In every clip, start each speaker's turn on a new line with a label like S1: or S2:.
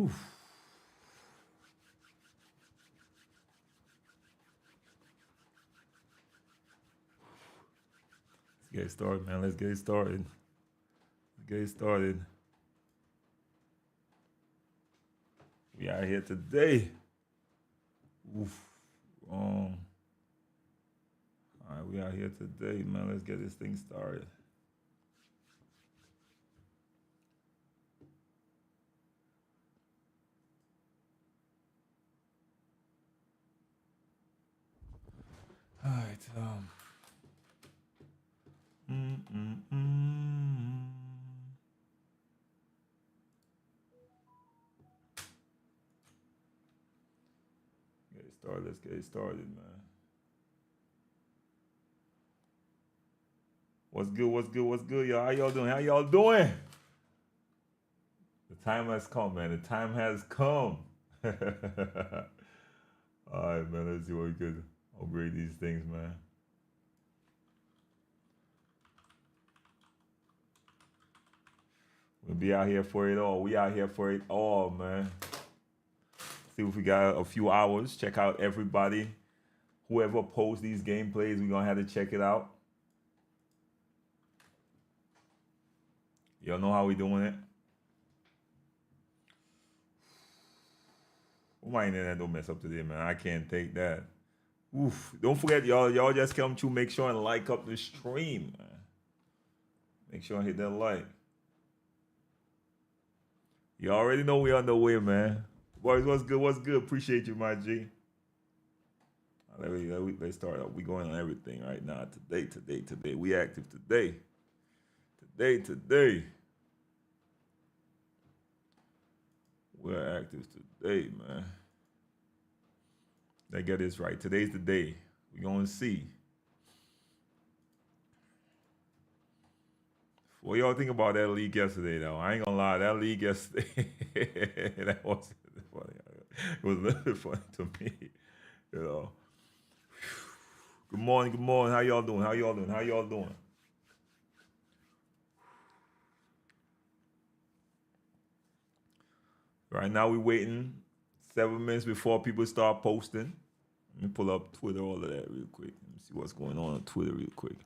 S1: Oof. Let's get it started, man. Let's get it started. Let's get it started. We out here today. Oof. All right, we out here today, man. Let's get this thing started. All right. Get it started. Let's get it started, man. What's good? What's good? What's good, y'all? How y'all doing? How y'all doing? The time has come, man. The time has come. All right, man. Let's see what we could upgrade these things, man. We'll be out here for it all. We out here for it all, man. See if we got a few hours. Check out everybody. Whoever posts these gameplays, we're gonna have to check it out. Y'all know how we doing it. Oh, my internet don't mess up today, man. I can't take that. Oof. Don't forget, y'all just come to make sure and like up the stream, man. Make sure and hit that like. You already know we on the way, man. Boys, what's good? What's good? Appreciate you, my G. Let's start up. We going on everything right now. Today. We active today. Today. We're active today, man. Let's get this right. Today's the day. We're going to see. What y'all think about that league yesterday, though? I ain't gonna lie, that league yesterday, that was funny. It was a little bit funny to me, you know. Good morning. How y'all doing? Right now, we're waiting 7 minutes before people start posting. Let me pull up Twitter, all of that real quick. Let me see what's going on Twitter real quick.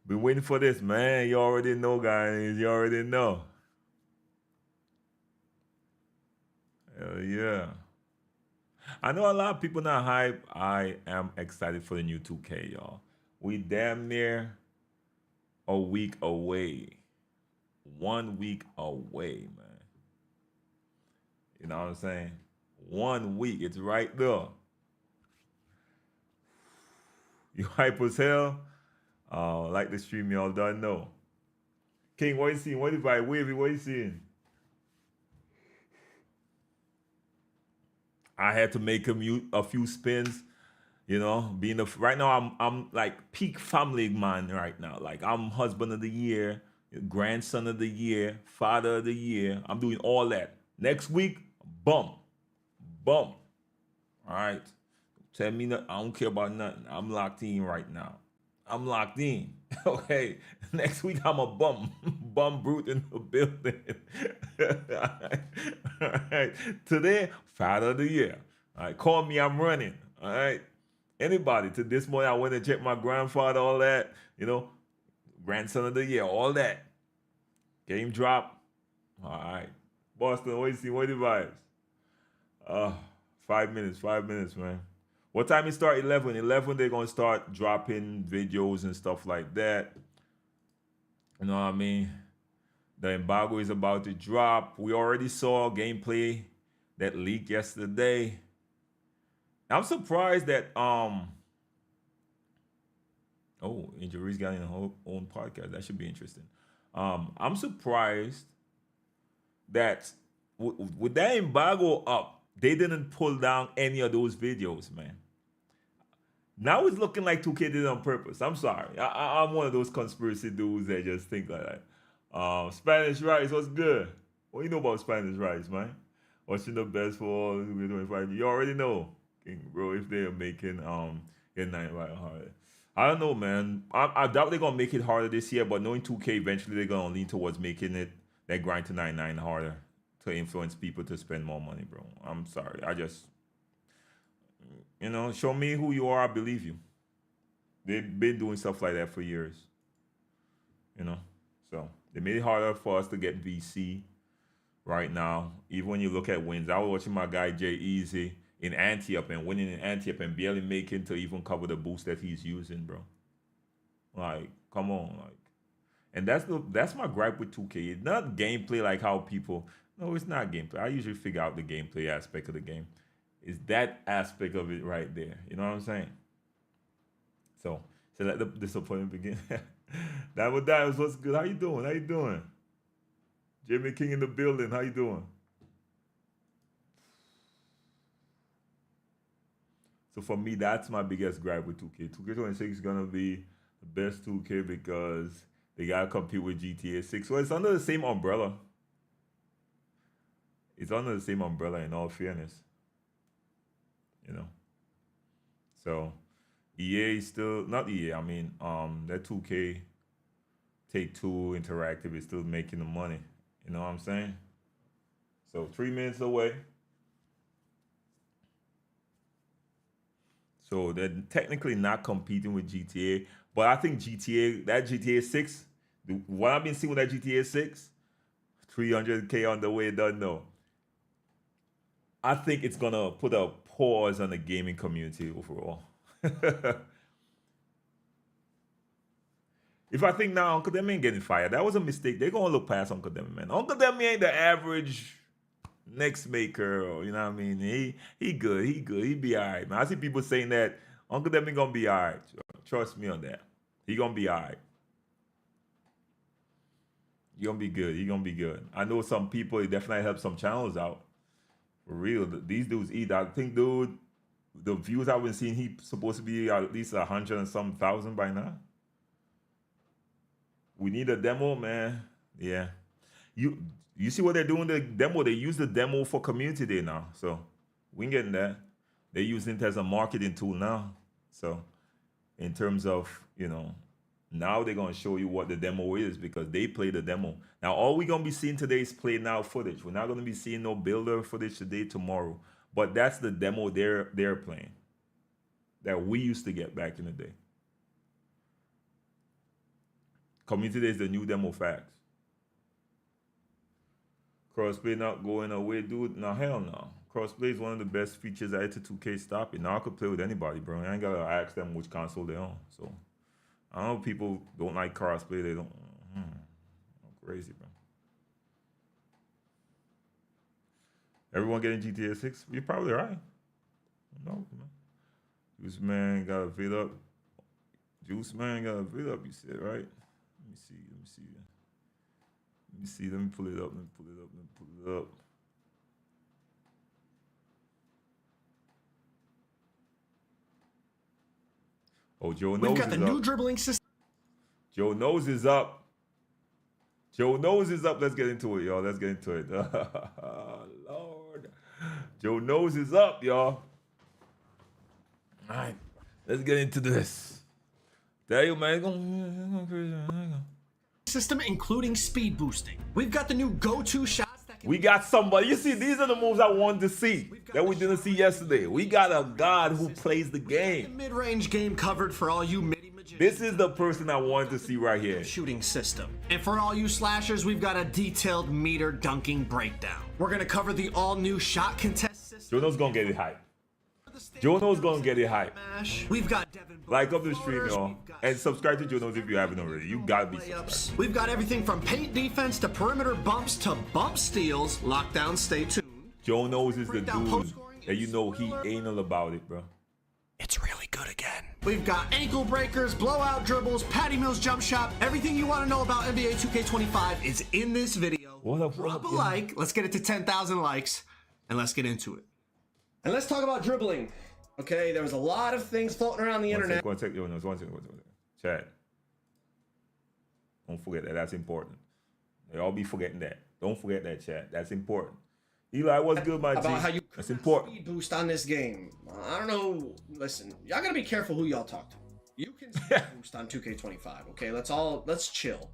S1: Been waiting for this, man. You already know, guys. You already know. Hell yeah. I know a lot of people not hype. I am excited for the new 2K, y'all. We damn near a week away. 1 week away, man. You know what I'm saying? 1 week. It's right there. You hype as hell? Like the stream, y'all don't know. King, what you seeing? What you buy? Wavy, what you seeing? I had to make a few spins, you know. Being right now, I'm like peak family man right now. Like I'm husband of the year, grandson of the year, father of the year. I'm doing all that. Next week, bum. All right. Tell me that I don't care about nothing. I'm locked in right now. I'm locked in. Okay. Next week I'm a bum brute in the building. All right. Today, father of the year. All right. Call me, I'm running. All right. Anybody. To this morning, I went and checked my grandfather, all that. You know, grandson of the year, all that. Game drop. All right. Boston, what you see? What are the vibes? 5 minutes, man. What time it start? 11. 11, they're going to start dropping videos and stuff like that. You know what I mean? The embargo is about to drop. We already saw gameplay that leaked yesterday. I'm surprised that Angel Reese got in her own podcast. That should be interesting. I'm surprised that with that embargo up, they didn't pull down any of those videos, man. Now it's looking like 2K did it on purpose. I'm sorry. I'm one of those conspiracy dudes that just think like that. Spanish Rice, what's good? What you know about Spanish Rice, man? Watching the best for all 25. You already know, King, bro, if they're making Good night, right? All right. I don't know, man. I doubt they're gonna make it harder this year, but knowing 2K, eventually they're gonna lean towards making it that grind to 99 harder to influence people to spend more money, bro. I'm sorry. I just, show me who you are. I believe you. They've been doing stuff like that for years. So they made it harder for us to get VC right now. Even when you look at wins, I was watching my guy Jay Easy in Antioch and winning in Antioch and barely making to even cover the boost that he's using, bro. Like, come on, like, and that's my gripe with 2K. It's not gameplay like how people. No, it's not gameplay. I usually figure out the gameplay aspect of the game. It's that aspect of it right there. You know what I'm saying? So let the disappointment begin. That was what's good. How you doing? How you doing? Jimmy King in the building. How you doing? So for me, that's my biggest gripe with 2K. 2K26 is gonna be the best 2K because they gotta compete with GTA 6. So it's under the same umbrella. It's under the same umbrella in all fairness. So EA is still not EA, I mean that 2K Take-Two Interactive is still making the money. You know what I'm saying? So 3 minutes away. So they're technically not competing with GTA, but I think GTA 6, what I've been seeing with that GTA 6, 300K on the way, don't know. I think it's gonna put a pause on the gaming community overall. If I think now Uncle Demi ain't getting fired, that was a mistake. They're gonna look past Uncle Demi, man. Uncle Demi ain't the average next maker, or you know what I mean? He good, he be alright, man. I see people saying that Uncle Demi gonna be alright. Trust me on that. He gonna be alright. He gonna be good. He gonna be good. I know some people, it definitely help some channels out. For real, these dudes eat. I think, dude, the views I've been seeing, he's supposed to be at least 100 and some thousand by now. We need a demo, man. Yeah. You see what they're doing, the demo? They use the demo for community day now. So we ain't getting that. They're using it as a marketing tool now. So in terms of, now they're going to show you what the demo is because they play the demo. Now, all we're going to be seeing today is play now footage. We're not going to be seeing no builder footage today, tomorrow. But that's the demo they're playing that we used to get back in the day. Community Day is the new demo facts. Crossplay not going away, dude. No, hell no. Crossplay is one of the best features I had to 2K stop it. Now I could play with anybody, bro. I ain't got to ask them which console they're on. So I know people don't like crossplay. They don't. Crazy, bro. Everyone getting GTA 6? You're probably right. No, man. Juice Man got a vid up. Juice Man got a vid up, you said, right? Let me see. Let me pull it up. Oh, Joe Nose is up. We've got the new dribbling system. Joe Nose is up. Let's get into it, y'all. Let's get into it. Lord. Joe Nose is up, y'all. All right. Let's get into this. Tell you, man.
S2: System including speed boosting. We've got the new go-to shots that can.
S1: We got somebody. You see, these are the moves I wanted to see that we didn't see yesterday. We got a god who plays the game.
S2: Mid-range game covered for all you midi magicians.
S1: This is the person I wanted to see right here.
S2: Shooting system. And for all you slashers, we've got a detailed meter dunking breakdown. We're gonna cover the all-new shot contest system.
S1: Jono's gonna get it hype. Jono's gonna get it hype.
S2: We've got Devin.
S1: Like up the stream, y'all, and subscribe to Jono's if you haven't already. You gotta be subscribed.
S2: We've got everything from paint defense to perimeter bumps to bump steals. Lockdown, stay tuned.
S1: Jono's is the dude that you know he anal about it, bro.
S2: It's really good again. We've got ankle breakers, blowout dribbles, Patty Mills jump shot. Everything you want to know about NBA 2K25 is in this video. Drop a like. Let's get it to 10,000 likes, and let's get into it. And let's talk about dribbling. Okay, there was a lot of things floating around the internet.
S1: One second. Chat. Don't forget that. That's important. They all be forgetting that. Don't forget that, chat. That's important. Eli, what's good, my G?
S2: About how you
S1: That's important.
S2: Speed boost on this game. I don't know. Listen, y'all gotta be careful who y'all talk to. You can speed boost on 2K25, okay? Let's chill.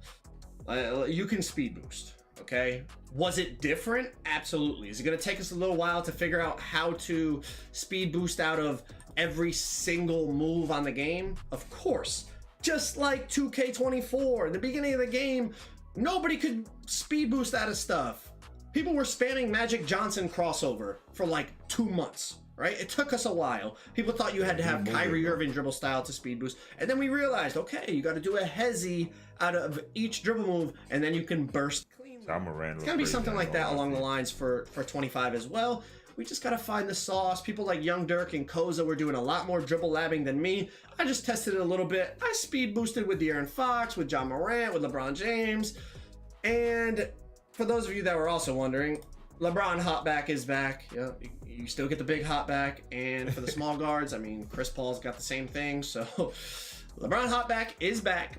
S2: You can speed boost, okay? Was it different? Absolutely. Is it going to take us a little while to figure out how to speed boost out of every single move on the game? Of course. Just like 2K24, in the beginning of the game, nobody could speed boost out of stuff. People were spamming Magic Johnson crossover for like 2 months, right? It took us a while. People thought you had to have Kyrie Irving dribble style to speed boost. And then we realized, okay, you got to do a hezzy out of each dribble move, and then you can burst cleanly. It's going to be something like that along the lines for 25 as well. We just got to find the sauce. People like Young Dirk and Koza were doing a lot more dribble labbing than me. I just tested it a little bit. I speed boosted with De'Aaron Fox, with John Morant, with LeBron James. And for those of you that were also wondering, LeBron hotback is back. Yeah, you still get the big hotback. And for the small guards, I mean, Chris Paul's got the same thing. So LeBron hotback is back.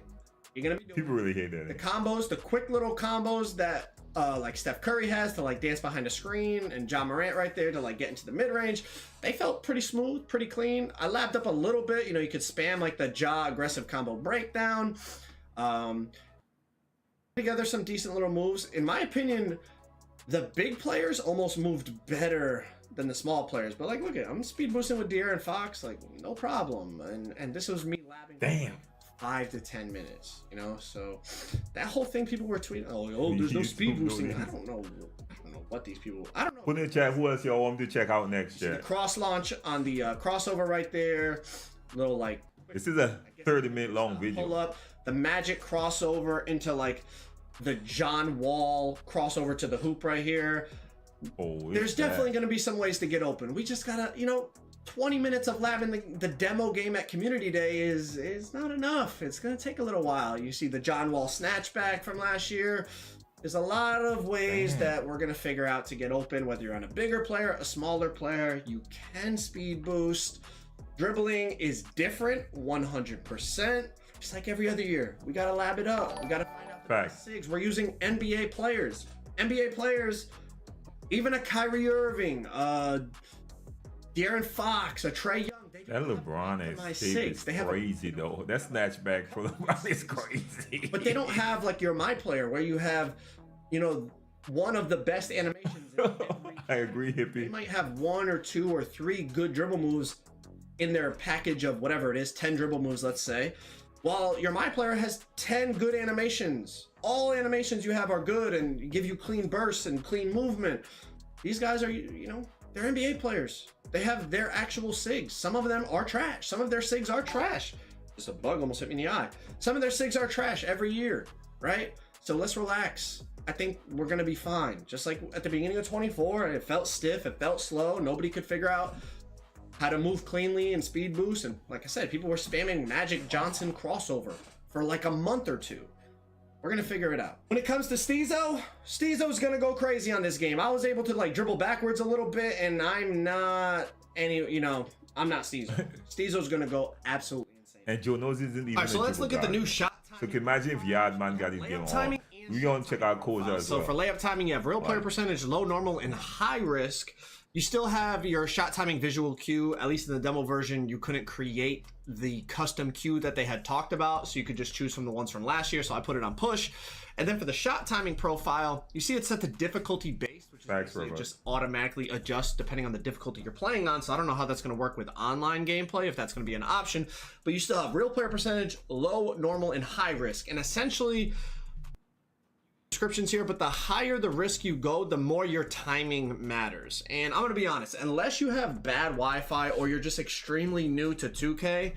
S2: You're going to be doing
S1: people really hate that.
S2: The combos, the quick little combos that like Steph Curry has to like dance behind a screen, and John Morant right there to like get into the mid-range. They felt pretty smooth, pretty clean. I labbed up a little bit. You know, you could spam like the jaw aggressive combo breakdown. Together some decent little moves. In my opinion, the big players almost moved better than the small players. But like, look at, I'm speed boosting with De'Aaron Fox, like no problem. And this was me labbing.
S1: Damn.
S2: 5 to 10 minutes, you know. So that whole thing, people were tweeting, oh, there's no speed boosting. I don't know what these people. I don't know.
S1: Put in the chat who else y'all want me to check out next.
S2: The cross launch on the crossover right there. Little like.
S1: This is a 30-minute long video.
S2: Pull up the Magic crossover into like the John Wall crossover to the hoop right here.
S1: Oh,
S2: there's definitely going to be some ways to get open. We just gotta, you know. 20 minutes of labbing the demo game at Community Day is not enough. It's going to take a little while. You see the John Wall snatchback from last year. There's a lot of ways that we're going to figure out to get open, whether you're on a bigger player, a smaller player. You can speed boost. Dribbling is different, 100%. Just like every other year. We got to lab it up. We got to find out the best SIGs. We're using NBA players. NBA players, even a Kyrie Irving, De'Aaron Fox, a Trae Young.
S1: That LeBron is crazy though. That snatchback for LeBron is crazy.
S2: But they don't have like your My Player where you have, you know, one of the best animations.
S1: I agree, Hippie.
S2: They might have 1 or 2 or 3 good dribble moves in their package of whatever it is, 10 dribble moves, let's say. While your My Player has 10 good animations. All animations you have are good and give you clean bursts and clean movement. These guys are, you know, they're NBA players. They have their actual SIGs. Some of them are trash. Some of their SIGs are trash. Just a bug almost hit me in the eye. Some of their SIGs are trash every year, right? So let's relax. I think we're going to be fine. Just like at the beginning of 24, it felt stiff. It felt slow. Nobody could figure out how to move cleanly and speed boost. And like I said, people were spamming Magic Johnson crossover for like a month or 2. We're going to figure it out. When it comes to Steezo's going to go crazy on this game. I was able to like dribble backwards a little bit, and I'm not I'm not Steezo. Steezo's going to go absolutely insane.
S1: And Joe knows isn't even.
S2: All right, so let's look at the new shot timing.
S1: So can imagine if Yardman got his game on. We're going to check out Koza as well.
S2: So for layup timing, you have real player percentage, low, normal, and high risk. You still have your shot timing visual cue. At least in the demo version, you couldn't create the custom cue that they had talked about, so you could just choose from the ones from last year, so I put it on push. And then for the shot timing profile, you see it's set to difficulty based, which is just automatically adjusts depending on the difficulty you're playing on. So I don't know how that's going to work with online gameplay, if that's going to be an option, but you still have real player percentage, low, normal, and high risk. And essentially, descriptions here, but the higher the risk you go, the more your timing matters. And I'm gonna be honest, unless you have bad Wi-Fi or you're just extremely new to 2K,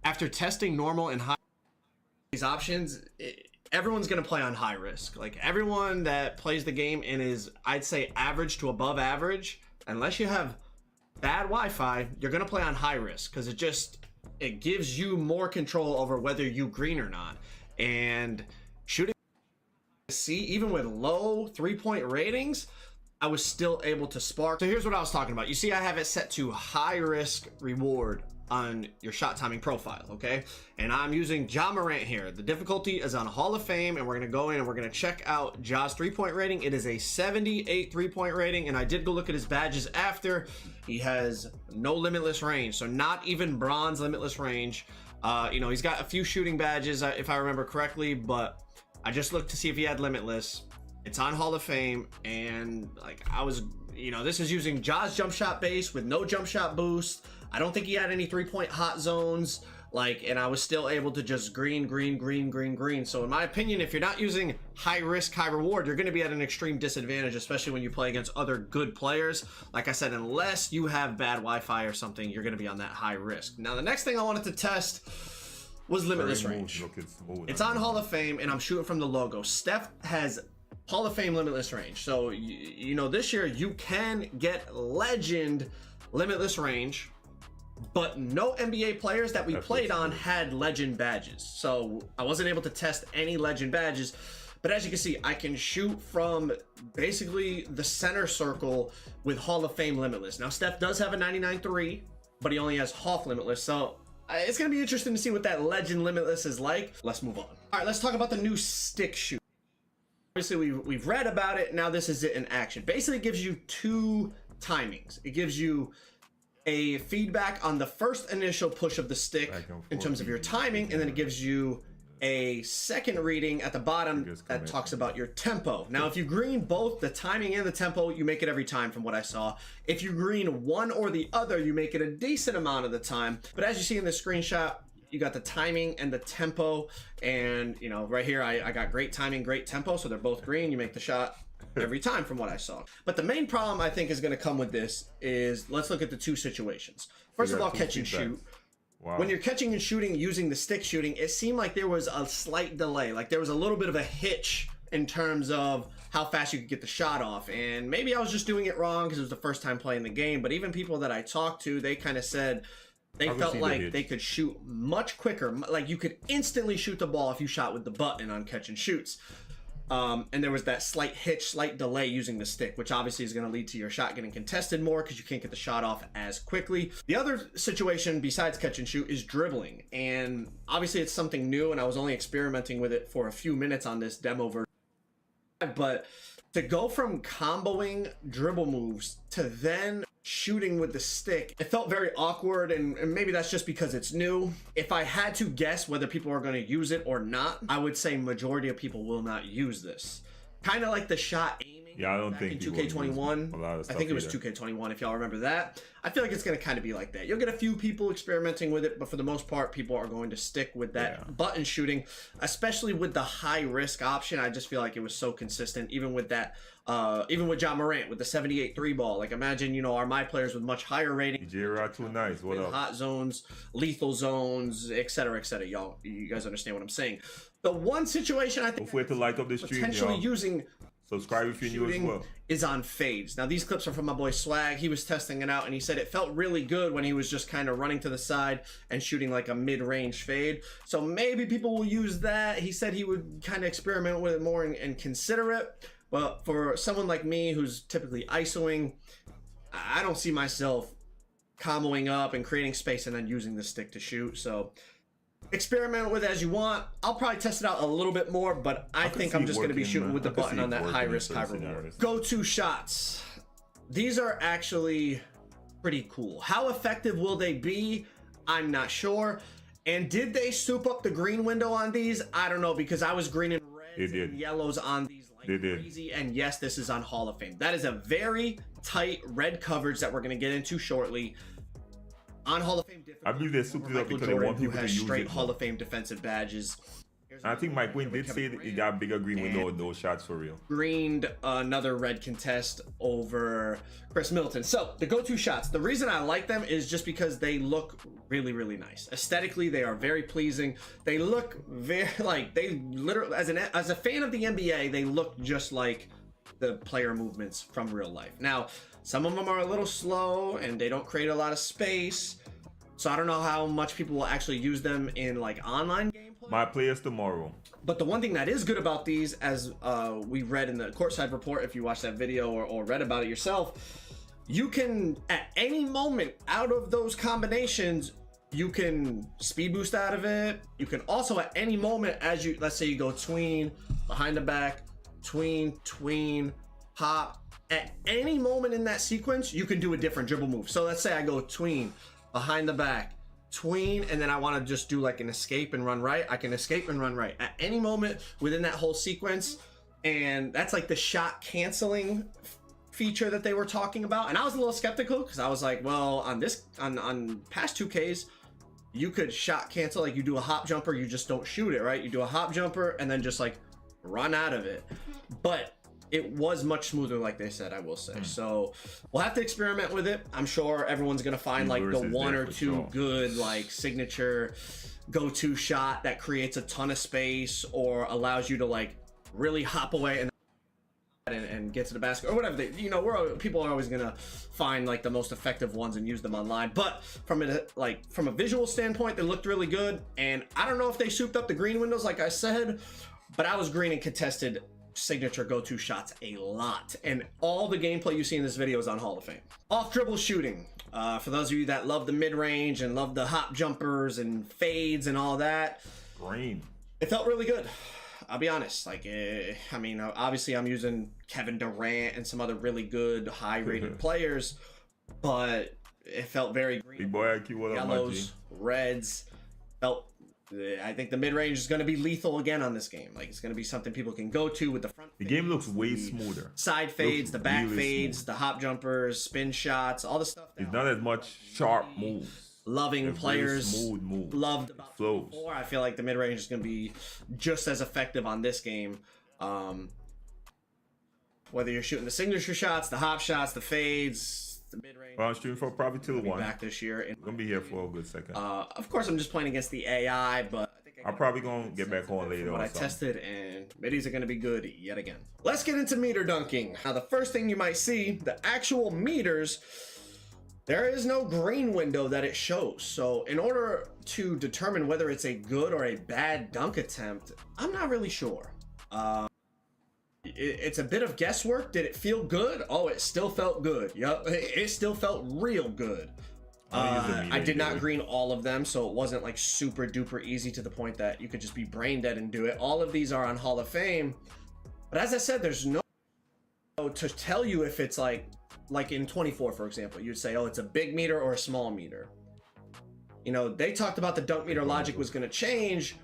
S2: after testing normal and high these options, everyone's gonna play on high risk. Like everyone that plays the game and is, I'd say, average to above average, unless you have bad Wi-Fi, you're gonna play on high risk because it gives you more control over whether you green or not. And shooting, see, even with low 3-point ratings, I was still able to spark. So here's what I was talking about. You see, I have it set to high risk reward on your shot timing profile, okay? And I'm using Ja Morant here. The difficulty is on Hall of Fame, and we're gonna go in and we're gonna check out Ja's 3-point rating. It is a 78 3-point rating, and I did go look at his badges after. He has no limitless range, so not even bronze limitless range. You know, he's got a few shooting badges, if I remember correctly, but I just looked to see if he had Limitless. It's on Hall of Fame, and like I was, you know, this is using Ja's jump shot base with no jump shot boost. I don't think he had any 3-point hot zones, like, and I was still able to just green. So in my opinion, if you're not using high risk, high reward, you're going to be at an extreme disadvantage, especially when you play against other good players. Like I said, unless you have bad Wi-Fi or something, you're going to be on that high risk. Now, the next thing I wanted to test was Limitless range. It's on Hall of Fame, and I'm shooting from the logo. Steph has Hall of Fame Limitless range. So, you know, this year you can get Legend Limitless range, but no NBA players that we played on had Legend badges. So I wasn't able to test any Legend badges. But as you can see, I can shoot from basically the center circle with Hall of Fame Limitless. Now, Steph does have a 99.3, but he only has half Limitless. So it's going to be interesting to see what that Legend Limitless is like. Let's move on. All right, let's talk about the new stick shoot. Obviously, we've read about it. Now this is it in action. Basically, it gives you two timings. It gives you a feedback on the first initial push of the stick in terms of your timing, and then it gives you a second reading at the bottom that talks about your tempo. Now, if you green both the timing and the tempo, you make it every time from what I saw. If you green one or the other, you make it a decent amount of the time. But as you see in the screenshot, you got the timing and the tempo, and you know, right here I got great timing, great tempo, so they're both green. You make the shot every time from what I saw. But the main problem I think is going to come with this is, let's look at the two situations. First of all, catch and shoot.
S1: Wow.
S2: When you're catching and shooting using the stick shooting, it seemed like there was a slight delay. Like there was a little bit of a hitch in terms of how fast you could get the shot off. And maybe I was just doing it wrong because it was the first time playing the game. But even people that I talked to, they kind of said they felt like they could shoot much quicker. Like you could instantly shoot the ball if you shot with the button on catch and shoots. And there was that slight hitch, slight delay using the stick, which obviously is going to lead to your shot getting contested more because you can't get the shot off as quickly. The other situation besides catch and shoot is dribbling. And obviously it's something new, and I was only experimenting with it for a few minutes on this demo version. But to go from comboing dribble moves to then shooting with the stick, it felt very awkward, and maybe that's just because it's new. If I had to guess whether people are going to use it or not, I would say majority of people will not use this. Kind of like the shot aiming.
S1: Yeah, I don't think
S2: in 2K21. I think it was 2K21 if y'all remember that. I feel like it's going to kind of be like that. You'll get a few people experimenting with it, but for the most part, people are going to stick with that button shooting, especially with the high risk option. I just feel like it was so consistent, even with that. Even with Ja Morant with the 78 3 ball. Like imagine, you know, my players with much higher rating.
S1: J-Rod too nice. What up?
S2: Hot zones, lethal zones, etc., etc. Y'all, you guys understand what I'm saying. The one situation I think
S1: don't forget to like up the stream,
S2: potentially using
S1: subscribe if you're new as well,
S2: is on fades. Now these clips are from my boy Swag. He was testing it out and he said it felt really good when he was just kind of running to the side and shooting like a mid-range fade. So maybe people will use that. He said he would kind of experiment with it more and consider it. But for someone like me who's typically ISOing, I don't see myself comboing up and creating space and then using the stick to shoot. So experiment with it as you want. I'll probably test it out a little bit more, but I think I'm just going to be shooting with the button on that high risk, high reward. Go-to shots. These are actually pretty cool. How effective will they be? I'm not sure. And did they soup up the green window on these? I don't know, because I was green and reds and yellows on these like crazy. And yes, this is on Hall of Fame. That is a very tight red coverage that we're going to get into shortly. On Hall of Fame,
S1: I believe they're souped up because they want people to use
S2: straight
S1: it.
S2: Hall of Fame defensive badges.
S1: I think Mike Wynn did say that he got a bigger green window with those shots for real.
S2: Greened another red contest over Chris Middleton. So the go-to shots, the reason I like them is just because they look really, really nice. Aesthetically, they are very pleasing. They look very like, they literally, as a fan of the NBA, they look just like the player movements from real life. Now, some of them are a little slow and they don't create a lot of space. So I don't know how much people will actually use them in like online gameplay.
S1: My players tomorrow.
S2: But the one thing that is good about these, as we read in the courtside report, if you watched that video or read about it yourself, you can at any moment out of those combinations, you can speed boost out of it. You can also at any moment, as you, let's say you go tween, behind the back, tween, pop. At any moment in that sequence, you can do a different dribble move. So let's say I go tween, behind the back, tween, and then I want to just do like an escape and run right, I can escape and run right at any moment within that whole sequence. And that's like the shot canceling feature that they were talking about. And I was a little skeptical because I was like, well, on past 2Ks, you could shot cancel, like you do a hop jumper, you just don't shoot it, right? You do a hop jumper and then just like run out of it. But it was much smoother, like they said, I will say. So we'll have to experiment with it. I'm sure everyone's gonna find like the one or two good like signature go-to shot that creates a ton of space or allows you to like really hop away and get to the basket or whatever. People are always gonna find like the most effective ones and use them online. But from a visual standpoint, they looked really good. And I don't know if they souped up the green windows, like I said, but I was green and contested signature go-to shots a lot, and all the gameplay you see in this video is on Hall of Fame. Off dribble shooting, for those of you that love the mid-range and love the hop jumpers and fades and all that,
S1: green,
S2: it felt really good. I'll be honest, like, I mean, obviously I'm using Kevin Durant and some other really good high-rated players, but it felt very green.
S1: Big boy IQ, what up,
S2: yellows, reds, felt. I think the mid-range is going to be lethal again on this game. Like, it's going to be something people can go to with the front.
S1: The game looks way smoother.
S2: Side fades, the back fades, the hop jumpers, spin shots, all the stuff.
S1: It's not as much sharp moves.
S2: Loving players,
S1: smooth move.
S2: Loved about
S1: flows.
S2: I feel like the mid-range is going to be just as effective on this game. Whether you're shooting the signature shots, the hop shots, the fades, the mid-range.
S1: Well, I'm shooting for probably till 1.
S2: Back this year.
S1: I'm gonna be here for a good second.
S2: Of course, I'm just playing against the AI, but I think
S1: I'm probably gonna get back on later.
S2: What I tested, and middies are gonna be good yet again. Let's get into meter dunking. Now, the first thing you might see, the actual meters. There is no green window that it shows. So in order to determine whether it's a good or a bad dunk attempt, I'm not really sure. It's a bit of guesswork. Did it feel good? Oh, it still felt good. Yep, it still felt real good. I did not green all of them, so it wasn't like super duper easy to the point that you could just be brain dead and do it. All of these are on Hall of Fame. But as I said, there's no to tell you if it's like in 24, for example, you'd say, oh, it's a big meter or a small meter. You know, they talked about the dunk meter logic was going to change,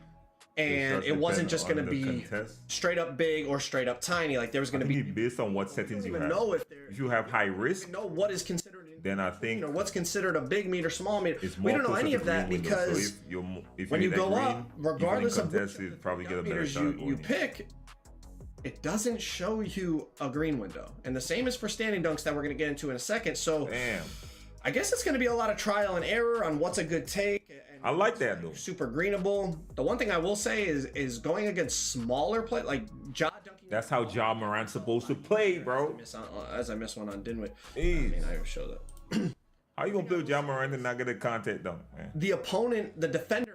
S2: and it wasn't just going to be straight up big or straight up tiny. Like there was going to be
S1: based on what settings you have.
S2: Know if
S1: you have high risk,
S2: know what is considered.
S1: Then I think
S2: what's considered a big meter, small meter. We don't know any of that because
S1: so if
S2: when you go up, regardless of
S1: which probably get a better
S2: shot you pick. It doesn't show you a green window. And the same is for standing dunks that we're going to get into in a second. So I guess it's going to be a lot of trial and error on what's a good take. And
S1: I like that though.
S2: Super greenable. The one thing I will say is going against smaller play, like Ja dunking.
S1: That's how Ja Morant's supposed to play, bro.
S2: As I missed one on Dinwiddie.
S1: I mean,
S2: I showed that.
S1: How you going to play with Ja Morant and not get a contact dunk, man?
S2: The opponent, the defender,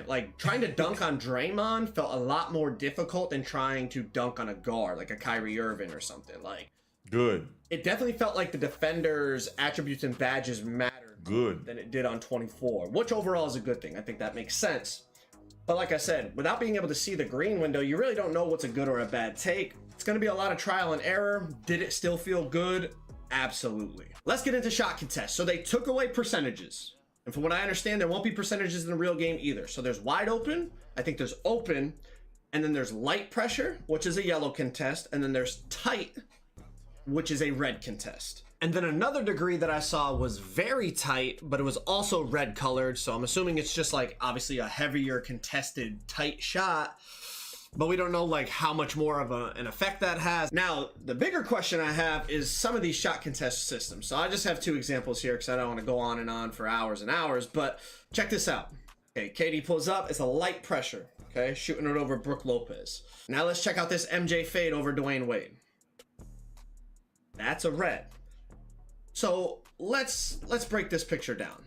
S2: like trying to dunk on Draymond felt a lot more difficult than trying to dunk on a guard like a Kyrie Irving or something. Like
S1: good.
S2: It definitely felt like the defender's attributes and badges mattered
S1: good
S2: than it did on 24, which overall is a good thing. I think that makes sense. But like I said, without being able to see the green window, you really don't know what's a good or a bad take. It's going to be a lot of trial and error. Did it still feel good? Absolutely. Let's get into shot contest. So they took away percentages. And from what I understand, there won't be percentages in the real game either. So there's wide open, I think there's open, and then there's light pressure, which is a yellow contest, and then there's tight, which is a red contest. And then another degree that I saw was very tight, but it was also red colored. So I'm assuming it's just like obviously a heavier contested tight shot, but we don't know like how much more of an effect that has. Now, the bigger question I have is some of these shot contest systems. So I just have 2 examples here because I don't want to go on and on for hours and hours, but check this out. Okay, KD pulls up, it's a light pressure, okay, shooting it over Brook Lopez. Now let's check out this MJ fade over Dwayne Wade. That's a red. So let's break this picture down.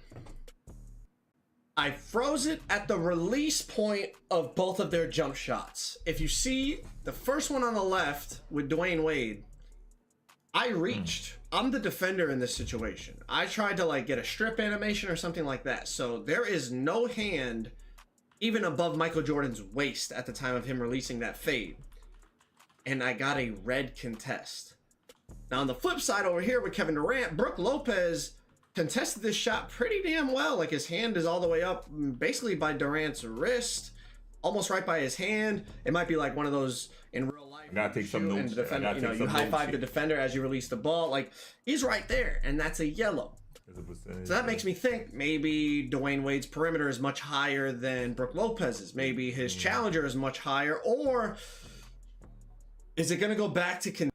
S2: I froze it at the release point of both of their jump shots. If you see the first one on the left with Dwayne Wade, I reached. I'm the defender in this situation. I tried to like get a strip animation or something like that. So there is no hand even above Michael Jordan's waist at the time of him releasing that fade. And I got a red contest. Now on the flip side over here with Kevin Durant, Brook Lopez contested this shot pretty damn well. Like his hand is all the way up basically by Durant's wrist, almost right by his hand. It might be like one of those in real life.
S1: I gotta take some notes.
S2: Defender, you know, you high five the defender as you release the ball. Like he's right there, and that's a yellow. So that makes me think maybe Dwayne Wade's perimeter is much higher than Brook Lopez's. Maybe his challenger is much higher, or is it going to go back to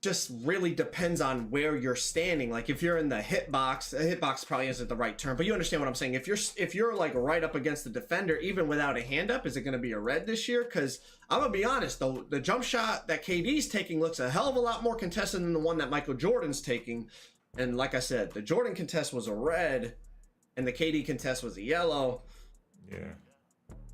S2: just really depends on where you're standing. Like if you're in the hitbox probably isn't the right term, but you understand what I'm saying. If you're like right up against the defender, even without a hand up, is it going to be a red this year? Because I'm gonna be honest though, the jump shot that KD's taking looks a hell of a lot more contested than the one that Michael Jordan's taking. And like I said, the Jordan contest was a red and the KD contest was a yellow.
S1: Yeah.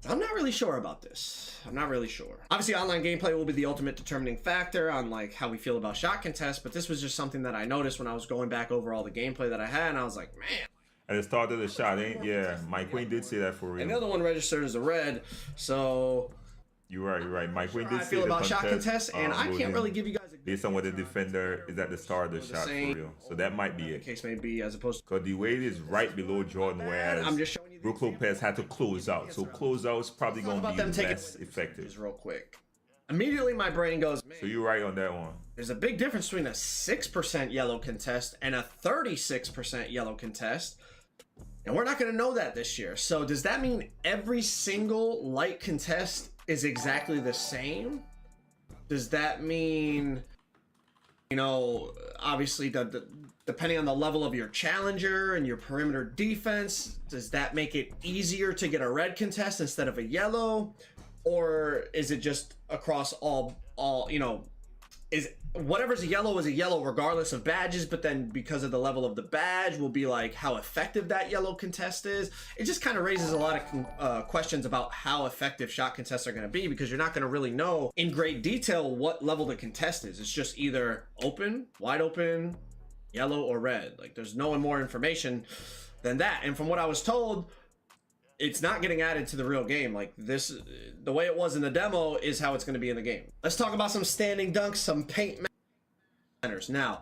S2: I'm not really sure about this. I'm not really sure. Obviously, online gameplay will be the ultimate determining factor on like how we feel about shot contests, but this was just something that I noticed when I was going back over all the gameplay that I had, and I was like, man.
S1: At the start of the shot, yeah, Mike Wayne did say that for real.
S2: And the other one registered as a red, so...
S1: You're right. Mike Wayne did say
S2: I feel about shot contests, and I can't really give you guys a
S1: based on what the defender is at the start of the shot for real. So that might be it.
S2: Case may be, as opposed to
S1: because D Wade is right below Jordan, whereas
S2: I'm just showing you
S1: Brook Lopez had to close out. So close out is probably going to be less effective.
S2: Just real quick. Immediately my brain goes, man.
S1: So you're right on that one.
S2: There's a big difference between a 6% yellow contest and a 36% yellow contest. And we're not going to know that this year. So does that mean every single light contest is exactly the same? Does that mean, you know, obviously depending on the level of your challenger and your perimeter defense, does that make it easier to get a red contest instead of a yellow? Or is it just across all you know, is whatever's a yellow is a yellow regardless of badges, but then because of the level of the badge will be like how effective that yellow contest is. It just kind of raises a lot of questions about how effective shot contests are going to be, because you're not going to really know in great detail what level the contest is. It's just either open, wide open, yellow, or red. Like there's no more information than that. And from what I was told, it's not getting added to the real game. Like this, the way it was in the demo is how it's going to be in the game. Let's talk about some standing dunks, some paint manners. Now,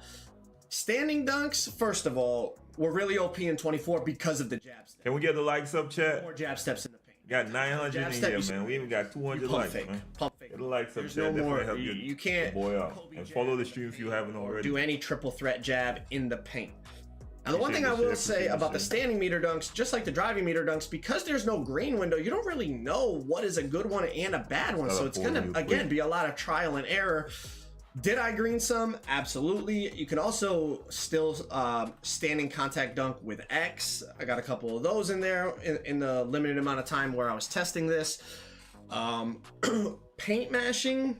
S2: standing dunks, first of all, were really OP in 24 because of the jab step.
S1: Can we get the likes up, chat?
S2: More jab steps in the paint.
S1: Got 900 in here, man. We even got 200 likes, man.
S2: Pump fake.
S1: Get the likes up,
S2: There's
S1: chat.
S2: no more.
S1: Help
S2: You can't
S1: the boy up. And follow the stream if you haven't already.
S2: Do any triple threat jab in the paint. Now, the one thing I will say about the standing meter dunks, just like the driving meter dunks, because there's no green window, you don't really know what is a good one and a bad one. So it's going to, again, be a lot of trial and error. Did I green some? Absolutely. You can also still standing contact dunk with X. I got a couple of those in there in the limited amount of time where I was testing this. Paint mashing,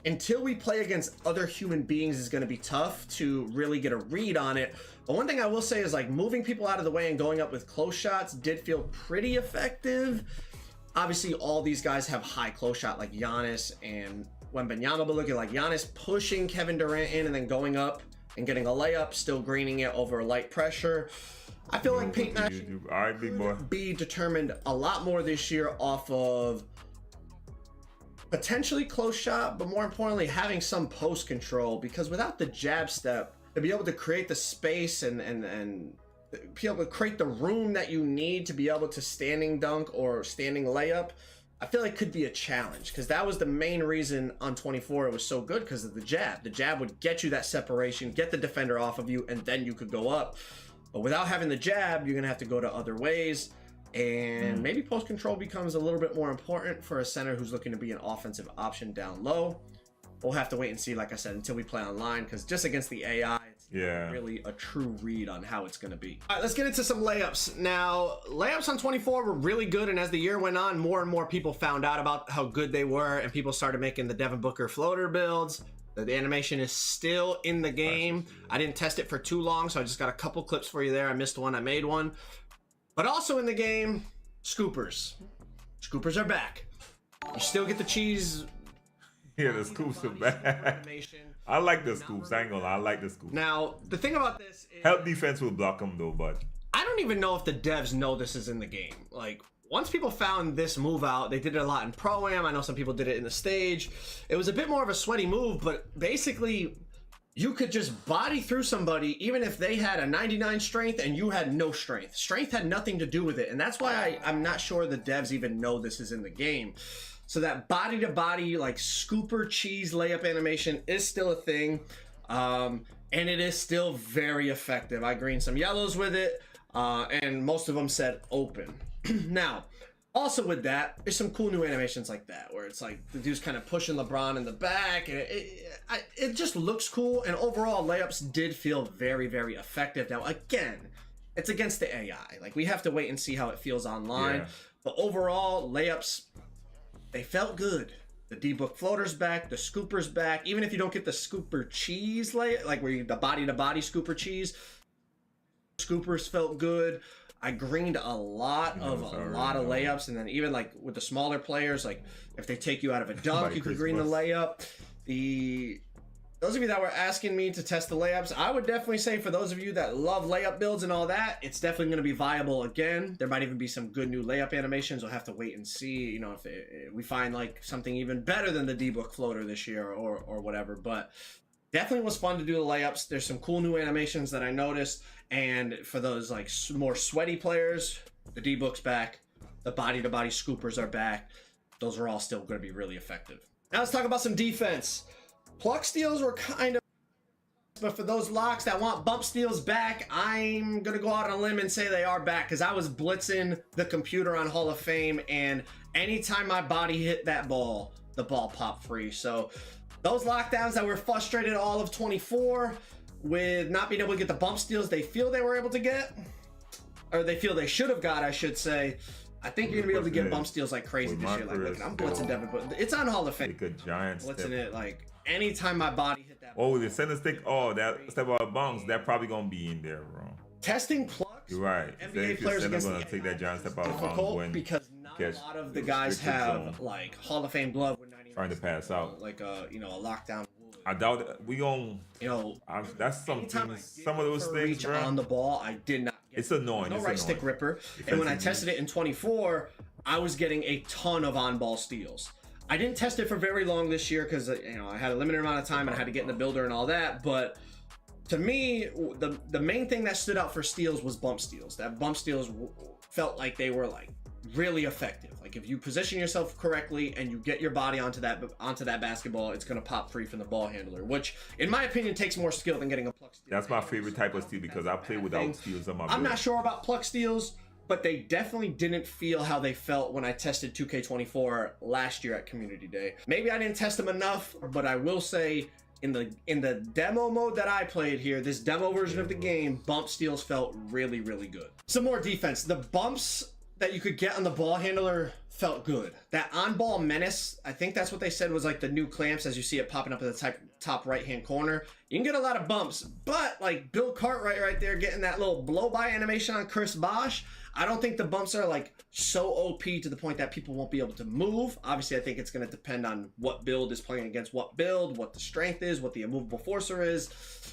S2: until we play against other human beings, is going to be tough to really get a read on it. But one thing I will say is like moving people out of the way and going up with close shots did feel pretty effective. Obviously, all these guys have high close shot like Giannis and Wembanyama, but look at like Giannis pushing Kevin Durant in and then going up and getting a layup, still greening it over light pressure. I feel like paint mashing could be determined a lot more this year off of potentially close shot, but more importantly, having some post control, because without the jab step, to be able to create the space and be able to create the room that you need to be able to standing dunk or standing layup, I feel like could be a challenge, because that was the main reason on 24 it was so good, because of the jab. The jab would get you that separation, get the defender off of you, and then you could go up. But without having the jab, you're gonna have to go to other ways. And maybe post control becomes a little bit more important for a center who's looking to be an offensive option down low. We'll have to wait and see, like I said, until we play online, because just against the AI, it's not really a true read on how it's going to be. All right, let's get into some layups. Now, layups on 24 were really good, and as the year went on, more and more people found out about how good they were, and people started making the Devin Booker floater builds. The animation is still in the game. I didn't test it for too long, so I just got a couple clips for you there. I missed one, I made one. But also in the game, scoopers. Scoopers are back. You still get the cheese.
S1: Yeah, the scoops are back. I like the scoops. I ain't gonna lie. I like the scoops.
S2: Now, the thing about this is...
S1: Help defense will block them though, but...
S2: I don't even know if the devs know this is in the game. Like, once people found this move out, they did it a lot in Pro-Am. I know some people did it in the stage. It was a bit more of a sweaty move, but basically... you could just body through somebody even if they had a 99 strength and you had no strength. Strength had nothing to do with it, and that's why I'm not sure the devs even know this is in the game. So that body to body, like scooper cheese layup animation is still a thing, and it is still very effective. I greened some yellows with it, and most of them said open. Now, also with that, there's some cool new animations like that, where it's like the dude's kind of pushing LeBron in the back, and it just looks cool, and overall, layups did feel very, very effective. Now, again, it's against the AI. Like, we have to wait and see how it feels online, yeah. But overall, layups, they felt good. The D-Book floater's back, the scooper's back, even if you don't get the scooper cheese layup, like where you the body-to-body scooper cheese, scoopers felt good. I greened a lot of layups, and then even like with the smaller players, like if they take you out of a dunk, you could green the layup. Those of you that were asking me to test the layups, I would definitely say for those of you that love layup builds and all that, it's definitely going to be viable again. There might even be some good new layup animations. We'll have to wait and see, you know, if we find like something even better than the D-Book floater this year or whatever. But definitely was fun to do the layups. There's some cool new animations that I noticed. And for those like more sweaty players, the D-Book's back. The body-to-body scoopers are back. Those are all still going to be really effective. Now let's talk about some defense. Pluck steals were kind of, but for those locks that want bump steals back, I'm going to go out on a limb and say they are back, because I was blitzing the computer on Hall of Fame, and anytime my body hit that ball, the ball popped free. So those lockdowns that were frustrated all of 24 with not being able to get the bump steals they feel they were able to get, or they feel they should have got, I should say. I think you're gonna be able to get bump steals like crazy this year. Like, look, I'm blitzing Devin, but it's on Hall of Fame.
S1: Like a giant
S2: blitzing it like anytime my body hit that.
S1: Oh, the center stick. Oh, that step out of bounds. That probably gonna be in there, bro.
S2: Testing plucks.
S1: You're right.
S2: NBA players against
S1: gonna take that giant step out of bounds when
S2: because not a lot of the guys have like Hall of Fame glove.
S1: Trying to pass out
S2: like a a lockdown.
S1: I doubt it. We gon' that's something. Some of those things,
S2: reach on the ball, I did not get.
S1: It's annoying.
S2: No right stick ripper. And when I tested it in 24, I was getting a ton of on-ball steals. I didn't test it for very long this year because I had a limited amount of time and I had to get in the builder and all that. But to me, the main thing that stood out for steals was bump steals. That bump steals felt like they were like really effective. Like if you position yourself correctly and you get your body onto that basketball, it's gonna pop free from the ball handler, which in my opinion takes more skill than getting a pluck steal.
S1: That's my favorite type of steal because I play without steals on my build.
S2: I'm not sure about pluck steals, but they definitely didn't feel how they felt when I tested 2K24 last year at Community Day. Maybe I didn't test them enough, but I will say in the demo mode that I played here, this demo version of the game, bump steals felt really, really good. Some more defense. The bumps that you could get on the ball handler felt good. That on-ball menace, I think that's what they said was like the new clamps, as you see it popping up in the top right-hand corner. You can get a lot of bumps, but like Bill Cartwright right there getting that little blow-by animation on Chris Bosh, I don't think the bumps are like so OP to the point that people won't be able to move. Obviously, I think it's going to depend on what build is playing against what build, what the strength is, what the immovable forcer is,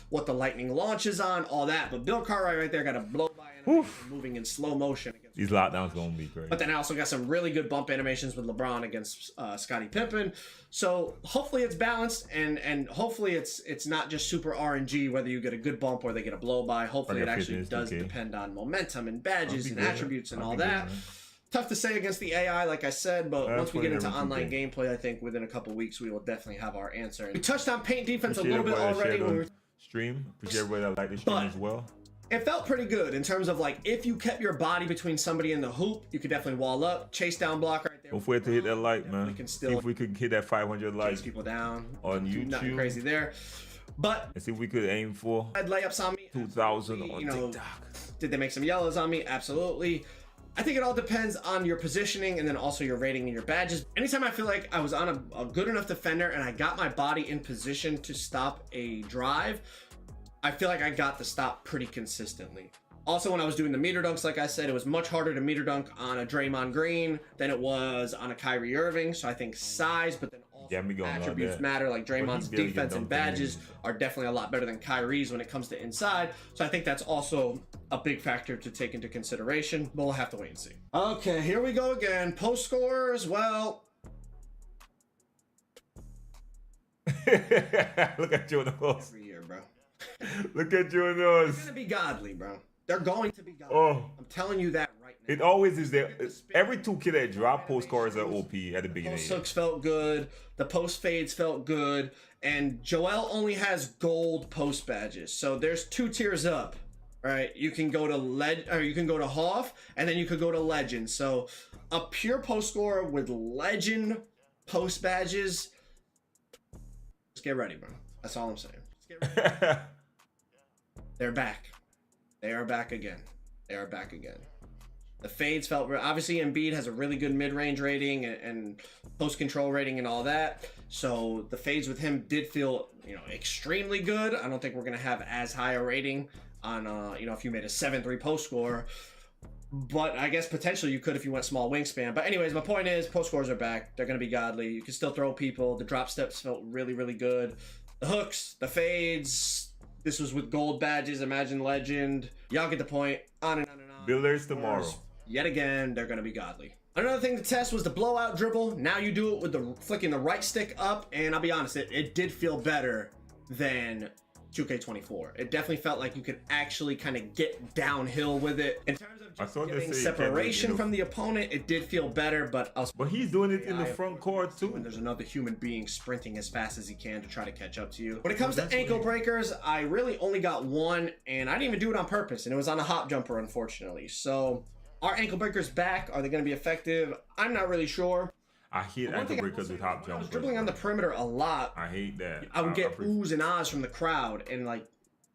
S2: what the lightning launch is on, all that. But Bill Cartwright right there got a blow-by animation moving in slow motion.
S1: These lockdowns going to be great.
S2: But then I also got some really good bump animations with LeBron against Scottie Pippen. So hopefully it's balanced, and hopefully it's not just super RNG whether you get a good bump or they get a blow-by. Hopefully it actually does depend on momentum and badges and attributes and all that. Tough to say against the AI, like I said, but once we get into online gameplay, I think within a couple weeks we will definitely have our answer. We touched on paint defense a little bit already when we were
S1: stream. Appreciate everybody that liked the stream as well.
S2: It felt pretty good in terms of like if you kept your body between somebody in the hoop, you could definitely wall up, chase down block right there.
S1: Don't forget to hit that like, man. See if we could hit that 500 likes.
S2: Chase people down
S1: on YouTube.
S2: Nothing crazy there. But
S1: and see if we could aim for
S2: layups on me.
S1: 2,000 on TikTok.
S2: Did they make some yellows on me? Absolutely. I think it all depends on your positioning and then also your rating and your badges. Anytime I feel like I was on a good enough defender and I got my body in position to stop a drive, I feel like I got the stop pretty consistently. Also, when I was doing the meter dunks, like I said, it was much harder to meter dunk on a Draymond Green than it was on a Kyrie Irving. So I think size, but then also attributes matter. Like Draymond's defense and badges are definitely a lot better than Kyrie's when it comes to inside. So I think that's also a big factor to take into consideration, but we'll have to wait and see. Okay, here we go again. Post scores, well...
S1: Look at you in the post.
S2: Every year, bro.
S1: Look at your
S2: They're
S1: nose.
S2: gonna be godly, bro. They're going to be godly.
S1: Oh.
S2: I'm telling you that right now.
S1: It always is there. Every 2K that drop post cards are OP at the beginning.
S2: Post hooks felt good. The post fades felt good. And Joel only has gold post badges. So there's 2 tiers up. Right? You can go to you can go to Hoff, and then you could go to Legend. So a pure post scorer with Legend post badges. Just get ready, bro. That's all I'm saying. Just get ready. They're back. They are back again. They are back again. The fades felt obviously Embiid has a really good mid-range rating and post control rating and all that. So the fades with him did feel, extremely good. I don't think we're gonna have as high a rating on if you made a 7-3 post score. But I guess potentially you could if you went small wingspan. But anyways, my point is post scores are back. They're gonna be godly. You can still throw people. The drop steps felt really, really good. The hooks, the fades. This was with gold badges. Imagine Legend. Y'all get the point. On and on and on.
S1: Builders tomorrow.
S2: Yet again, they're gonna be godly. Another thing to test was the blowout dribble. Now you do it with the flicking the right stick up, and I'll be honest, it did feel better than 2K24. It definitely felt like you could actually kind of get downhill with it. In terms of just getting separation from the opponent, it did feel better, but
S1: he's doing it in the front court too.
S2: When there's another human being sprinting as fast as he can to try to catch up to you. When it comes to ankle breakers, I really only got one, and I didn't even do it on purpose, and it was on a hop jumper, unfortunately. So, are ankle breakers back? Are they going to be effective? I'm not really sure.
S1: I hate ankle breakers with hop jumpers.
S2: I was dribbling on the perimeter a lot.
S1: I hate that.
S2: I would get oohs and ahs from the crowd, and I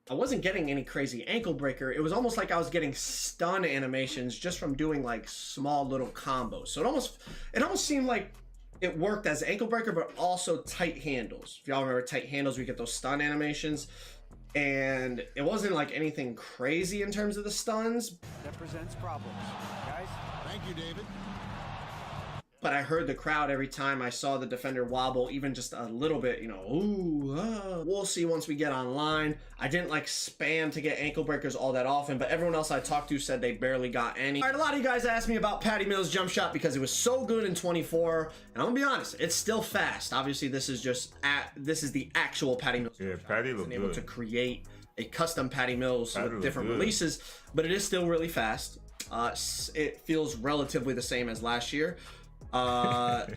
S2: wasn't getting any crazy ankle breaker. It was almost like I was getting stun animations just from doing small little combos. So it almost seemed like it worked as ankle breaker, but also tight handles. If y'all remember tight handles, we get those stun animations. And it wasn't anything crazy in terms of the stuns.
S3: That presents problems, guys.
S4: Thank you, David.
S2: But I heard the crowd every time I saw the defender wobble, even just a little bit, ooh, ah. We'll see once we get online. I didn't spam to get ankle breakers all that often, but everyone else I talked to said they barely got any. All right, a lot of you guys asked me about Patty Mills' jump shot because it was so good in 24, and I'm gonna be honest, it's still fast. Obviously, this is the actual Patty Mills.
S1: Yeah, Patty looked good.
S2: Able to create a custom Patty Mills with different releases, but it is still really fast. It feels relatively the same as last year.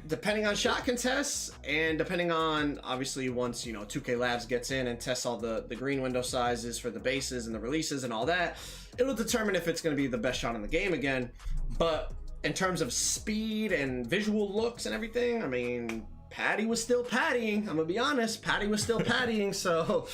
S2: Depending on shot contests and depending on obviously once 2K Labs gets in and tests all the green window sizes for the bases and the releases and all that, it'll determine if it's going to be the best shot in the game again. But in terms of speed and visual looks and everything, I mean, Patty was still pattying. I'm gonna be honest, Patty was still pattying, so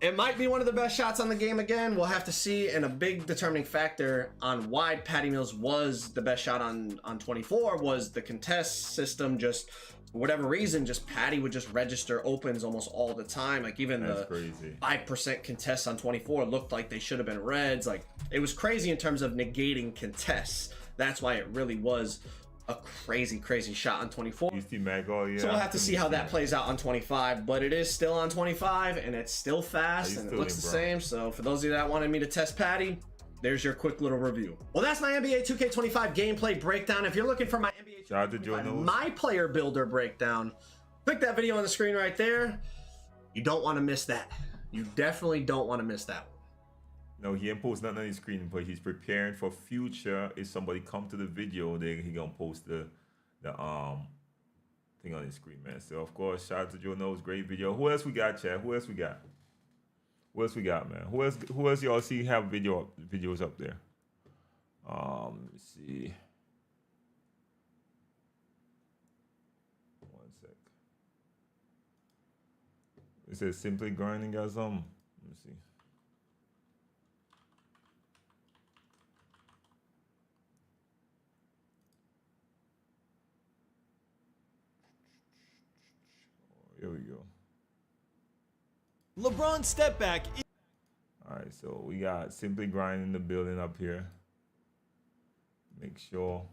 S2: it might be one of the best shots on the game again. We'll have to see, and a big determining factor on why Patty Mills was the best shot on 24 was the contest system. Just for whatever reason, Patty would just register opens almost all the time. Even the 5% contests on 24 looked like they should have been reds. It was crazy in terms of negating contests. That's why it really was a crazy shot on 24.
S1: So we'll
S2: have to see how that plays out on 25, but it is still on 25 and it's still fast and it looks the same. So for those of you that wanted me to test Patty, there's your quick little review. Well, that's my NBA 2K25 gameplay breakdown. If you're looking for my NBA 2K25 my player builder breakdown, click that video on the screen right there. You don't want to miss that. You definitely don't want to miss that one.
S1: No, he ain't post nothing on his screen, but he's preparing for future. If somebody come to the video, then he gonna post the thing on his screen, man. So of course, shout out to Joe Knows, great video. Who else we got, Chad? Who else we got, man? Who else y'all see have videos up there? Let me see. One sec. It says Simply Grinding got some. Let me see. Here we go.
S5: LeBron step back.
S1: All right, so we got Simply Grinding the building up here. Make sure.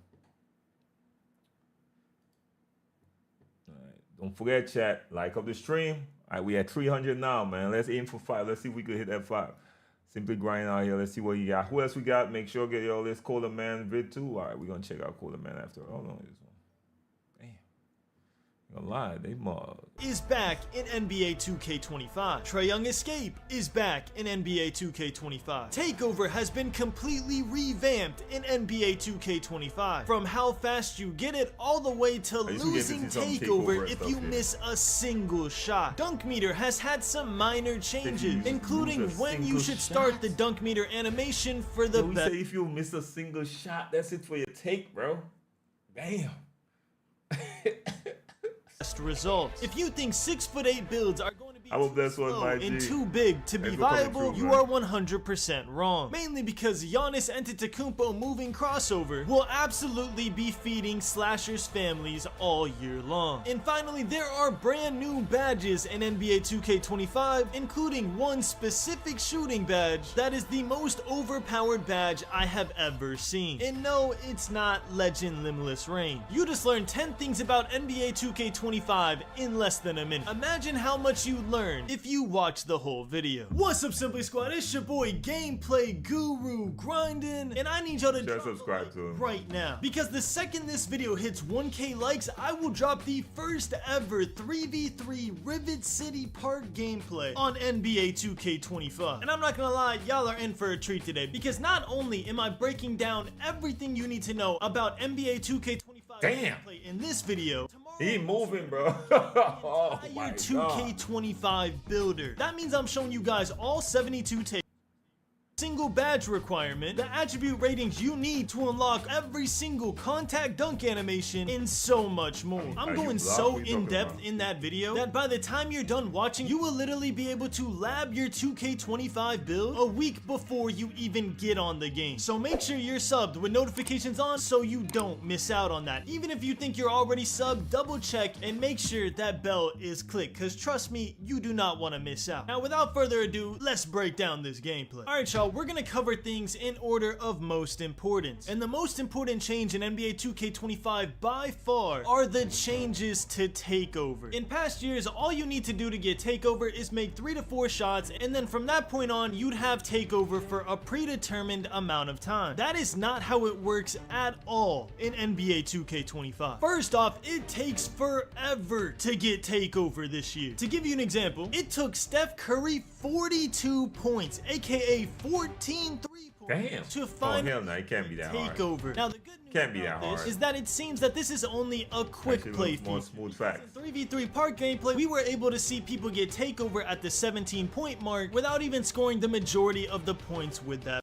S1: All right, don't forget, chat, like up the stream. All right, we at 300 now, man. Let's aim for 5. Let's see if we could hit that 5. Simply Grinding out here. Let's see what you got. Who else we got? Make sure get y'all this Cola Man vid too. All right, we're gonna check out Cola Man after. Hold on, this one. Damn. A lie, they mug.
S4: Is back in NBA 2K25. Trae Young Escape is back in NBA 2K25. Takeover has been completely revamped in NBA 2K25. From how fast you get it all the way to losing Takeover if you miss a single shot. Dunk meter has had some minor changes, including when you should start the dunk meter animation for the best.
S1: Say if you miss a single shot, that's it for your take, bro. Damn.
S4: Results. If you think 6'8" builds are going to be slow and too big to be viable, you are 100% wrong. Mainly because Giannis Antetokounmpo moving crossover will absolutely be feeding slashers families all year long. And finally, there are brand new badges in NBA 2K25, including one specific shooting badge that is the most overpowered badge I have ever seen. And no, it's not Legend Limitless Reign. You just learned 10 things about NBA 2K25 in less than a minute. Imagine how much you'd learn if you watch the whole video. What's up, Simply Squad? It's your boy Gameplay Guru Grinding, and I need y'all to
S1: subscribe to him
S4: right now, because the second this video hits 1K likes, I will drop the first ever 3v3 Rivet City Park gameplay on NBA 2K25. And I'm not gonna lie, y'all are in for a treat today, because not only am I breaking down everything you need to know about NBA 2K25 gameplay in this video,
S1: he moving, bro. Oh my God.
S4: 2K25 builder. That means I'm showing you guys all 72 takes, single badge requirement, the attribute ratings you need to unlock every single contact dunk animation, and so much more. I'm going so in depth in that video that by the time you're done watching, you will literally be able to lab your 2K25 build a week before you even get on the game. So make sure you're subbed with notifications on so you don't miss out on that. Even if you think you're already subbed, double check and make sure that bell is clicked, because trust me, you do not want to miss out. Now without further ado, let's break down this gameplay. Alright y'all, we're gonna cover things in order of most importance. And the most important change in NBA 2K25 by far are the changes to Takeover. In past years, all you need to do to get Takeover is make 3 to 4 shots, and then from that point on, you'd have Takeover for a predetermined amount of time. That is not how it works at all in NBA 2K25. First off, it takes forever to get Takeover this year. To give you an example, it took Steph Curry 42 points, aka 14 3-pointers, to find
S1: it can't be that
S4: Takeover.
S1: Hard.
S4: Now the good news is that it seems that this is only a quick playthrough.
S1: Smooth facts.
S4: In 3v3 park gameplay, we were able to see people get Takeover at the 17-point mark without even scoring the majority of the points with that.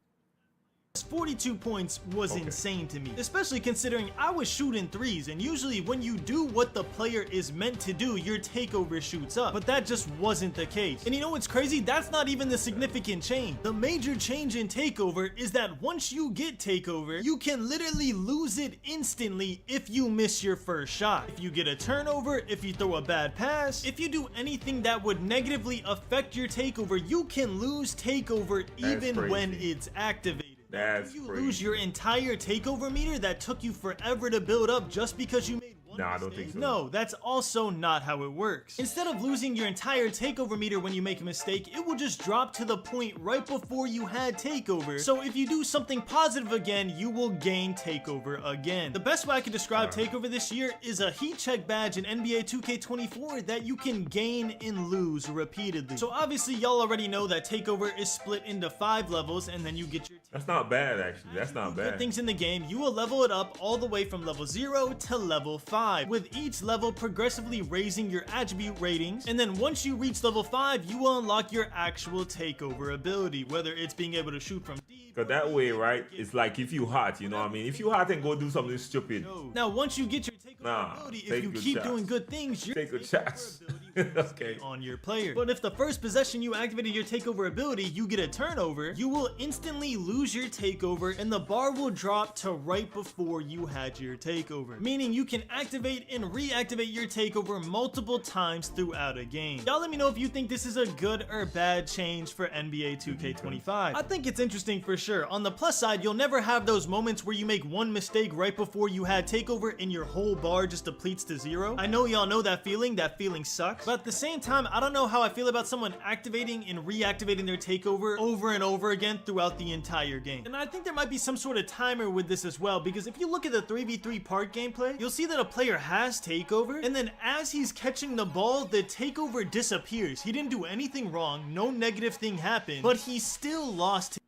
S4: 42 points was insane to me, especially considering I was shooting threes, and usually when you do what the player is meant to do, your Takeover shoots up, but that just wasn't the case. And you know what's crazy? That's not even the significant change. The major change in Takeover is that once you get Takeover, you can literally lose it instantly if you miss your first shot, if you get a turnover, if you throw a bad pass, if you do anything that would negatively affect your Takeover, you can lose Takeover even when it's activated.
S1: That's
S4: you
S1: crazy.
S4: Lose your entire Takeover meter that took you forever to build up just because you made one mistake?
S1: I don't think so.
S4: No, that's also not how it works. Instead of losing your entire Takeover meter when you make a mistake, it will just drop to the point right before you had Takeover. So if you do something positive again, you will gain Takeover again. The best way I can describe Takeover this year is a heat check badge in NBA 2K24 that you can gain and lose repeatedly. So obviously y'all already know that Takeover is split into 5 levels, and then you get your
S1: That's not bad, actually. That's not bad.
S4: Things in the game, you will level it up all the way from level 0 to level 5, with each level progressively raising your attribute ratings. And then once you reach level 5, you will unlock your actual Takeover ability, whether it's being able to shoot from deep.
S1: Cause that way, right? It's like if you hot, you know what I mean? If you hot and go do something stupid.
S4: Now, once you get your Takeover ability, if you keep doing good things, your
S1: take good shots.
S4: Okay. On your player. But if the first possession you activated your Takeover ability, you get a turnover, you will instantly lose your Takeover, and the bar will drop to right before you had your Takeover. Meaning you can activate and reactivate your Takeover multiple times throughout a game. Y'all let me know if you think this is a good or bad change for NBA 2K25. I think it's interesting for sure. On the plus side, you'll never have those moments where you make one mistake right before you had Takeover and your whole bar just depletes to 0. I know y'all know that feeling sucks. But at the same time, I don't know how I feel about someone activating and reactivating their takeover over and over again throughout the entire game. And I think there might be some sort of timer with this as well, because if you look at the 3v3 part gameplay, you'll see that a player has takeover, and then as he's catching the ball, the takeover disappears. He didn't do anything wrong, no negative thing happened, but he still lost.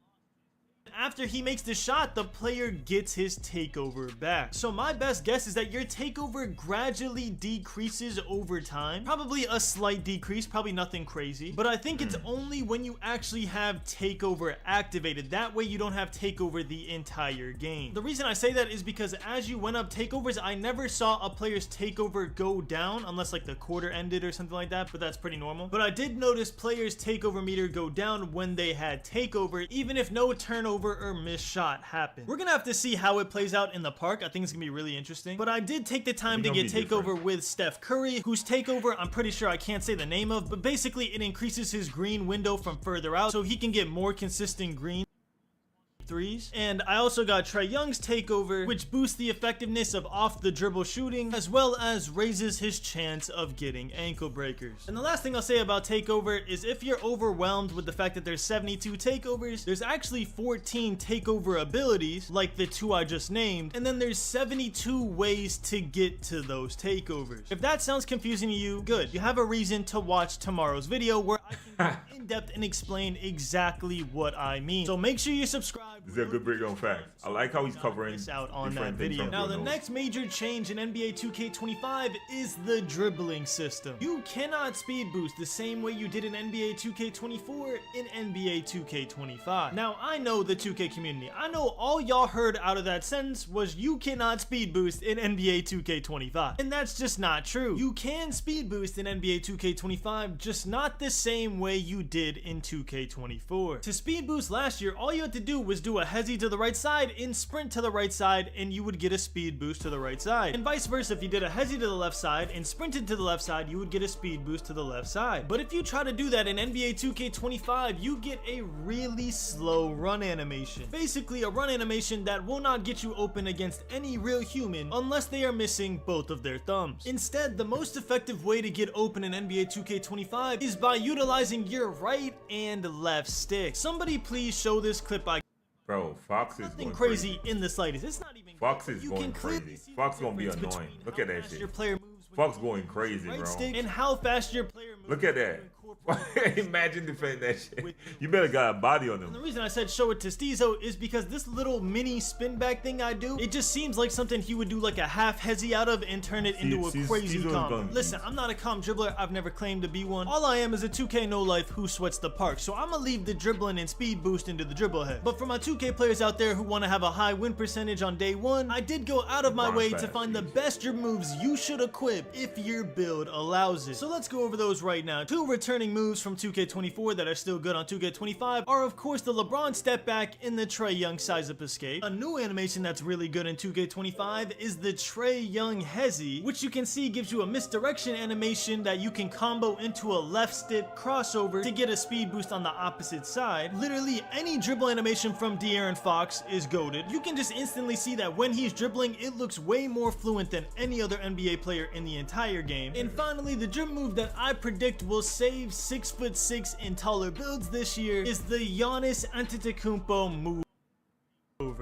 S4: After he makes the shot, the player gets his takeover back. So my best guess is that your takeover gradually decreases over time. Probably a slight decrease, probably nothing crazy. But I think it's only when you actually have takeover activated. That way you don't have takeover the entire game. The reason I say that is because as you went up takeovers, I never saw a player's takeover go down unless like the quarter ended or something like that, but that's pretty normal. But I did notice players' takeover meter go down when they had takeover, even if no turnover or missed shot happened. We're gonna have to see how it plays out in the park. I think it's gonna be really interesting. But I did take the time to get takeover with Steph Curry, whose takeover I'm pretty sure I can't say the name of, but basically it increases his green window from further out so he can get more consistent green threes. And I also got Trae Young's takeover, which boosts the effectiveness of off the dribble shooting, as well as raises his chance of getting ankle breakers. And the last thing I'll say about takeover is if you're overwhelmed with the fact that there's 72 takeovers, there's actually 14 takeover abilities, like the two I just named, and then there's 72 ways to get to those takeovers. If that sounds confusing to you, good. You have a reason to watch tomorrow's video where I can go in depth and explain exactly what I mean. So make sure you subscribe.
S1: This is a good breakdown fact. I like how he's covering
S4: out on that video. Now the next major change in NBA 2K25 is the dribbling system. You cannot speed boost the same way you did in NBA 2K24 in NBA 2K25. Now I know the 2K community. I know all y'all heard out of that sentence was you cannot speed boost in NBA 2K25. And that's just not true. You can speed boost in NBA 2K25, just not the same way you did in 2K24. To speed boost last year, all you had to do was do a hezzy to the right side and sprint to the right side, and you would get a speed boost to the right side. And vice versa, if you did a hezzy to the left side and sprinted to the left side, you would get a speed boost to the left side. But if you try to do that in NBA 2K25, you get a really slow run animation. Basically a run animation that will not get you open against any real human unless they are missing both of their thumbs. Instead, the most effective way to get open in NBA 2K25 is by utilizing your right and left stick. Somebody please show this clip I
S1: Bro, Fox is
S4: nothing
S1: going
S4: crazy in the slightest. It's not even
S1: Fox is going crazy. Fox gonna be annoying. Look at that shit.
S4: Your player moves
S1: Fox going crazy,
S4: right
S1: bro.
S4: stick and how fast your player moves.
S1: Look at that. Imagine defending that shit. You better got a body on
S4: And the
S1: him.
S4: reason I said show it to Steezo is because this little mini spin back thing I do, it just seems like something he would do like a half hezzy out of and turn it into a crazy combo. Listen, I'm not a comp dribbler. I've never claimed to be one. All I am is a 2K no life who sweats the park. So I'm gonna leave the dribbling and speed boost into the dribble head. But for my 2K players out there who want to have a high win percentage on day one, I did go out of my way to find the best dribble moves you should equip if your build allows it. So let's go over those right now. Two returning moves from 2K24 that are still good on 2K25 are of course the LeBron step back and the Trae Young size up escape. A new animation that's really good in 2K25 is the Trae Young hezzy, which you can see gives you a misdirection animation that you can combo into a left stick crossover to get a speed boost on the opposite side. Literally any dribble animation from De'Aaron Fox is goated. You can just instantly see that when he's dribbling, it looks way more fluent than any other NBA player in the entire game. And finally, the dribble move that I predict will save 6'6" and taller builds this year is the Giannis Antetokounmpo move.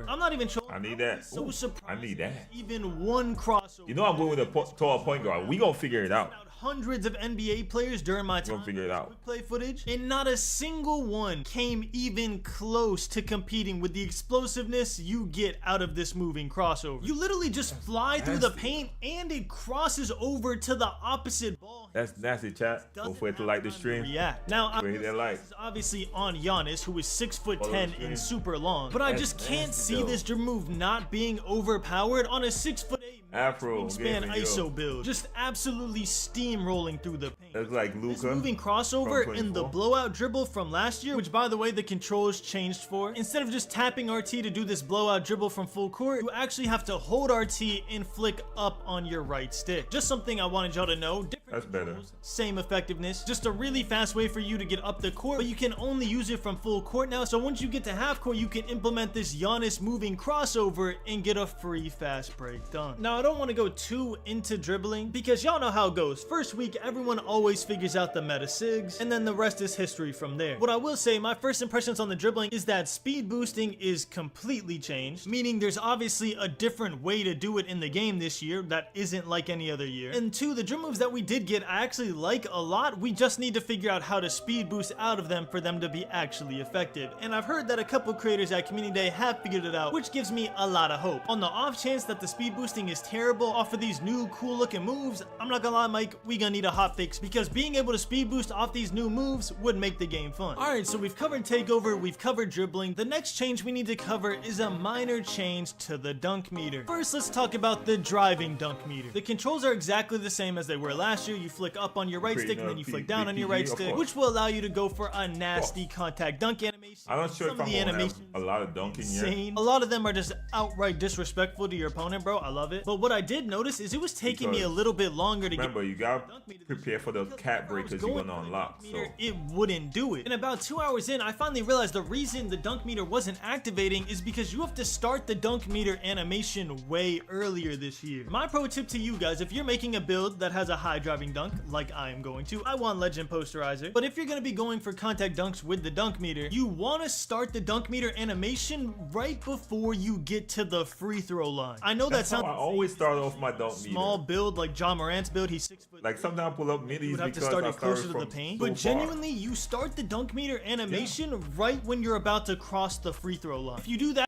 S4: I'm not even sure.
S1: I need that.
S4: So
S1: Ooh,
S4: surprised
S1: I need that.
S4: even one crossover.
S1: You know I'm going with a tall point guard. We gonna figure it out.
S4: Hundreds of NBA players during my time
S1: We'll figure it out.
S4: with play footage, and not a single one came even close to competing with the explosiveness you get out of this moving crossover. You literally just fly through the paint and it crosses over to the opposite ball.
S1: That's nasty, chat. Go for it to like the stream.
S4: Yeah. Now,
S1: Hit that like.
S4: this is obviously on Giannis, who is 6'10"
S1: stream.
S4: and super long, but I
S1: That's
S4: just can't
S1: nasty,
S4: see
S1: though.
S4: this dribble move not being overpowered on a 6'8"
S1: Afro
S4: wingspan
S1: game,
S4: ISO
S1: yo.
S4: build, just absolutely steamrolling through the paint.
S1: That's like
S4: This
S1: Luka.
S4: moving crossover
S1: from
S4: in the
S1: 24.
S4: blowout dribble from last year, which by the way the controls changed for. Instead of just tapping RT to do this blowout dribble from full court, you actually have to hold RT and flick up on your right stick. Just something I wanted y'all to know. Different
S1: That's better.
S4: Same effectiveness, just a really fast way for you to get up the court, but you can only use it from full court now. So once you get to half court, you can implement this Giannis moving crossover and get a free fast break done. Now, I don't want to go too into dribbling because y'all know how it goes. First week, everyone always figures out the meta sigs, and then the rest is history from there. What I will say, my first impressions on the dribbling is that speed boosting is completely changed, meaning there's obviously a different way to do it in the game this year that isn't like any other year. And two, the dribble moves that we did get I actually like a lot. We just need to figure out how to speed boost out of them for them to be actually effective. And I've heard that a couple creators at Community Day have figured it out, which gives me a lot of hope. On the off chance that the speed boosting is terrible off of these new cool looking moves, I'm not gonna lie, Mike, we gonna need a hot fix because being able to speed boost off these new moves would make the game fun. Alright, so we've covered Takeover, we've covered dribbling. The next change we need to cover is a minor change to the dunk meter. First, let's talk about the driving dunk meter. The controls are exactly the same as they were last year. You flick up on your right stick and then you flick down on your right stick, which will allow you to go for a nasty contact dunk animation.
S1: I'm not sure if I'm gonna have a lot of dunking yet.
S4: A lot of them are just outright disrespectful to your opponent, bro. I love it. But what I did notice is it was taking me a little bit longer to
S1: remember, you gotta prepare for the cap breakers you're gonna unlock. So
S4: it wouldn't do it. And about 2 hours in, I finally realized the reason the dunk meter wasn't activating is because you have to start the dunk meter animation way earlier this year. My pro tip to you guys, if you're making a build that has a high driving dunk, like I am going to, I want Legend Posterizer. But if you're gonna be going for contact dunks with the dunk meter, you want to start the dunk meter animation right before you get to the free throw line. I know that sounds.
S1: I always start off my dunk meter.
S4: Small build like John Morant's build. He's 6 foot.
S1: Like sometimes I pull up middies.
S4: You would have to start it closer to the paint. But genuinely, you start the dunk meter animation right when you're about to cross the free throw line. If you do that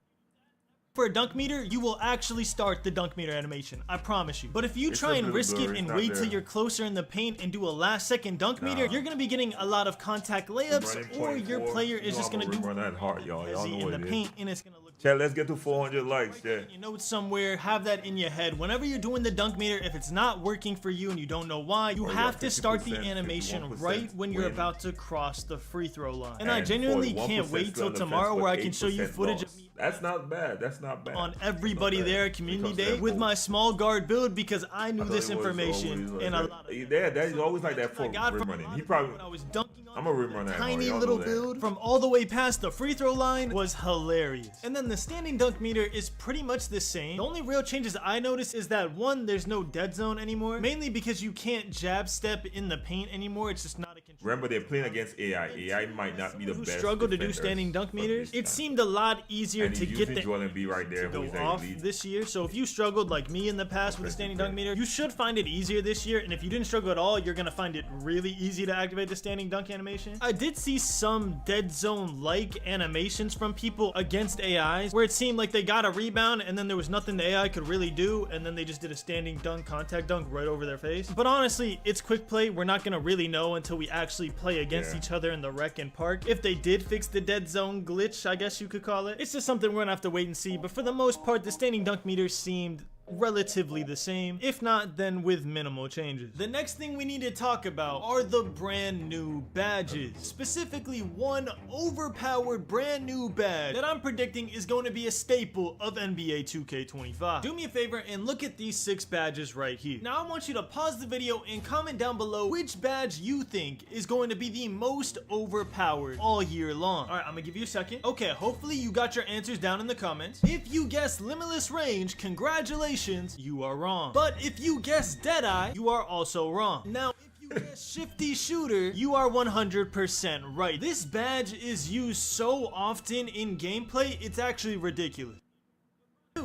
S4: for a dunk meter, you will actually start the dunk meter animation. I promise you. But if you try and risk it and wait till you're closer in the paint and do a last second dunk meter, you're gonna be getting a lot of contact layups, or your player is just gonna do
S1: that hard, y'all. Y'all know
S4: in the paint, and it's gonna look.
S1: Chat, let's get to 400 likes. Yeah.
S4: You know, it's somewhere. Have that in your head. Whenever you're doing the dunk meter, if it's not working for you and you don't know why, you have to start the animation right when you're about to cross the free throw line. And I genuinely can't wait till tomorrow where I can show you footage of me.
S1: That's not bad. That's not bad.
S4: On everybody there at Community Day with my small guard build because I knew this information and a lot of
S1: that's always like that for rim running. He probably.
S4: I was dunking on
S1: I'm a rim runner.
S4: tiny little build from all the way past the free throw line was hilarious. And then the standing dunk meter is pretty much the same. The only real changes I noticed is that one, there's no dead zone anymore, mainly because you can't jab step in the paint anymore. It's just not a control.
S1: Remember, they're playing against AI. AI might not be the best.
S4: Who struggle to do standing dunk meters. It seemed a lot easier to get the
S1: right there
S4: to go off this year. So if you struggled like me in the past with the standing dunk meter, you should find it easier this year. And if you didn't struggle at all, you're gonna find it really easy to activate the standing dunk animation. I did see some dead zone like animations from people against AIs where it seemed like they got a rebound and then there was nothing the AI could really do, and then they just did a standing dunk contact dunk right over their face. But honestly, it's quick play. We're not gonna really know until we actually play against each other in the rec and park. If they did fix the dead zone glitch, I guess you could call it, it's just something we're gonna have to wait and see. But for the most part, the standing dunk meter seemed relatively the same, if not then with minimal changes. The next thing we need to talk about are the brand new badges, specifically one overpowered brand new badge that I'm predicting is going to be a staple of NBA 2K25. Do me a favor and look at these 6 badges right here. Now I want you to pause the video and comment down below which badge you think is going to be the most overpowered all year long. Alright, I'm gonna give you a second. Okay, hopefully you got your answers down in the comments. If you guessed Limitless Range, congratulations, you are wrong. But if you guess Deadeye, you are also wrong. Now, if you guess Shifty Shooter, you are 100% right. This badge is used so often in gameplay, it's actually ridiculous.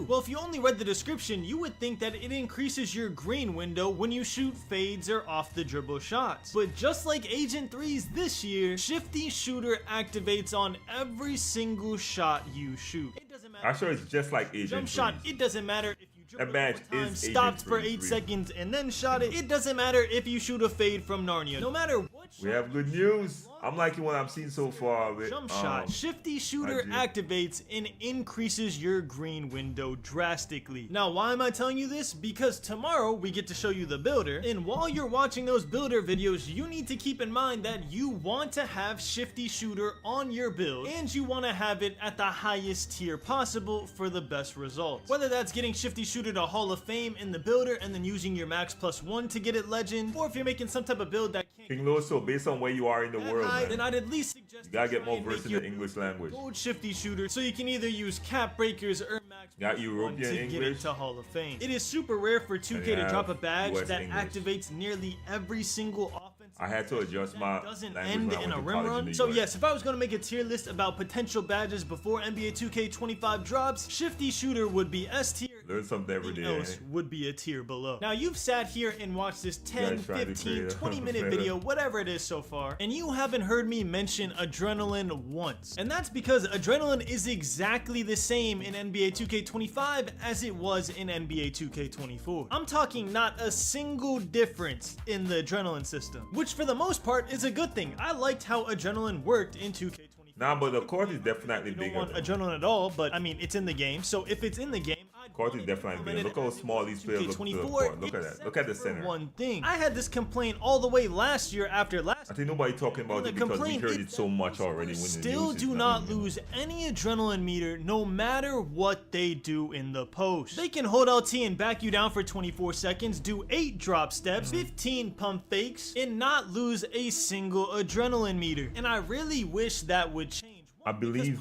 S4: Well, if you only read the description, you would think that it increases your green window when you shoot fades or off the dribble shots. But just like Agent 3's this year, Shifty Shooter activates on every single shot you shoot. It doesn't matter.
S1: I'm sure it's just like Agent 3's.
S4: Jump shot, it doesn't matter if you
S1: that badge is
S4: stopped for 8 seconds and then shot it. It doesn't matter if you shoot a fade from Narnia. No matter what
S1: We have good news. I'm liking what I'm seeing so far of it.
S4: Jump shot. Shifty shooter activates and increases your green window drastically. Now, why am I telling you this? Because tomorrow we get to show you the builder, and while you're watching those builder videos, you need to keep in mind that you want to have shifty shooter on your build, and you want to have it at the highest tier possible for the best results. Whether that's getting shifty shooter to Hall of Fame in the builder and then using your max +1 to get it legend, or if you're making some type of build that can't
S1: King Lewis, so based on where you are in the world, man,
S4: then I'd at least suggest
S1: you gotta get more
S4: try and
S1: versed in
S4: make
S1: the
S4: your
S1: English language.
S4: gold shifty shooter, so you can either use cap breakers or max
S1: Got
S4: +1
S1: European
S4: to get
S1: English?
S4: into Hall of Fame. It is super rare for 2K to
S1: Yeah,
S4: drop a badge
S1: US
S4: that
S1: English.
S4: activates nearly every single offense.
S1: I had to adjust my
S4: Doesn't
S1: language
S4: end
S1: when I
S4: in
S1: went
S4: a
S1: to
S4: rim
S1: college in
S4: run.
S1: the
S4: So
S1: US.
S4: yes, if I was going to make a tier list about potential badges before NBA 2K25 drops, shifty shooter would be S tier.
S1: Learn something every day.
S4: Else would be a tier below. Now you've sat here and watched this 10,
S1: guys tried to
S4: 15,
S1: create a
S4: 20 minute
S1: better-
S4: video, whatever it is so far, and you haven't heard me mention adrenaline once. And that's because adrenaline is exactly the same in NBA 2K25 as it was in NBA 2K24. I'm talking not a single difference in the adrenaline system, which for the most part is a good thing. I liked how adrenaline worked in 2K25.
S1: Nah, but the court is definitely
S4: You don't
S1: bigger.
S4: want
S1: though.
S4: adrenaline at all, but I mean, it's in the game. So if it's in the game, I'd
S1: Court
S4: want
S1: is
S4: it
S1: definitely bigger.
S4: implemented
S1: Look how
S4: as it
S1: small
S4: was
S1: these
S4: in
S1: players look to the
S4: 2K24,
S1: court. Look at that.
S4: except
S1: Look at the
S4: for
S1: center.
S4: one thing. I had this complaint all the way last year after last.
S1: I think nobody talking about
S4: The
S1: it because we
S4: complaint
S1: heard
S4: is
S1: it so
S4: that
S1: much already. When the
S4: still
S1: news is
S4: do
S1: coming,
S4: not
S1: you know.
S4: lose any adrenaline meter no matter what they do in the post. They can hold LT and back you down for 24 seconds, do 8 drop steps, 15 pump fakes, and not lose a single adrenaline meter. And I really wish that would change.
S1: I believe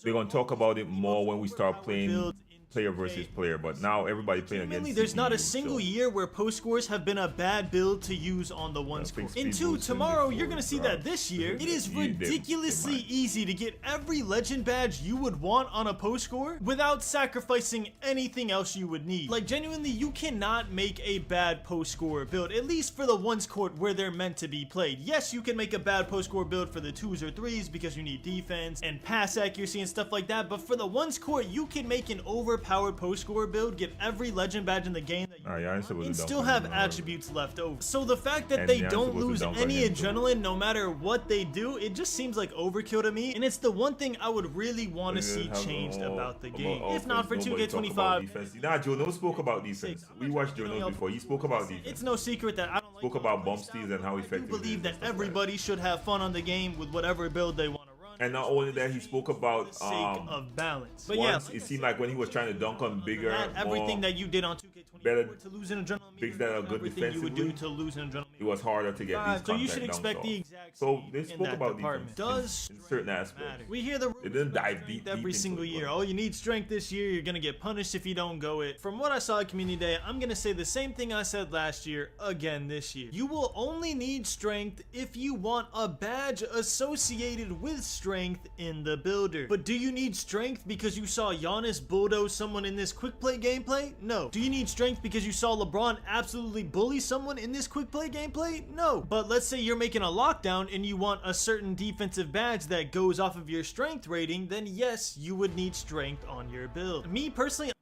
S1: they're gonna talk about it more when we start playing player versus player, but now everybody playing against
S4: Mainly, there's not a
S1: CPU,
S4: single
S1: so-
S4: year where post scores have been a bad build to use on the one score.
S1: speed
S4: And two,
S1: boost
S4: tomorrow
S1: and
S4: you're gonna see
S1: before
S4: that this year it is
S1: you did-
S4: ridiculously
S1: they might.
S4: easy to get every legend badge you would want on a post score without sacrificing anything else you would need. Like genuinely, you cannot make a bad post score build, at least for the ones court where they're meant to be played. Yes, you can make a bad post score build for the 2s or 3s because you need defense and pass accuracy and stuff like that, but for the ones court, you can make an overpowered post score build, get every legend badge in the game that you
S1: Alright, y'all ain't supposed
S4: and
S1: to dunk
S4: still
S1: on
S4: have
S1: him,
S4: attributes left over. So the fact that
S1: And
S4: they
S1: y'all
S4: don't
S1: supposed to
S4: lose
S1: dunk on
S4: any
S1: him, too.
S4: adrenaline no matter what they do, it just seems like overkill to me, and it's the one thing I would really want to see changed about the game. If not for 2K25,
S1: Nah, Jono spoke about defense. We watched Jono before. He spoke about defense.
S4: it's no secret that I don't like
S1: Spoke about bump steals and how
S4: I do
S1: effective it
S4: believe
S1: is
S4: that
S1: and stuff like
S4: everybody should have fun on the game with whatever build they want to run.
S1: And not only that, he spoke about
S4: for the sake of balance. But
S1: once
S4: yeah,
S1: it seemed like when he was trying to dunk on bigger,
S4: that, everything
S1: more,
S4: that you did on 2K24
S1: better
S4: to lose an adrenaline meter,
S1: bigs that are good
S4: everything you would do to
S1: defensively,
S4: lose an adrenaline
S1: it was harder to get these
S4: so you
S1: contact
S4: should
S1: dunks
S4: expect
S1: off.
S4: the exact
S1: So
S4: same
S1: they
S4: in
S1: spoke
S4: that
S1: about
S4: department.
S1: defense
S4: Does
S1: in certain
S4: matter?
S1: aspects.
S4: We hear the
S1: It didn't dive deep
S4: every
S1: into
S4: single
S1: it,
S4: year.
S1: but-
S4: Oh, you need strength this year. You're gonna get punished if you don't go it. From what I saw at Community Day, I'm gonna say the same thing I said last year again this year. You will only need strength if you want a badge associated with strength in the builder. But do you need strength because you saw Giannis bulldoze someone in this quick play gameplay? No. Do you need strength because you saw LeBron absolutely bully someone in this quick play gameplay? No. But let's say you're making a lockdown and you want a certain defensive badge that goes off of your strength rating, then yes, you would need strength on your build. Me personally,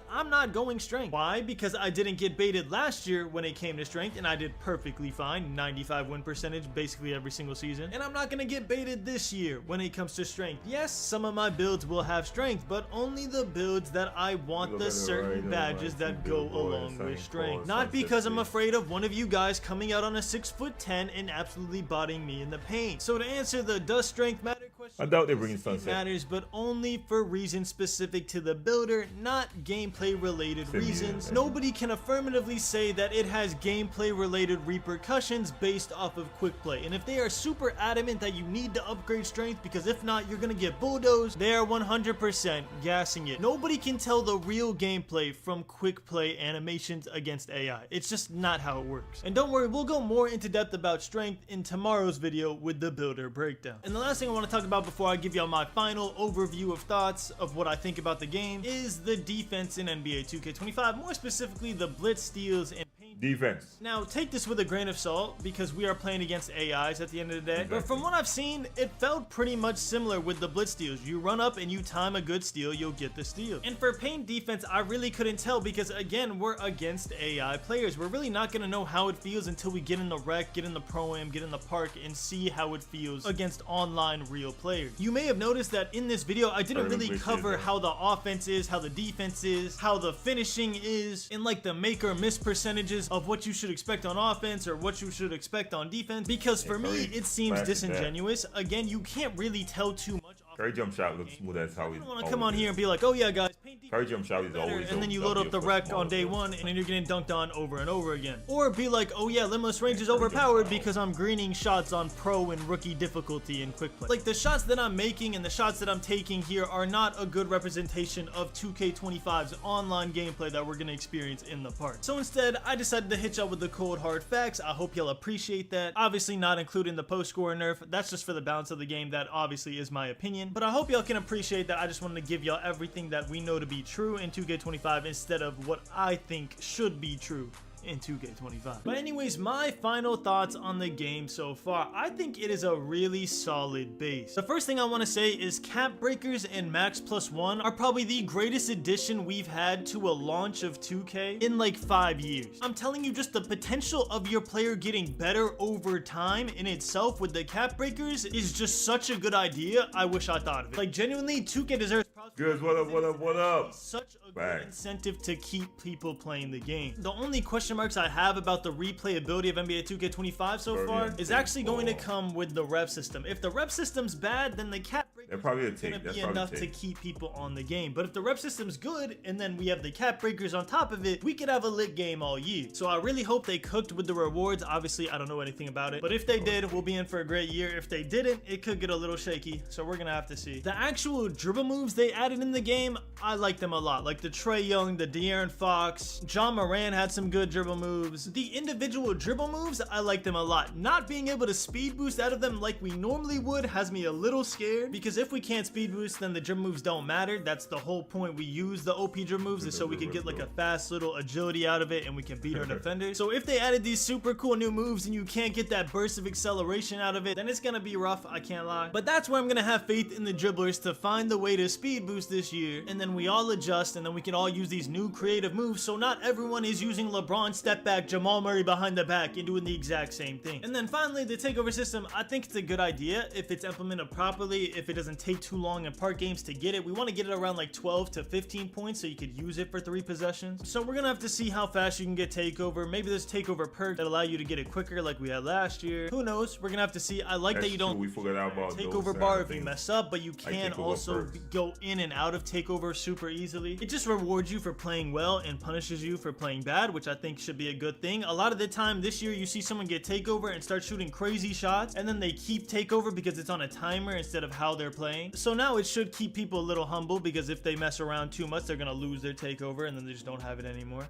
S4: I'm not going strength. Why? Because I didn't get baited last year when it came to strength, and I did perfectly fine, 95 win percentage basically every single season. And I'm not gonna get baited this year when it comes to strength. Yes, some of my builds will have strength, but only the builds that I want
S1: Look
S4: the
S1: at it
S4: certain
S1: right
S4: badges
S1: there,
S4: that
S1: my
S4: go
S1: billboard,
S4: along
S1: sign
S4: with strength.
S1: calls,
S4: Not because I'm
S1: sunset
S4: afraid of one of you guys coming out on a 6'10" and absolutely botting me in the paint. So to answer the does strength matter question,
S1: I doubt they're bringing
S4: it
S1: sunset.
S4: matters, but only for reasons specific to the builder, not gameplay related
S1: Same here,
S4: reasons.
S1: same
S4: Nobody can affirmatively say that it has gameplay related repercussions based off of quick play. And if they are super adamant that you need to upgrade strength because if not you're gonna get bulldozed, they are 100% gassing it. Nobody can tell the real gameplay from quick play animations against AI. It's just not how it works. And don't worry, we'll go more into depth about strength in tomorrow's video with the builder breakdown. And the last thing I want to talk about before I give y'all my final overview of thoughts of what I think about the game is the defense in NBA 2K25, more specifically the blitz steals and paint
S1: Defense.
S4: Now, take this with a grain of salt because we are playing against AIs at the end of the day.
S1: Exactly.
S4: But from what I've seen, it felt pretty much similar with the blitz steals. You run up and you time a good steal, you'll get the steal. And for paint defense, I really couldn't tell because, again, we're against AI players. We're really not going to know how it feels until we get in the rec, get in the pro-am, get in the park, and see how it feels against online real players. You may have noticed that in this video, I didn't really cover how the offense is, how the defense is, how the finishing is, and like the make or miss percentages of what you should expect on offense or what you should expect on defense, because for me it seems disingenuous. Again, you can't really tell too much.
S1: Curry jump shot looks smooth as how he's.
S4: I don't want to come on here and be like, oh yeah guys, paint defense.
S1: Curry jump shot is always.
S4: And then you load up the rec on day one and then you're getting dunked on over and over again. Or be like, oh yeah, limitless range is overpowered because I'm greening shots on pro and rookie difficulty in quick play. Like the shots that I'm making and the shots that I'm taking here are not a good representation of 2K25's online gameplay that we're going to experience in the park. So instead, I decided to hit y'all with the cold hard facts. I hope y'all appreciate that. Obviously not including the post score nerf. That's just for the balance of the game. That obviously is my opinion. But I hope y'all can appreciate that. I just wanted to give y'all everything that we know to be true in 2K25 instead of what I think should be true in 2K25. But anyways, my final thoughts on the game so far. I think it is a really solid base. The first thing I want to say is cap breakers and max +1 are probably the greatest addition we've had to a launch of 2K in like 5 years. I'm telling you, just the potential of your player getting better over time in itself with the cap breakers is just such a good idea. I wish I thought of it. Like genuinely, 2K deserves props.
S1: Good, what up, what up, what up?
S4: Such a good incentive to keep people playing the game. The only question marks I have about the replayability of NBA 2K25 so far is actually going to come with the rep system. If the rep system's bad, then the cap breakers is going to be enough to keep people on the game. But if the rep system's good and then we have the cap breakers on top of it, we could have a lit game all year. So I really hope they cooked with the rewards. Obviously, I don't know anything about it, but if they did, we'll be in for a great year. If they didn't, it could get a little shaky. So we're gonna have to see. The actual dribble moves they added in the game, I like them a lot. Like the Trae Young, the De'Aaron Fox, John Moran had some good dribble moves. The individual dribble moves, I like them a lot. Not being able to speed boost out of them like we normally would has me a little scared, because if we can't speed boost, then the dribble moves don't matter. That's the whole point we use the OP dribble moves, is so we can get like a fast little agility out of it and we can beat our defenders. So if they added these super cool new moves and you can't get that burst of acceleration out of it, then it's gonna be rough, I can't lie. But that's where I'm gonna have faith in the dribblers to find the way to speed boost this year, and then we all adjust, and then we can all use these new creative moves so not everyone is using LeBron step back, Jamal Murray behind the back and doing the exact same thing. And then finally, the takeover system, I think it's a good idea if it's implemented properly, if it doesn't take too long in park games to get it. We want to get it around like 12 to 15 points so you could use it for 3 possessions. So we're gonna have to see how fast you can get takeover. Maybe there's takeover perk that allow you to get it quicker like we had last year. Who knows? We're gonna have to see. I like that you don't takeover bar if you mess up, but you can also go in and out of takeover super easily. It just rewards you for playing well and punishes you for playing bad, which I think should be a good thing. A lot of the time this year you see someone get takeover and start shooting crazy shots, and then they keep takeover because it's on a timer instead of how they're playing. So now it should keep people a little humble, because if they mess around too much, they're gonna lose their takeover and then they just don't have it anymore.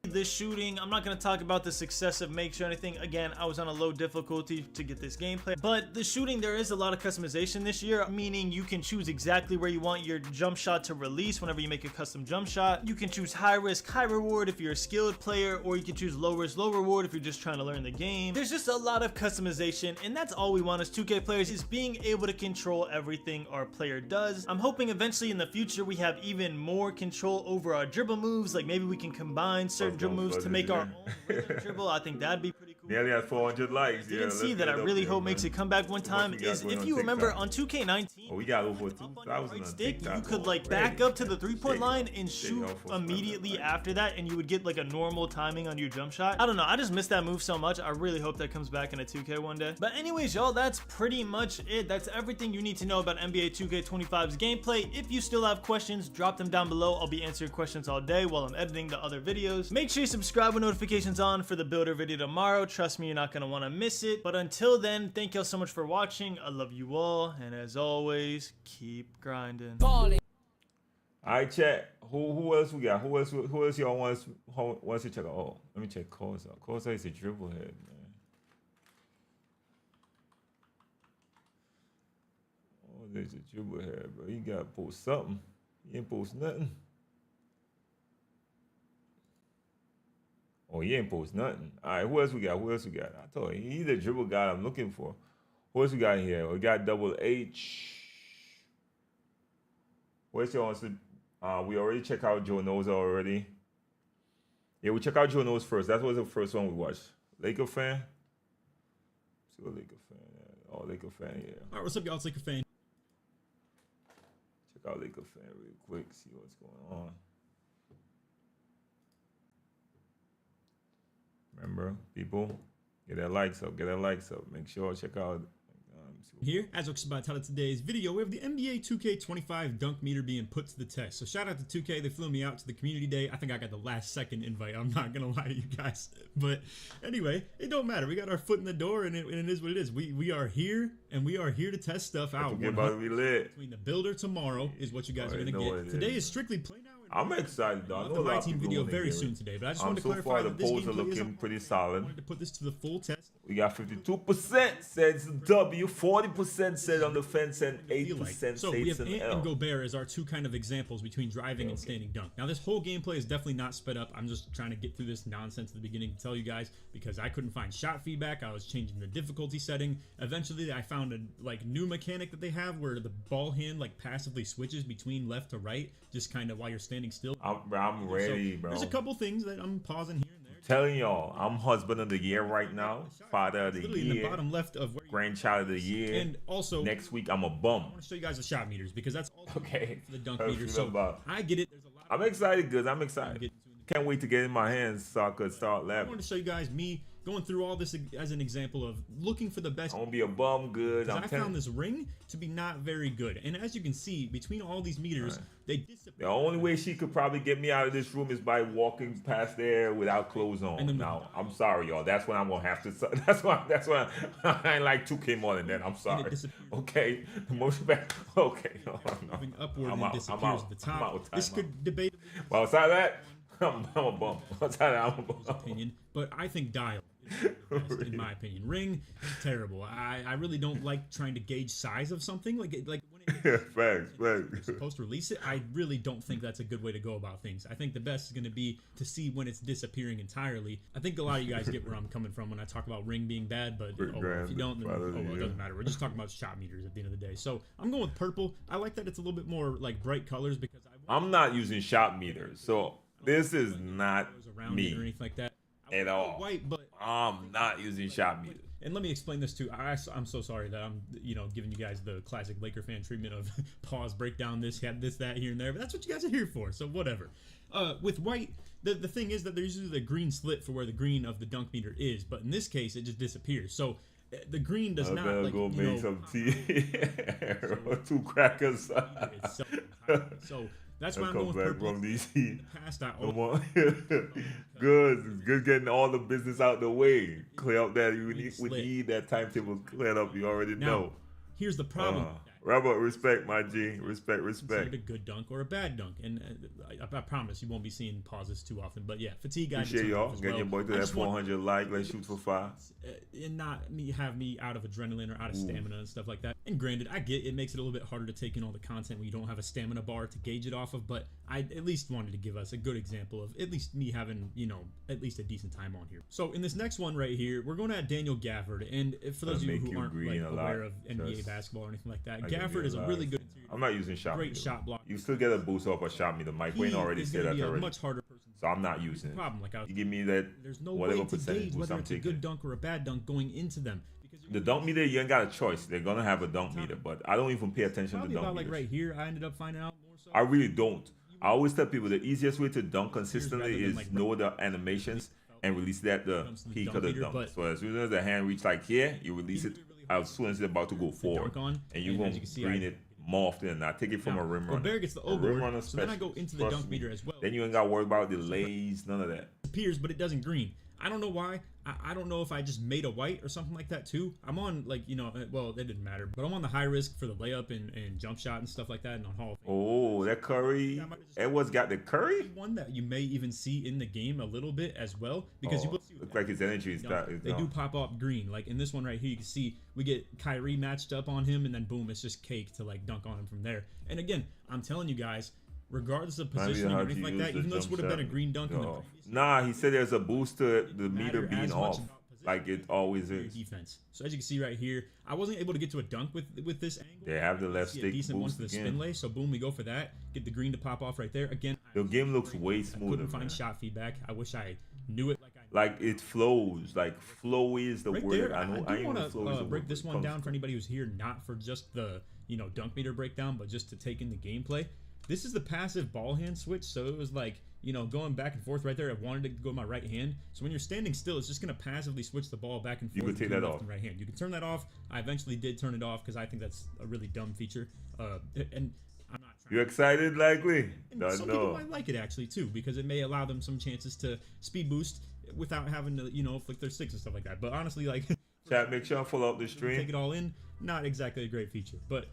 S4: This shooting, I'm not going to talk about the successive makes or anything. Again, I was on a low difficulty to get this gameplay, but the shooting, there is a lot of customization this year, meaning you can choose exactly where you want your jump shot to release whenever you make a custom jump shot. You can choose high risk, high reward if you're a skilled player, or you can choose low risk, low reward if you're just trying to learn the game. There's just a lot of customization, and that's all we want as 2K players, is being able to control everything our player does. I'm hoping eventually in the future we have even more control over our dribble moves, like maybe we can combine certain dribble moves to make our own rhythm dribble. I think that'd be pretty cool.
S1: Nearly at 400 likes.
S4: You can see that I really hope makes a comeback one time is if you remember on 2K19,
S1: we got over 2,000
S4: stick, you could like back up to the 3-point line and shoot immediately after that, and you would get like a normal timing on your jump shot. I don't know, I just miss that move so much. I really hope that comes back in a 2K one day. But anyways, y'all, that's pretty much it. That's everything you need to know about NBA 2K25's gameplay. If you still have questions, drop them down below. I'll be answering questions all day while I'm editing the other videos. Make sure you subscribe with notifications on for the builder video tomorrow. Trust me, you're not going to want to miss it. But until then, thank y'all so much for watching. I love you all, and as always, keep grinding.
S1: Alright, chat. Who else we got? Who else y'all wants to check out? Oh, let me check Koza. Koza is a dribble head, man. Oh, there's a dribble head, bro. You gotta post something. You ain't post nothing. Oh, Oh, he ain't post nothing. All right, who else we got? Who else we got? I told you, he's the dribble guy I'm looking for. Who else we got here? We got Double H. Where's your answer? We already checked out Joe Knows already. Yeah, we check out Joe Knows first. That was the first one we watched. Laker fan? See what Laker fan. Oh, Laker fan, yeah.
S5: All right, what's up, y'all? It's Laker fan.
S1: Check out Laker fan real quick, see what's going on. Remember, people, get that likes up, get that likes up. Make sure check out.
S5: Here, as I was about to tell today's video, we have the NBA 2K25 dunk meter being put to the test. So shout out to 2K, they flew me out to the community day. I think I got the last second invite, I'm not gonna lie to you guys. But anyway, it don't matter. We got our foot in the door and it is what it is. We are here and we are here to test stuff out.
S1: Get about to be lit.
S5: Between the builder tomorrow is what you guys are gonna get. Today is strictly play now.
S1: I'm excited, dog.
S5: The My Team video very soon today, but I just wanted to clarify
S1: so far,
S5: that
S1: the
S5: this
S1: polls are
S5: gameplay
S1: looking pretty solid.
S5: I wanted to put this to the full test.
S1: We got 52% says W, 40% said on the fence, and 8%
S5: So
S1: says
S5: we have
S1: an
S5: Ant
S1: L.
S5: and Gobert as our two kind of examples between driving and standing dunk. Now this whole gameplay is definitely not sped up. I'm just trying to get through this nonsense at the beginning to tell you guys because I couldn't find shot feedback. I was changing the difficulty setting. Eventually I found a new mechanic that they have where the ball hand passively switches between left to right, just kind of while you're standing still.
S1: I'm ready, bro.
S5: There's a couple things that I'm pausing here and there.
S1: Telling y'all, I'm husband of the year right now, father of the
S5: Literally
S1: year,
S5: in the bottom left of where
S1: grandchild of the year,
S5: and also
S1: next week I'm a bum.
S5: I want to show you guys the shot meters because that's also
S1: Okay.
S5: for the dunk
S1: How you
S5: meter.
S1: feel
S5: So
S1: about-
S5: I get it. There's a lot.
S1: I'm excited, good. I'm excited. Can't wait to get in my hands so I could start
S5: I
S1: laughing.
S5: wanted to show you guys me going through all this as an example of looking for the best.
S1: I'm gonna be a bum, good.
S5: I found this ring to be not very good, and as you can see, between all these meters, they disappear.
S1: The only way she could probably get me out of this room is by walking past there without clothes on. Now, I'm sorry, y'all. That's when I'm gonna have to. That's why I ain't like 2K more than that. I'm sorry. Okay, the motion back. Okay, no.
S5: Moving upward
S1: I'm
S5: and
S1: out.
S5: disappears
S1: I'm out.
S5: at the
S1: I'm
S5: top.
S1: out.
S5: This could debate.
S1: Well, outside of that, I'm a bum. Outside of that, I'm a bum.
S5: Opinion, but I think dial. Best, in my opinion, ring terrible. I really don't like trying to gauge size of something like when
S1: Facts.
S5: you're supposed to release it. I really don't think that's a good way to go about things. I think the best is going to be to see when it's disappearing entirely. I think a lot of you guys get where I'm coming from when I talk about ring being bad, but if you don't, then it doesn't matter. We're just talking about shot meters at the end of the day. So I'm going with purple. I like that it's a little bit more bright colors because
S1: I'm not using shot meters, so this is not me
S5: or anything like that
S1: at all.
S5: White, but
S1: I'm not using shot meters.
S5: And let me explain this too. I'm so sorry that I'm giving you guys the classic Laker fan treatment of pause, break down this, that here and there, but that's what you guys are here for, so whatever. With white, the thing is that there's usually the green slit for where the green of the dunk meter is, but in this case it just disappears. So the green does not
S1: go make some tea. 2 crackers.
S5: So that's why I'm going with purple.
S1: From DC.
S5: Past that
S1: Good getting all the business out the way. Clear up that we need that timetable cleared up. You already know.
S5: Here's the problem.
S1: Robert, respect, my G. Respect.
S5: A good dunk or a bad dunk, and I promise you won't be seeing pauses too often. But yeah, fatigue.
S1: Appreciate y'all getting your boy to that 400 like. Let's shoot for 5.
S5: And not have me out of adrenaline or out of stamina and stuff like that. And granted, I get it makes it a little bit harder to take in all the content when you don't have a stamina bar to gauge it off of. But I at least wanted to give us a good example of at least me having at least a decent time on here. So in this next one right here, we're going at Daniel Gafford. And for those of you who aren't aware of NBA basketball or anything like that, Gafford is a really good.
S1: I'm not using shot
S5: great
S1: meter.
S5: Shot block.
S1: You still get a boost off a shot meter. Mike Wayne already said that already.
S5: Much harder person.
S1: So I'm not using it.
S5: Problem,
S1: you give me that
S5: there's no
S1: whatever
S5: way to
S1: percentage
S5: gauge
S1: boost
S5: whether
S1: I'm
S5: it's a
S1: taking.
S5: good dunk or a bad dunk going into them.
S1: The dunk meter, you ain't got a choice. They're gonna have a dunk meter, but I don't even pay attention to dunk meters.
S5: Right here, I ended up finding out more so.
S1: I really don't. I always tell people the easiest way to dunk consistently is know the animations and release that the peak of the dunk. So as soon as the hand reach here, you release it as soon as it's about to go forward, and you're gonna green it more often than not. Take it from a rim runner.
S5: Gobert gets the overboard, so then I go into the dunk meter as well.
S1: Then you ain't got to worry about delays, none of that.
S5: It appears, but it doesn't green. I don't know why. I don't know if I just made a white or something like that too. I'm on well, it didn't matter, but I'm on the high risk for the layup and jump shot and stuff like that and on Hall of Fame.
S1: Oh, that Curry. Edwards got the Curry?
S5: One that you may even see in the game a little bit as well because you
S1: look like his energy is
S5: they do pop up green. Like in this one right here, you can see we get Kyrie matched up on him and then boom, it's just cake to dunk on him from there. And again, I'm telling you guys, regardless of
S1: Might be
S5: positioning or
S1: hard to
S5: anything like
S1: use
S5: that,
S1: the
S5: even though this
S1: jump
S5: would have been a
S1: shot.
S5: green dunk in the
S1: No.
S5: previous
S1: Nah, he said there's a boost to it, the meter
S5: matter
S1: being
S5: as much
S1: off,
S5: about position
S1: like it always
S5: your
S1: is.
S5: defense. So as you can see right here, I wasn't able to get to a dunk with this angle.
S1: They have the left
S5: See a
S1: stick
S5: decent one
S1: boost
S5: for the
S1: again.
S5: spin lay, so boom, we go for that. Get the green to pop off right there. Again,
S1: The game looks way
S5: I
S1: smoother,
S5: couldn't find
S1: man.
S5: shot feedback. I wish I knew it like I
S1: Like it flows. Like flowy is the
S5: right
S1: word.
S5: there.
S1: I know.
S5: I
S1: I
S5: do
S1: ain't
S5: want
S1: even flow is
S5: to
S1: the
S5: break
S1: word,
S5: this
S1: but it
S5: one
S1: comes
S5: down for anybody who's here, not for just the dunk meter breakdown, but just to take in the gameplay. This is the passive ball hand switch, so it was like, going back and forth right there. I wanted to go my right hand, so when you're standing still, it's just going to passively switch the ball back and forth.
S1: You could take
S5: between
S1: that
S5: left
S1: off.
S5: and right hand. You can turn that off. I eventually did turn it off because I think that's a really dumb feature. And I'm not trying.
S1: You excited, likely?
S5: And
S1: Don't
S5: some people
S1: know.
S5: might like it actually too, because it may allow them some chances to speed boost without having to, flick their sticks and stuff like that. But honestly, like,
S1: Chat, make sure I follow up the
S5: take
S1: stream.
S5: it all in, not exactly a great feature. But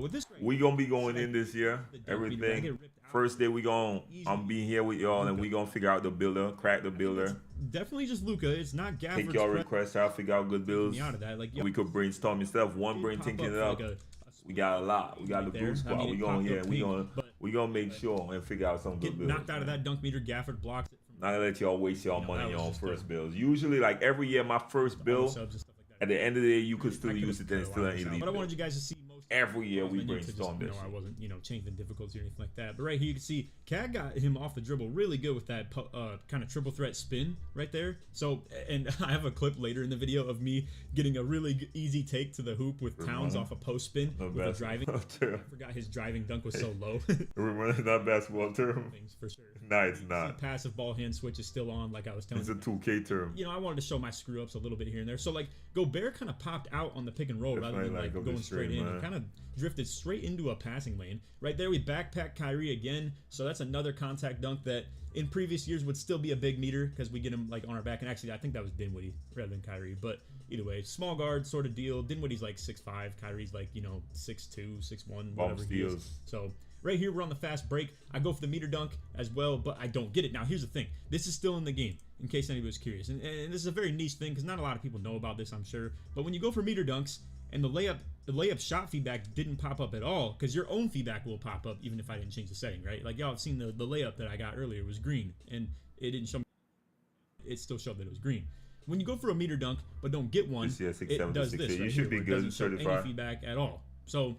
S5: with this,
S1: We gonna be going in this year.
S5: the dunk meter, I get
S1: Everything.
S5: ripped out
S1: First day we gonna
S5: easily.
S1: I'm being here with y'all and we gonna figure out the builder, crack the builder.
S5: definitely just Luca. It's not Gafford's
S1: Take y'all
S5: press
S1: requests, try to figure out good builds.
S5: me out of that. Like,
S1: We could brainstorm instead of one brain
S5: pop
S1: thinking
S5: up
S1: it
S5: for
S1: up.
S5: like a
S1: We got a lot. We got the
S5: there.
S1: blue squad.
S5: I mean,
S1: we
S5: it
S1: gonna
S5: popped
S1: yeah,
S5: up
S1: we
S5: pink,
S1: gonna
S5: but
S1: we gonna make sure and figure out some good
S5: get
S1: builds.
S5: knocked out of that dunk meter. Gafford blocks it from
S1: Not gonna let y'all waste y'all money
S5: that was
S1: on
S5: just
S1: first
S5: a-
S1: builds. Usually, like every year, my first build
S5: subs and stuff like that.
S1: at the end of the day, you could still
S5: I could've
S1: use it and
S5: cut a
S1: still
S5: lot
S1: an
S5: of this out,
S1: elite.
S5: but I
S1: build.
S5: wanted you guys to see most.
S1: Every year we
S5: menu to just
S1: brainstorm this.
S5: I wasn't, changing the difficulty or anything like that. But right here you can see Cad got him off the dribble really good with that kind of triple threat spin right there. So, and I have a clip later in the video of me getting a really easy take to the hoop with Towns off a post spin with a driving. I forgot his driving dunk was so low.
S1: Remember that basketball term?
S5: Things for sure.
S1: No, it's
S5: See,
S1: not.
S5: passive ball hand switch is still on, like I was telling
S1: It's a
S5: you.
S1: 2K term.
S5: I wanted to show my screw ups a little bit here and there. So like Gobert kind of popped out on the pick and roll rather than
S1: Definitely
S5: like
S1: like
S5: going
S1: up the
S5: straight
S1: stream,
S5: in.
S1: man.
S5: He kind of drifted straight into a passing lane. Right there we backpack Kyrie again. So that's another contact dunk that in previous years would still be a big meter because we get him like on our back. And actually I think that was Dinwiddie rather than Kyrie. But either way, small guard sort of deal. Dinwiddie's like 6'5", Kyrie's like 6'2", 6'1", whatever he is.
S1: steals.
S5: So right here, we're on the fast break. I go for the meter dunk as well, but I don't get it. Now, here's the thing. This is still in the game, in case anybody's curious. And this is a very niche thing, because not a lot of people know about this, I'm sure. But when you go for meter dunks, and the layup shot feedback didn't pop up at all, because your own feedback will pop up, even if I didn't change the setting, right? Like, y'all have seen the layup that I got earlier was green, and it didn't show me. It still showed that it was green. When you go for a meter dunk, but don't get one,
S1: You see a 6'7"
S5: it
S1: to
S5: does
S1: 6'8".
S5: this
S1: You
S5: right
S1: should
S5: here,
S1: be
S5: where it
S1: good
S5: doesn't show any
S1: certified.
S5: feedback at all. So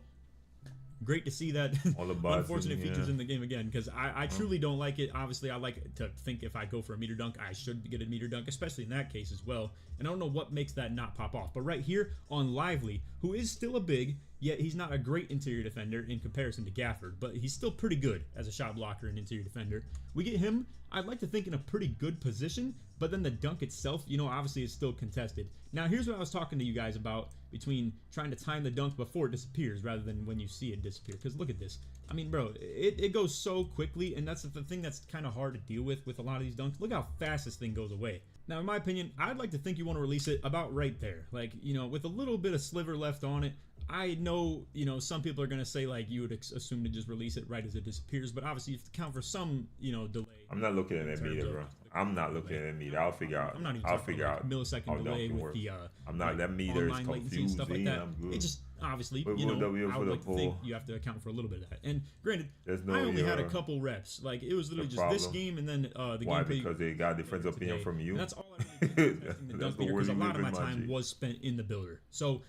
S5: great to see that.
S1: All the bots
S5: Unfortunate
S1: in,
S5: features
S1: yeah.
S5: in the game again, because I truly don't like it. Obviously, I like to think if I go for a meter dunk, I should get a meter dunk, especially in that case as well. And I don't know what makes that not pop off. But right here on Lively, who is still a big, yet he's not a great interior defender in comparison to Gafford, but he's still pretty good as a shot blocker and interior defender. We get him, I'd like to think, in a pretty good position, but then the dunk itself, obviously is still contested. Now, here's what I was talking to you guys about between trying to time the dunk before it disappears rather than when you see it disappear. Because look at this. I mean, bro, it goes so quickly, and that's the thing that's kind of hard to deal with a lot of these dunks. Look how fast this thing goes away. Now, in my opinion, I'd like to think you want to release it about right there. Like, with a little bit of sliver left on it. I know, some people are going to say, like, you would assume to just release it right as it disappears, but obviously you have to account for some, delay.
S1: I'm not looking at that meter, bro. I'm not looking at that meter. I'll figure out.
S5: I'm not even
S1: I'll
S5: talking
S1: figure
S5: about
S1: out
S5: millisecond
S1: how
S5: delay
S1: dunking
S5: with
S1: works.
S5: the
S1: I'm not. That meter is
S5: online latency and stuff like
S1: confusing.
S5: that.
S1: I'm good.
S5: It just obviously,
S1: But
S5: I
S1: we'll W
S5: would
S1: for the
S5: like to think
S1: pull.
S5: you have to account for a little bit of that. And granted,
S1: There's no
S5: I only had a
S1: error.
S5: couple reps. Like it was literally
S1: The
S5: just this
S1: problem.
S5: game and then the
S1: Why?
S5: gameplay
S1: Because they got a different opinion
S5: today.
S1: from you.
S5: And that's all I really did was testing the
S1: That's
S5: dunk
S1: the
S5: meter,
S1: word
S5: because a
S1: you
S5: lot
S1: live
S5: of my
S1: in,
S5: time
S1: G.
S5: was spent in the builder. So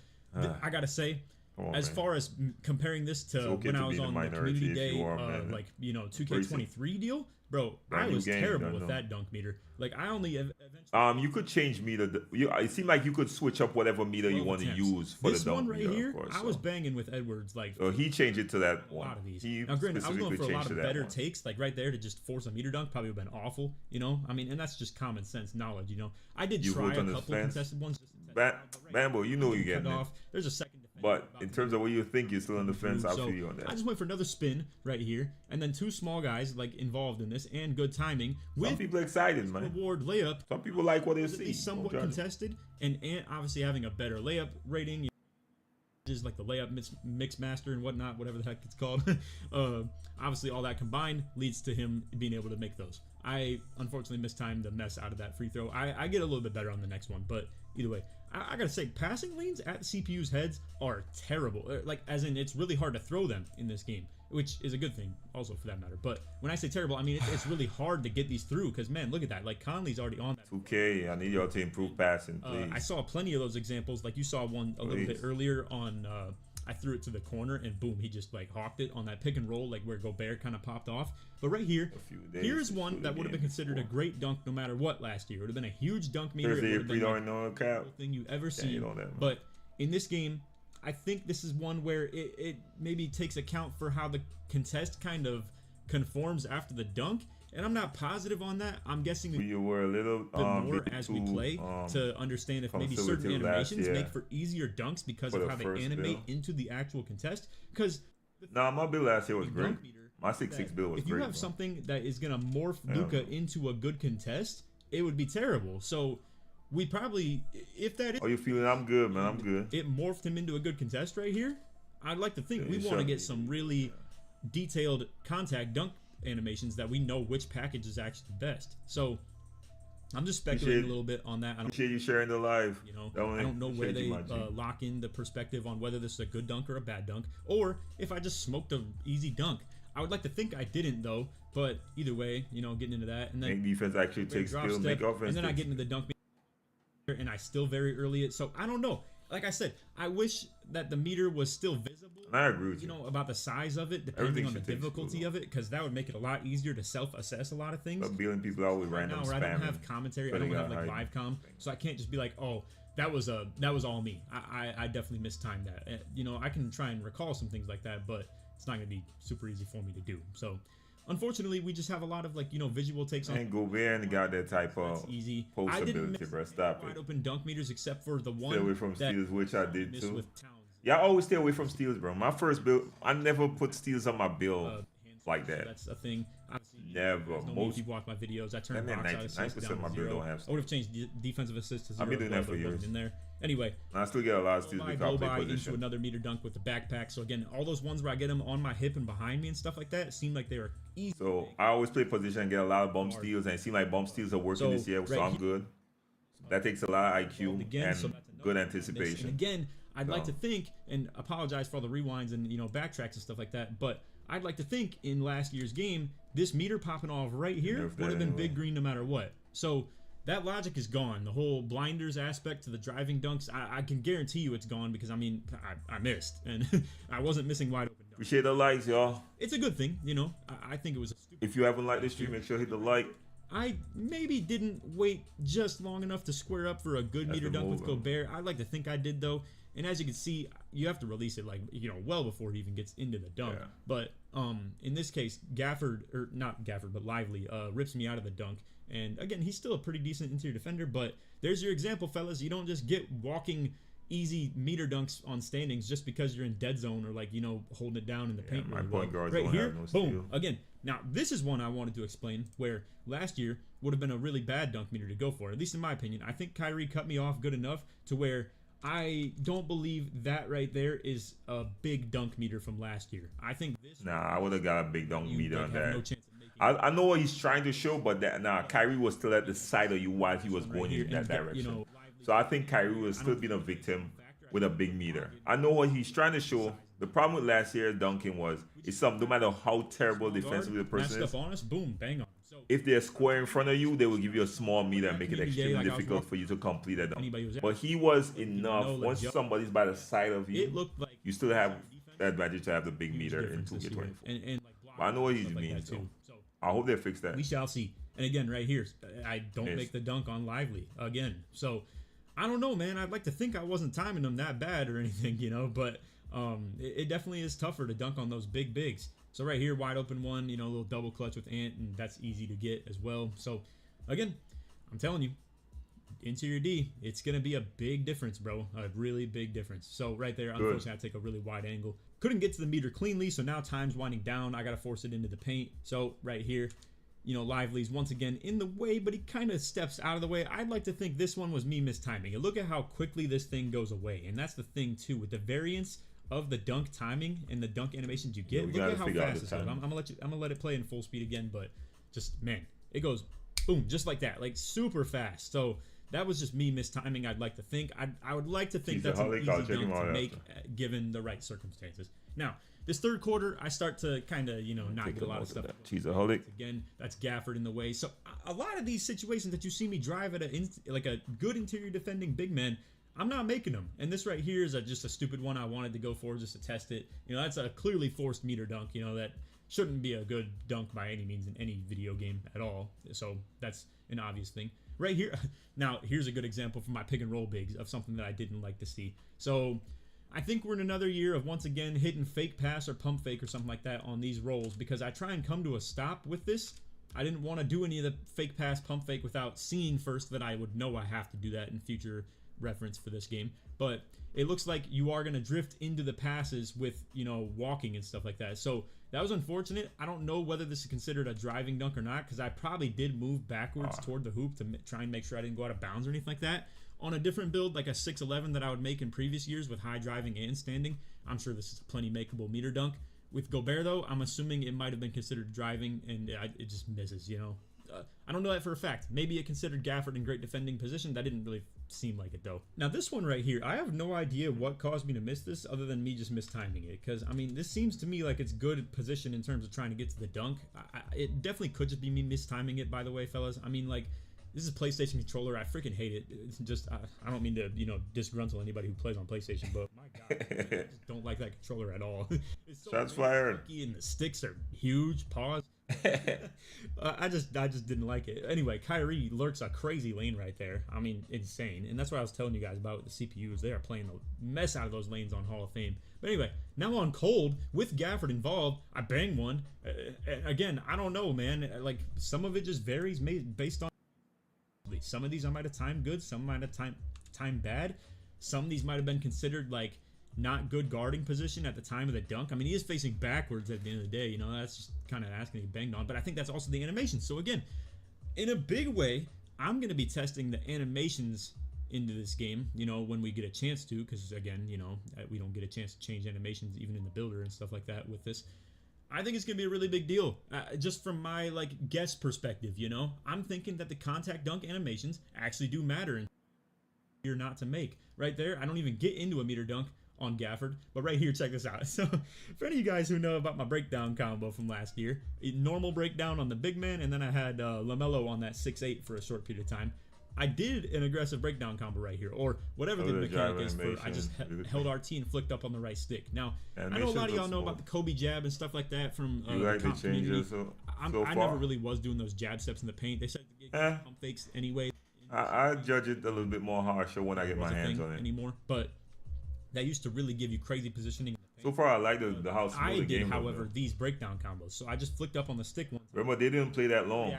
S5: I gotta say,
S1: Come on,
S5: as
S1: man.
S5: far as comparing this to
S1: okay
S5: when
S1: to
S5: I was
S1: be the
S5: on the
S1: minority
S5: community
S1: if
S5: day,
S1: you are, man.
S5: like 2K23 deal, bro, I
S1: Brand new
S5: was
S1: game,
S5: terrible
S1: don't
S5: with
S1: know.
S5: that dunk meter. Like I only eventually.
S1: You could change meter. It seemed like you could switch up whatever meter you
S5: 12
S1: want to
S5: attempts.
S1: use for
S5: This
S1: the dunk
S5: one right
S1: meter,
S5: here,
S1: of course.
S5: I was banging with Edwards like
S1: He changed it to that
S5: a
S1: one.
S5: lot of these.
S1: He
S5: Now, granted, I was going
S1: specifically
S5: for a lot
S1: changed
S5: of
S1: to that
S5: better
S1: one.
S5: takes, like right there to just force a meter dunk probably would have been awful. I mean, and that's just common sense knowledge. I did
S1: You
S5: try
S1: vote
S5: a
S1: on the
S5: couple
S1: fence?
S5: contested ones. Just to test it
S1: Ba-
S5: out, but right
S1: Bambo, you know
S5: now,
S1: you're
S5: cut
S1: getting it.
S5: off. There's a second defender
S1: But
S5: about
S1: in
S5: to
S1: terms of what you think, you're still on the fence. I
S5: so
S1: feel you on
S5: I
S1: that.
S5: just went for another spin right here, and then two small guys like involved in this and good timing
S1: Some
S5: with
S1: people excited, man.
S5: reward layup.
S1: Some people like what they
S5: Was at
S1: see.
S5: least somewhat
S1: Don't judge.
S5: contested, and obviously having a better layup rating. Just like the layup mix master and whatnot, whatever the heck it's called. Obviously, all that combined leads to him being able to make those. I unfortunately mistimed the mess out of that free throw. I get a little bit better on the next one, but either way, I gotta say, passing lanes at the CPU's heads are terrible. Like, as in, it's really hard to throw them in this game. which is a good thing also for that matter. But when I say terrible, I mean it's really hard to get these through because, man, look at that. Like, Conley's already on that.
S1: 2K, I need y'all to improve passing, please.
S5: I saw plenty of those examples. Like, you saw one a little bit earlier on. I threw it to the corner and boom, he just like hawked it on that pick and roll, like where Gobert kind of popped off. But right here, here's one that would have been considered a great dunk no matter what last year. It would have been a huge dunk meter. It would have been like the best thing you ever seen. But in this game, I think this is one where it maybe takes account for how the contest kind of conforms after the dunk. And I'm not positive on that. I'm guessing
S1: you were a little
S5: more as we play to understand if maybe certain animations make for easier dunks because of how they animate into the actual contest. Because
S1: my build last year was great. My 6'6" build was great.
S5: If you have something that is gonna morph Luka into a good contest, it would be terrible. So we probably, if that is,
S1: you feeling? I'm good, man. I'm good.
S5: It morphed him into a good contest right here. I'd like to think we want to get some really detailed contact dunk animations that we know which package is actually the best. So I'm just speculating a little bit on that. I
S1: appreciate you sharing the live.
S5: You know, I don't know where they lock in the perspective on whether this is a good dunk or a bad dunk, or if I just smoked an easy dunk. I would like to think I didn't though, but either way, you know, getting into that and then
S1: make defense actually take skill, make offense,
S5: and then I get into the dunk and I still very early it. So I don't know. Like I said, I wish that the meter was still visible.
S1: I agree with you.
S5: You know, about the size of it, depending on the difficulty of it, because that would make it a lot easier to self-assess a lot of things.
S1: But beating people out with random
S5: spam.
S1: I
S5: don't have commentary. I don't have like live com, so I can't just be like, oh, that was all me. I definitely mistimed that. You know, I can try and recall some things like that, but it's not gonna be super easy for me to do. So unfortunately, we just have a lot of like, you know, visual takes on.
S1: And Gobert and got that type of
S5: easy
S1: post
S5: ability,
S1: bro. Stop it.
S5: Wide open dunk meters, except for the one.
S1: Stay away from steals, which I did too.
S5: With
S1: yeah, I always stay away from steals, bro. My first build, I never put steals on my build like that.
S5: So that's a thing.
S1: Never.
S5: Most people watch my videos. I turn box out assists down to 0. I would have changed defensive assists to 0.
S1: I've been doing that for years.
S5: In there. Anyway,
S1: I still get a lot of steals because I play position.
S5: Into another meter dunk with the backpack. So again, all those ones where I get them on my hip and behind me and stuff like that, it seemed like they were easy.
S1: So I always play position and get a lot of bump steals, and it seemed like bump steals are working this year, so I'm good. That takes a lot of IQ and good anticipation.
S5: And again, I'd like to think, and apologize for all the rewinds and, you know, backtracks and stuff like that, but I'd like to think in last year's game, this meter popping off right here would have been big green no matter what. So that logic is gone. The whole blinders aspect to the driving dunks, I can guarantee you it's gone because, I mean, I missed. And I wasn't missing wide open dunks.
S1: Appreciate the likes, y'all.
S5: It's a good thing, you know. I think it was a stupid.
S1: If you haven't liked this stream, make sure to hit the like.
S5: I maybe didn't wait just long enough to square up for a good meter dunk with Gobert. I'd like to think I did, though. And as you can see, you have to release it, like, you know, well before it even gets into the dunk. Yeah. But in this case, Lively rips me out of the dunk. And again, he's still a pretty decent interior defender. But there's your example, fellas. You don't just get walking easy meter dunks on standings just because you're in dead zone or, like, you know, holding it down in the paint.
S1: My point guards
S5: right
S1: don't
S5: here,
S1: have no
S5: boom.
S1: steal.
S5: Again, now this is one I wanted to explain where last year would have been a really bad dunk meter to go for, at least in my opinion. I think Kyrie cut me off good enough to where I don't believe that right there is a big dunk meter from last year. I think this.
S1: I would have got a big dunk meter on that.
S5: No chance of making
S1: I know what he's trying to show, but Kyrie was still at the side of you while he was going in that direction. You know, so I think Kyrie was still being a victim with a big meter. I know what he's trying to show. The problem with last year's dunking was no matter how terrible defensively the person is,
S5: on us, boom, bang on. So
S1: if they're square in front of you, they will give you a small meter and make it extremely difficult for you to complete a dunk. But he was enough. Once somebody's by the side of you, you still have the advantage to have the big meter in 2K24. But I know what he means, so I hope they fix that.
S5: We shall see. And again, right here, I don't make the dunk on Lively again. So I don't know, man. I'd like to think I wasn't timing them that bad or anything, you know, but it definitely is tougher to dunk on those big bigs. So right here, wide open one, you know, a little double clutch with Ant, and that's easy to get as well. So again, I'm telling you, interior D, it's going to be a big difference, bro. A really big difference. So right there, unfortunately, I take a really wide angle. Couldn't get to the meter cleanly, so now time's winding down. I got to force it into the paint. So right here, you know, Lively's once again in the way, but he kind of steps out of the way. I'd like to think this one was me mistiming it. Look at how quickly this thing goes away. And that's the thing, too, with the variance of the dunk timing and the dunk animations you get. Look at how fast this goes. I'm gonna let it play in full speed again, but just, man, it goes boom, just like that, like super fast. So that was just me mistiming. I'd like to think. I would like to think that's an easy dunk to make given the right circumstances. Now, this third quarter, I start to kind of, you know, not get a lot of stuff.
S1: Cheeseaholic.
S5: Again, that's Gafford in the way. So a lot of these situations that you see me drive at like a good interior defending big man, I'm not making them. And this right here is just a stupid one I wanted to go for just to test it. You know, that's a clearly forced meter dunk. You know, that shouldn't be a good dunk by any means in any video game at all. So that's an obvious thing. Right here, now here's a good example from my pick and roll bigs of something that I didn't like to see. So I think we're in another year of once again hitting fake pass or pump fake or something like that on these rolls because I try and come to a stop with this. I didn't want to do any of the fake pass, pump fake without seeing first that I would know I have to do that in future reference for this game. But it looks like you are going to drift into the passes with, you know, walking and stuff like that. So that was unfortunate. I don't know whether this is considered a driving dunk or not because I probably did move backwards toward the hoop to try and make sure I didn't go out of bounds or anything like that. On a different build, like a 6'11 that I would make in previous years with high driving and standing, I'm sure this is a plenty makeable meter dunk. With Gobert, though, I'm assuming it might have been considered driving, and it just misses, you know. I don't know that for a fact. Maybe it considered Gafford in great defending position. That didn't really seem like it, though. Now, this one right here, I have no idea what caused me to miss this other than me just mistiming it. Because, I mean, this seems to me like it's good position in terms of trying to get to the dunk. It definitely could just be me mistiming it, by the way, fellas. I mean, like, this is a PlayStation controller. I freaking hate it. It's just, I don't mean to, you know, disgruntle anybody who plays on PlayStation, but my God, I just don't like that controller at all. It's so
S1: Shots fired.
S5: And the sticks are huge. Pause. I just didn't like it. Anyway, Kyrie lurks a crazy lane right there. I mean, insane. And that's what I was telling you guys about with the CPUs. They are playing the mess out of those lanes on Hall of Fame. But anyway, now on cold with Gafford involved, I bang one. Again, I don't know, man. Like some of it just varies based on. Some of these I might have timed good, some might have timed bad. Some of these might have been considered like not good guarding position at the time of the dunk. I mean, he is facing backwards at the end of the day, you know, that's just kind of asking to be banged on. But I think that's also the animation. So again, in a big way, I'm going to be testing the animations into this game, you know, when we get a chance to, because again, you know, we don't get a chance to change animations even in the builder and stuff like that with this. I think it's going to be a really big deal, just from my, like, guess perspective, you know? I'm thinking that the contact dunk animations actually do matter and you're not to make. Right there, I don't even get into a meter dunk on Gafford, but right here, check this out. So, for any of you guys who know about my breakdown combo from last year, a normal breakdown on the big man, and then I had LaMelo on that 6'8" for a short period of time. I did an aggressive breakdown combo right here, or whatever the mechanic is for. I just held RT and flicked up on the right stick. Now, I know a lot of y'all know about the Kobe jab and stuff like that from the comp community. I never really was doing those jab steps in the paint. They said to get pump fakes anyway.
S1: I judge it a little bit more harsher when I get my hands on it
S5: anymore, but that used to really give you crazy positioning.
S1: So far, I like the how smooth
S5: I
S1: the game
S5: did, however,
S1: though.
S5: these breakdown combos. So I just flicked up on the stick one.
S1: Remember, they didn't play that long,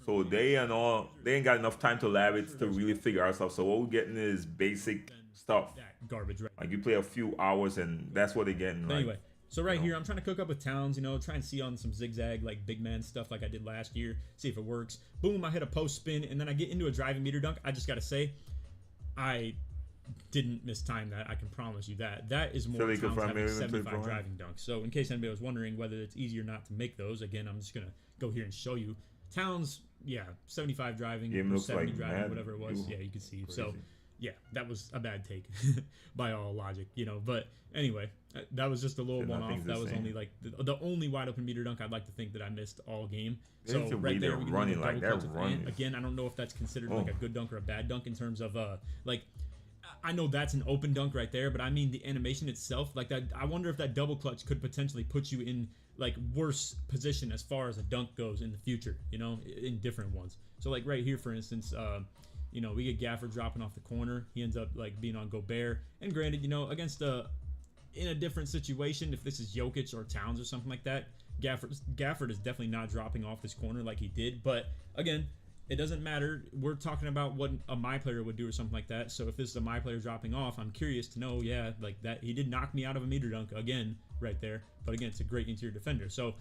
S1: so they ain't got enough time to lab it to really figure out stuff. So what we're getting is basic stuff.
S5: That garbage, right?
S1: Like you play a few hours, and that's what they're getting. Like,
S5: anyway, so right here, I'm trying to cook up with Towns. You know, try and see on some zigzag like big man stuff like I did last year. See if it works. Boom! I hit a post spin, and then I get into a driving meter dunk. I just gotta say, I didn't mistime that. I can promise you that. That is more Towns having 75 driving dunks. So in case anybody was wondering whether it's easier not to make those, again, I'm just going to go here and show you. Towns, yeah, 75 driving, 70
S1: like
S5: driving, whatever it was. Yeah, you can see. Crazy. So yeah, that was a bad take by all logic, you know. But anyway, that was just a little one-off. That was only like the only wide open meter dunk I'd like to think that I missed all game. So right there, we can running like that. Again, I don't know if that's considered like a good dunk or a bad dunk in terms of like. I know that's an open dunk right there, but I mean the animation itself, like that. I wonder if that double clutch could potentially put you in like worse position as far as a dunk goes in the future, you know, in different ones. So like right here, for instance, you know, we get Gafford dropping off the corner. He ends up like being on Gobert, and granted, you know, against in a different situation, if this is Jokic or Towns or something like that, Gafford is definitely not dropping off this corner like he did. But again, it doesn't matter. We're talking about what a my player would do or something like that. So if this is a my player dropping off, I'm curious to know, yeah, like that he did knock me out of a meter dunk again right there. But again, it's a great interior defender. So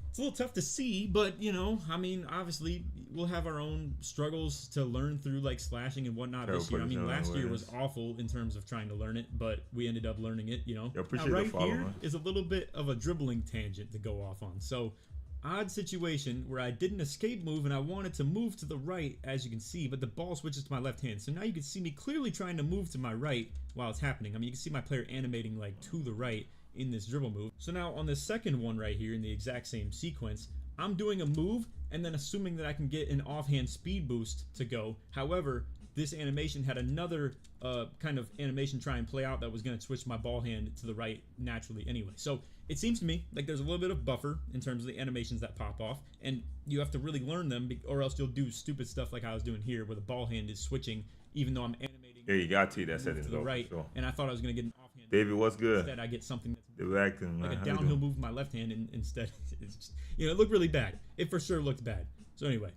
S5: it's a little tough to see, but you know, I mean, obviously we'll have our own struggles to learn through like slashing and whatnot this year. I mean, last year was awful in terms of trying to learn it, but we ended up learning it, you know. Now, right here is a little bit of a dribbling tangent to go off on. So odd situation where I did an escape move and I wanted to move to the right, as you can see, but the ball switches to my left hand. So now you can see me clearly trying to move to my right while it's happening. I mean, you can see my player animating like to the right in this dribble move. So now on the second one right here in the exact same sequence, I'm doing a move and then assuming that I can get an offhand speed boost to go. However, this animation had another kind of animation try and play out that was going to switch my ball hand to the right naturally anyway. So it seems to me like there's a little bit of buffer in terms of the animations that pop off, and you have to really learn them, or else you'll do stupid stuff like I was doing here where the ball hand is switching even though I'm animating.
S1: Yeah, you got to that setting
S5: to the right,
S1: sure.
S5: and I thought I was going to get an offhand.
S1: David, what's good?
S5: Instead, I get something that's
S1: Acting,
S5: like
S1: man.
S5: a downhill move with my left hand, and instead, it's just, it looked really bad. It for sure looked bad. So anyway,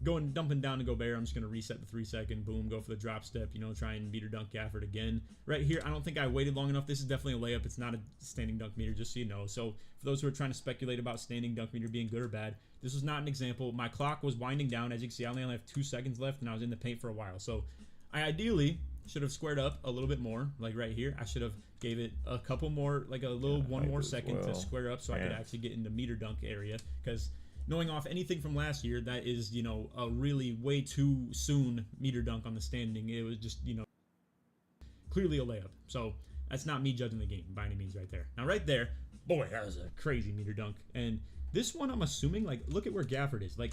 S5: dumping down to Gobert, I'm just going to reset the 3-second, boom, go for the drop step, try and meter dunk Gafford again. Right here, I don't think I waited long enough. This is definitely a layup. It's not a standing dunk meter, just so you know. So for those who are trying to speculate about standing dunk meter being good or bad, this was not an example. My clock was winding down. As you can see, I only have 2 seconds left, and I was in the paint for a while. So I ideally should have squared up a little bit more, like right here. I should have gave it a couple more, like a little one more second to square up so I could actually get in the meter dunk area, because knowing off anything from last year, that is, a really way too soon meter dunk on the standing. It was just, clearly a layup. So that's not me judging the game by any means right there. Now right there, boy, that was a crazy meter dunk. And this one, I'm assuming, like, look at where Gafford is. Like,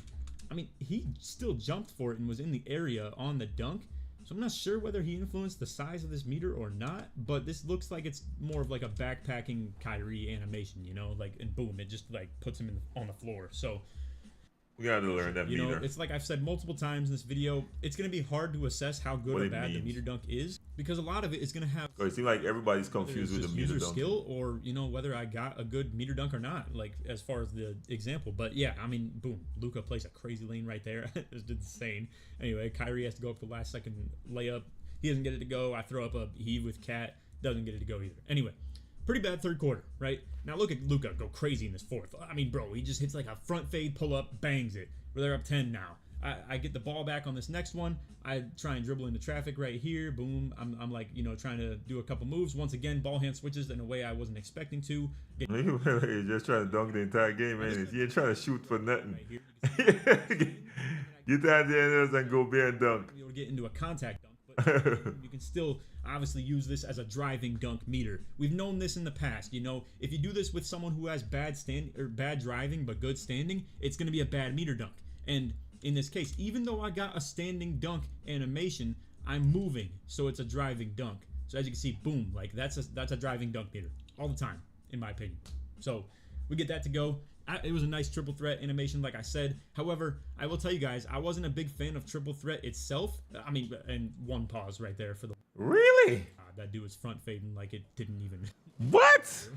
S5: I mean, he still jumped for it and was in the area on the dunk. So I'm not sure whether he influenced the size of this meter or not, but this looks like it's more of like a backpacking Kyrie animation, like, and boom, it just like puts him on the floor. So
S1: we got to learn that meter.
S5: It's like I've said multiple times in this video, it's going to be hard to assess how good or bad the meter dunk is, because a lot of it is going to have.
S1: It seems like everybody's confused with the meter
S5: user
S1: dunk.
S5: skill, or whether I got a good meter dunk or not, like as far as the example. But yeah, I mean, boom, Luka plays a crazy lane right there. It's insane. Anyway, Kyrie has to go up the last second layup. He doesn't get it to go. I throw up a heave with Cat. Doesn't get it to go either. Anyway, pretty bad third quarter, right? Now look at Luka go crazy in this fourth. I mean, bro, he just hits like a front fade pull up, bangs it. They're up 10 now. I get the ball back on this next one. I try and dribble into traffic right here. Boom. I'm like, trying to do a couple moves. Once again, ball hand switches in a way I wasn't expecting to.
S1: You're just trying to dunk the entire game, man. You ain't trying to shoot for nothing. Get that there and go bare and dunk.
S5: You'll get into a contact dunk, but you can still obviously use this as a driving dunk meter. We've known this in the past. If you do this with someone who has bad driving but good standing, it's going to be a bad meter dunk. And in this case, even though I got a standing dunk animation, I'm moving, so it's a driving dunk. So as you can see, boom, like that's a driving dunk meter all the time, in my opinion. So we get that to go. It was a nice triple threat animation, like I said. However, I will tell you guys, I wasn't a big fan of triple threat itself. I mean, and one pause right there for the.
S1: Really?
S5: That dude was front fading like it didn't even.
S1: What?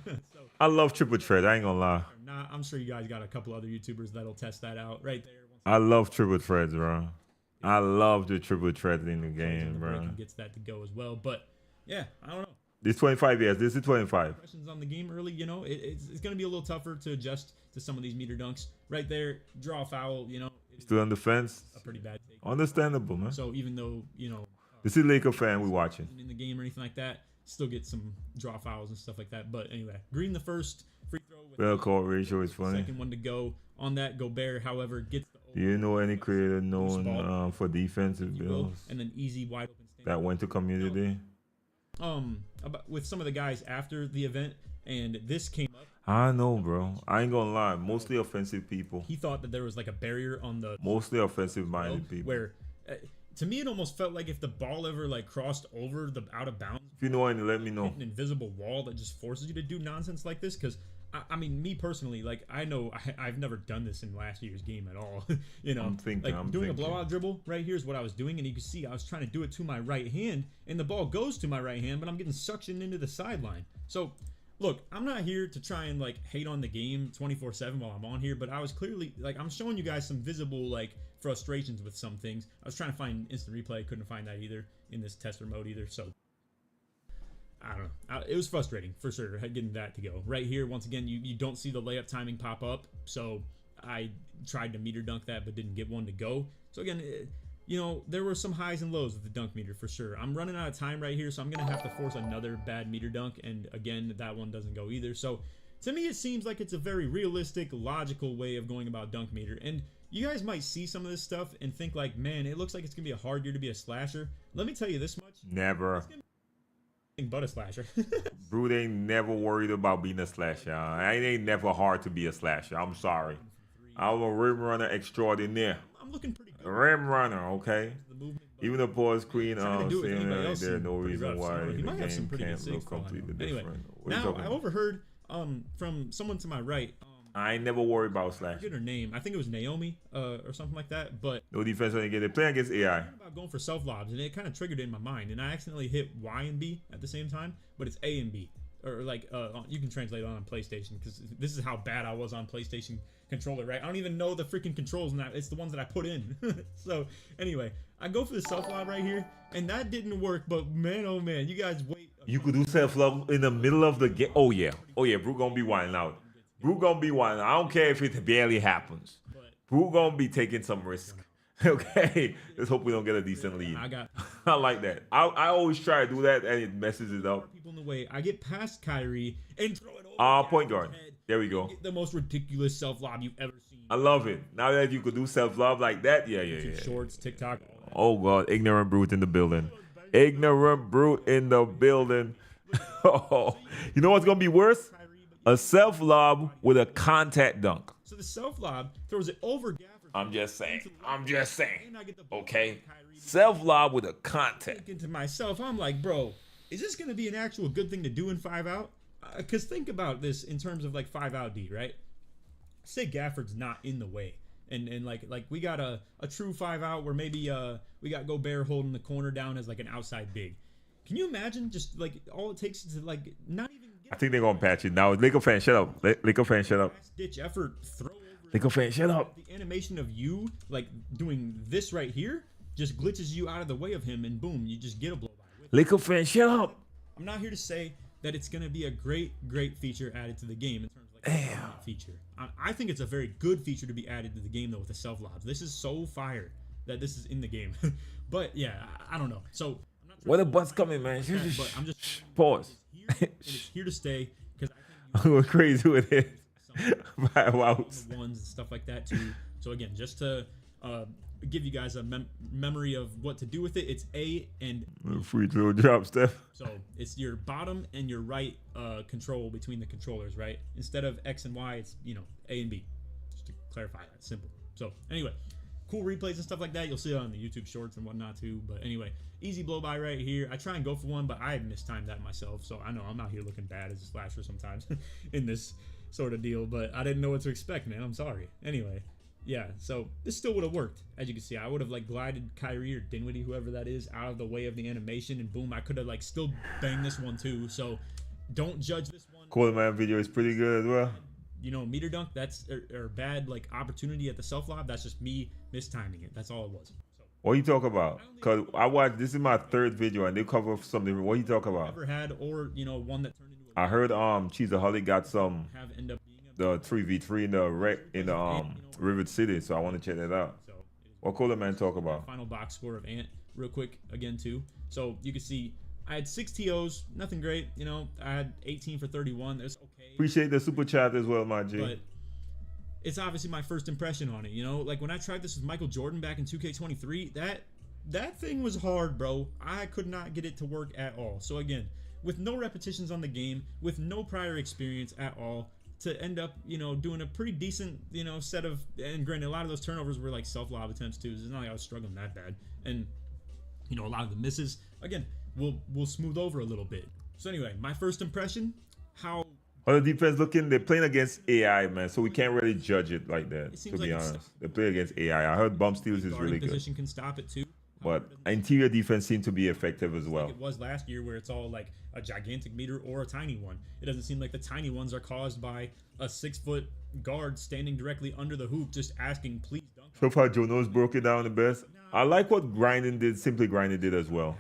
S1: I love triple threat. I ain't gonna lie.
S5: I'm sure you guys got a couple other YouTubers that'll test that out right there.
S1: I love triple threads, bro. I love the triple threads in the game, bro.
S5: Gets that to go as well, but yeah, I don't know.
S1: This 25 years. This is 25.
S5: Questions on the game early, it's going to be a little tougher to adjust to some of these meter dunks. Right there, draw a foul,
S1: Still on the fence.
S5: A pretty bad take.
S1: Understandable, man.
S5: So even though,
S1: this is Laker fan we watching.
S5: In the game or anything like that, still get some draw fouls and stuff like that. But anyway, Green the first free throw.
S1: Well, court ratio is funny.
S5: Second one to go on that. Gobert, however, gets the.
S1: Do you know any creator known for defensive builds?
S5: And then easy wide open.
S1: That went to community.
S5: With some of the guys after the event, and this came up.
S1: I know, bro. I ain't gonna lie. Mostly offensive people.
S5: He thought that there was like a barrier on the.
S1: Mostly offensive-minded people.
S5: Where, to me, it almost felt like if the ball ever like crossed over the out of bounds.
S1: If you know any, let me know.
S5: An invisible wall that just forces you to do nonsense like this, because. I mean, me personally, like, I know I've never done this in last year's game at all. I'm thinking. A blowout dribble right here is what I was doing, and you can see I was trying to do it to my right hand, and the ball goes to my right hand, but I'm getting suctioned into the sideline. So, look, I'm not here to try and, like, hate on the game 24/7 while I'm on here, but I was clearly, like, I'm showing you guys some visible, like, frustrations with some things. I was trying to find instant replay, couldn't find that either in this tester mode either, so. I don't know. It was frustrating, for sure, getting that to go. Right here, once again, you don't see the layup timing pop up, so I tried to meter dunk that but didn't get one to go. So again, there were some highs and lows with the dunk meter, for sure. I'm running out of time right here, so I'm going to have to force another bad meter dunk, and again, that one doesn't go either. So to me, it seems like it's a very realistic, logical way of going about dunk meter, and you guys might see some of this stuff and think like, man, it looks like it's going to be a hard year to be a slasher. Let me tell you this much.
S1: Never.
S5: but a slasher.
S1: Brute ain't never worried about being a slasher. It ain't never hard to be a slasher. I'm sorry. I'm a rim runner extraordinaire.
S5: I'm looking pretty good.
S1: Rim runner, okay? Even the pause queen,
S5: Trying to do it with
S1: saying
S5: anybody
S1: that
S5: else
S1: there's
S5: seemed
S1: no
S5: pretty
S1: reason
S5: rough,
S1: why
S5: so he
S1: the
S5: might have some
S1: game
S5: pretty good
S1: can't
S5: saves
S1: look
S5: going on.
S1: completely
S5: Anyway,
S1: different. What you
S5: now
S1: talking
S5: I
S1: about?
S5: overheard from someone to my right.
S1: I ain't never worried about
S5: I
S1: slash.
S5: forget her name. I think it was Naomi or something like that. But
S1: No defense when they get it. Playing against AI.
S5: about going for self lobs, and it kind of triggered it in my mind, and I accidentally hit Y and B at the same time, but it's A and B, or like you can translate it on PlayStation, because this is how bad I was on PlayStation controller, right? I don't even know the freaking controls, and it's the ones that I put in. So anyway, I go for the self lob right here, and that didn't work. But man, oh man, you guys wait.
S1: You could do self love in the middle of the game. Oh yeah, Brute gonna be wilding out. Brute gonna be wilding. I don't care if it barely happens. Brute gonna be taking some risk. Okay, let's hope we don't get a decent lead. I like that. I always try to do that, and it messes it up.
S5: People in the way. I get past Kyrie and throw it over.
S1: Point guard. There we go.
S5: The most ridiculous self lob you've ever seen.
S1: I love it. Now that you could do self love like that, yeah.
S5: Shorts, TikTok.
S1: Oh god, ignorant Brute in the building. Ignorant Brute in the building. Oh, you know what's gonna be worse? A self lob with a contact dunk.
S5: So the self lob throws it over Gafford.
S1: I'm just saying.
S5: And I get the ball
S1: Okay.
S5: from Kyrie.
S1: Self lob with a contact.
S5: Thinking to myself, I'm like, bro, is this gonna be an actual good thing to do in 5-out? Because think about this in terms of like 5-out D, right? Say Gafford's not in the way, and like we got a true 5-out where maybe we got Gobert holding the corner down as like an outside big. Can you imagine just like all it takes is to like not even get
S1: I think they're gonna patch it now. Laker fan, shut up. Laker fan, shut up.
S5: last ditch effort throw over?
S1: Laker fan, shut up.
S5: The animation of you like doing this right here just glitches you out of the way of him, and boom, you just get a blow by.
S1: Laker fan, shut up.
S5: I'm not here to say that it's going to be a great feature added to the game in terms of like a feature. I think it's a very good feature to be added to the game though with the self lobs. This is so fire that this is in the game. But yeah, I don't know. So I'm not
S1: Where the but's coming, man?
S5: but I'm just
S1: Pause.
S5: it's here, and it's here to stay because
S1: I'm going crazy with it. Wow.
S5: the ones and stuff like that too. So again, just to give you guys a memory of what to do with it, it's A and
S1: Free throw drop, Steph.
S5: so it's your bottom and your right control between the controllers, right? Instead of X and Y, it's A and B. Just to clarify that, simple. So anyway, cool replays and stuff like that. You'll see it on the YouTube shorts and whatnot too. But anyway, easy blow by right here. I try and go for one, but I mistimed that myself. So I know I'm out here looking bad as a slasher sometimes in this sort of deal. But I didn't know what to expect, man. I'm sorry. Anyway. Yeah, so this still would have worked. As you can see, I would have like glided Kyrie or Dinwiddie, whoever that is, out of the way of the animation, and boom, I could have like still banged this one too. So don't judge this one.
S1: Coleman video is pretty good as well.
S5: Meter dunk, that's or bad like opportunity at the self lob. That's just me mistiming it. That's all it was. So
S1: What you talk about? Cause I watched. This is my third video, and they cover something. What you talk about?
S5: never had or one that turned into
S1: I heard Cheeseaholic got some
S5: have end up being
S1: the 3v3 in the River City, so I want to check that out.
S5: so.
S1: What Coleman talk about?
S5: Final box score of Ant real quick again too. So you can see I had 6 TOs, nothing great. I had 18 for 31. That's okay.
S1: Appreciate the super chat as well, my G.
S5: But it's obviously my first impression on it. Like when I tried this with Michael Jordan back in 2K23, that thing was hard, bro. I could not get it to work at all. So again, with no repetitions on the game, with no prior experience at all, to end up, doing a pretty decent, set of, and granted, a lot of those turnovers were like self-lob attempts too. It's not like I was struggling that bad. And, a lot of the misses, again, we'll smooth over a little bit. So anyway, my first impression, how...
S1: Well, the defense looking, they're playing against AI, man, so we can't really judge it like that, to
S5: seems
S1: be
S5: like it's-
S1: honest. They play against AI. I heard bump steals is
S5: guarding
S1: really good.
S5: position can stop it too.
S1: But interior defense seemed to be effective as well.
S5: Like it was last year where it's all like a gigantic meter or a tiny one. It doesn't seem like the tiny ones are caused by a 6-foot guard standing directly under the hoop just asking, please dunk.
S1: So far, Jono's broke it down the best. I like what Simply Grinding did as well.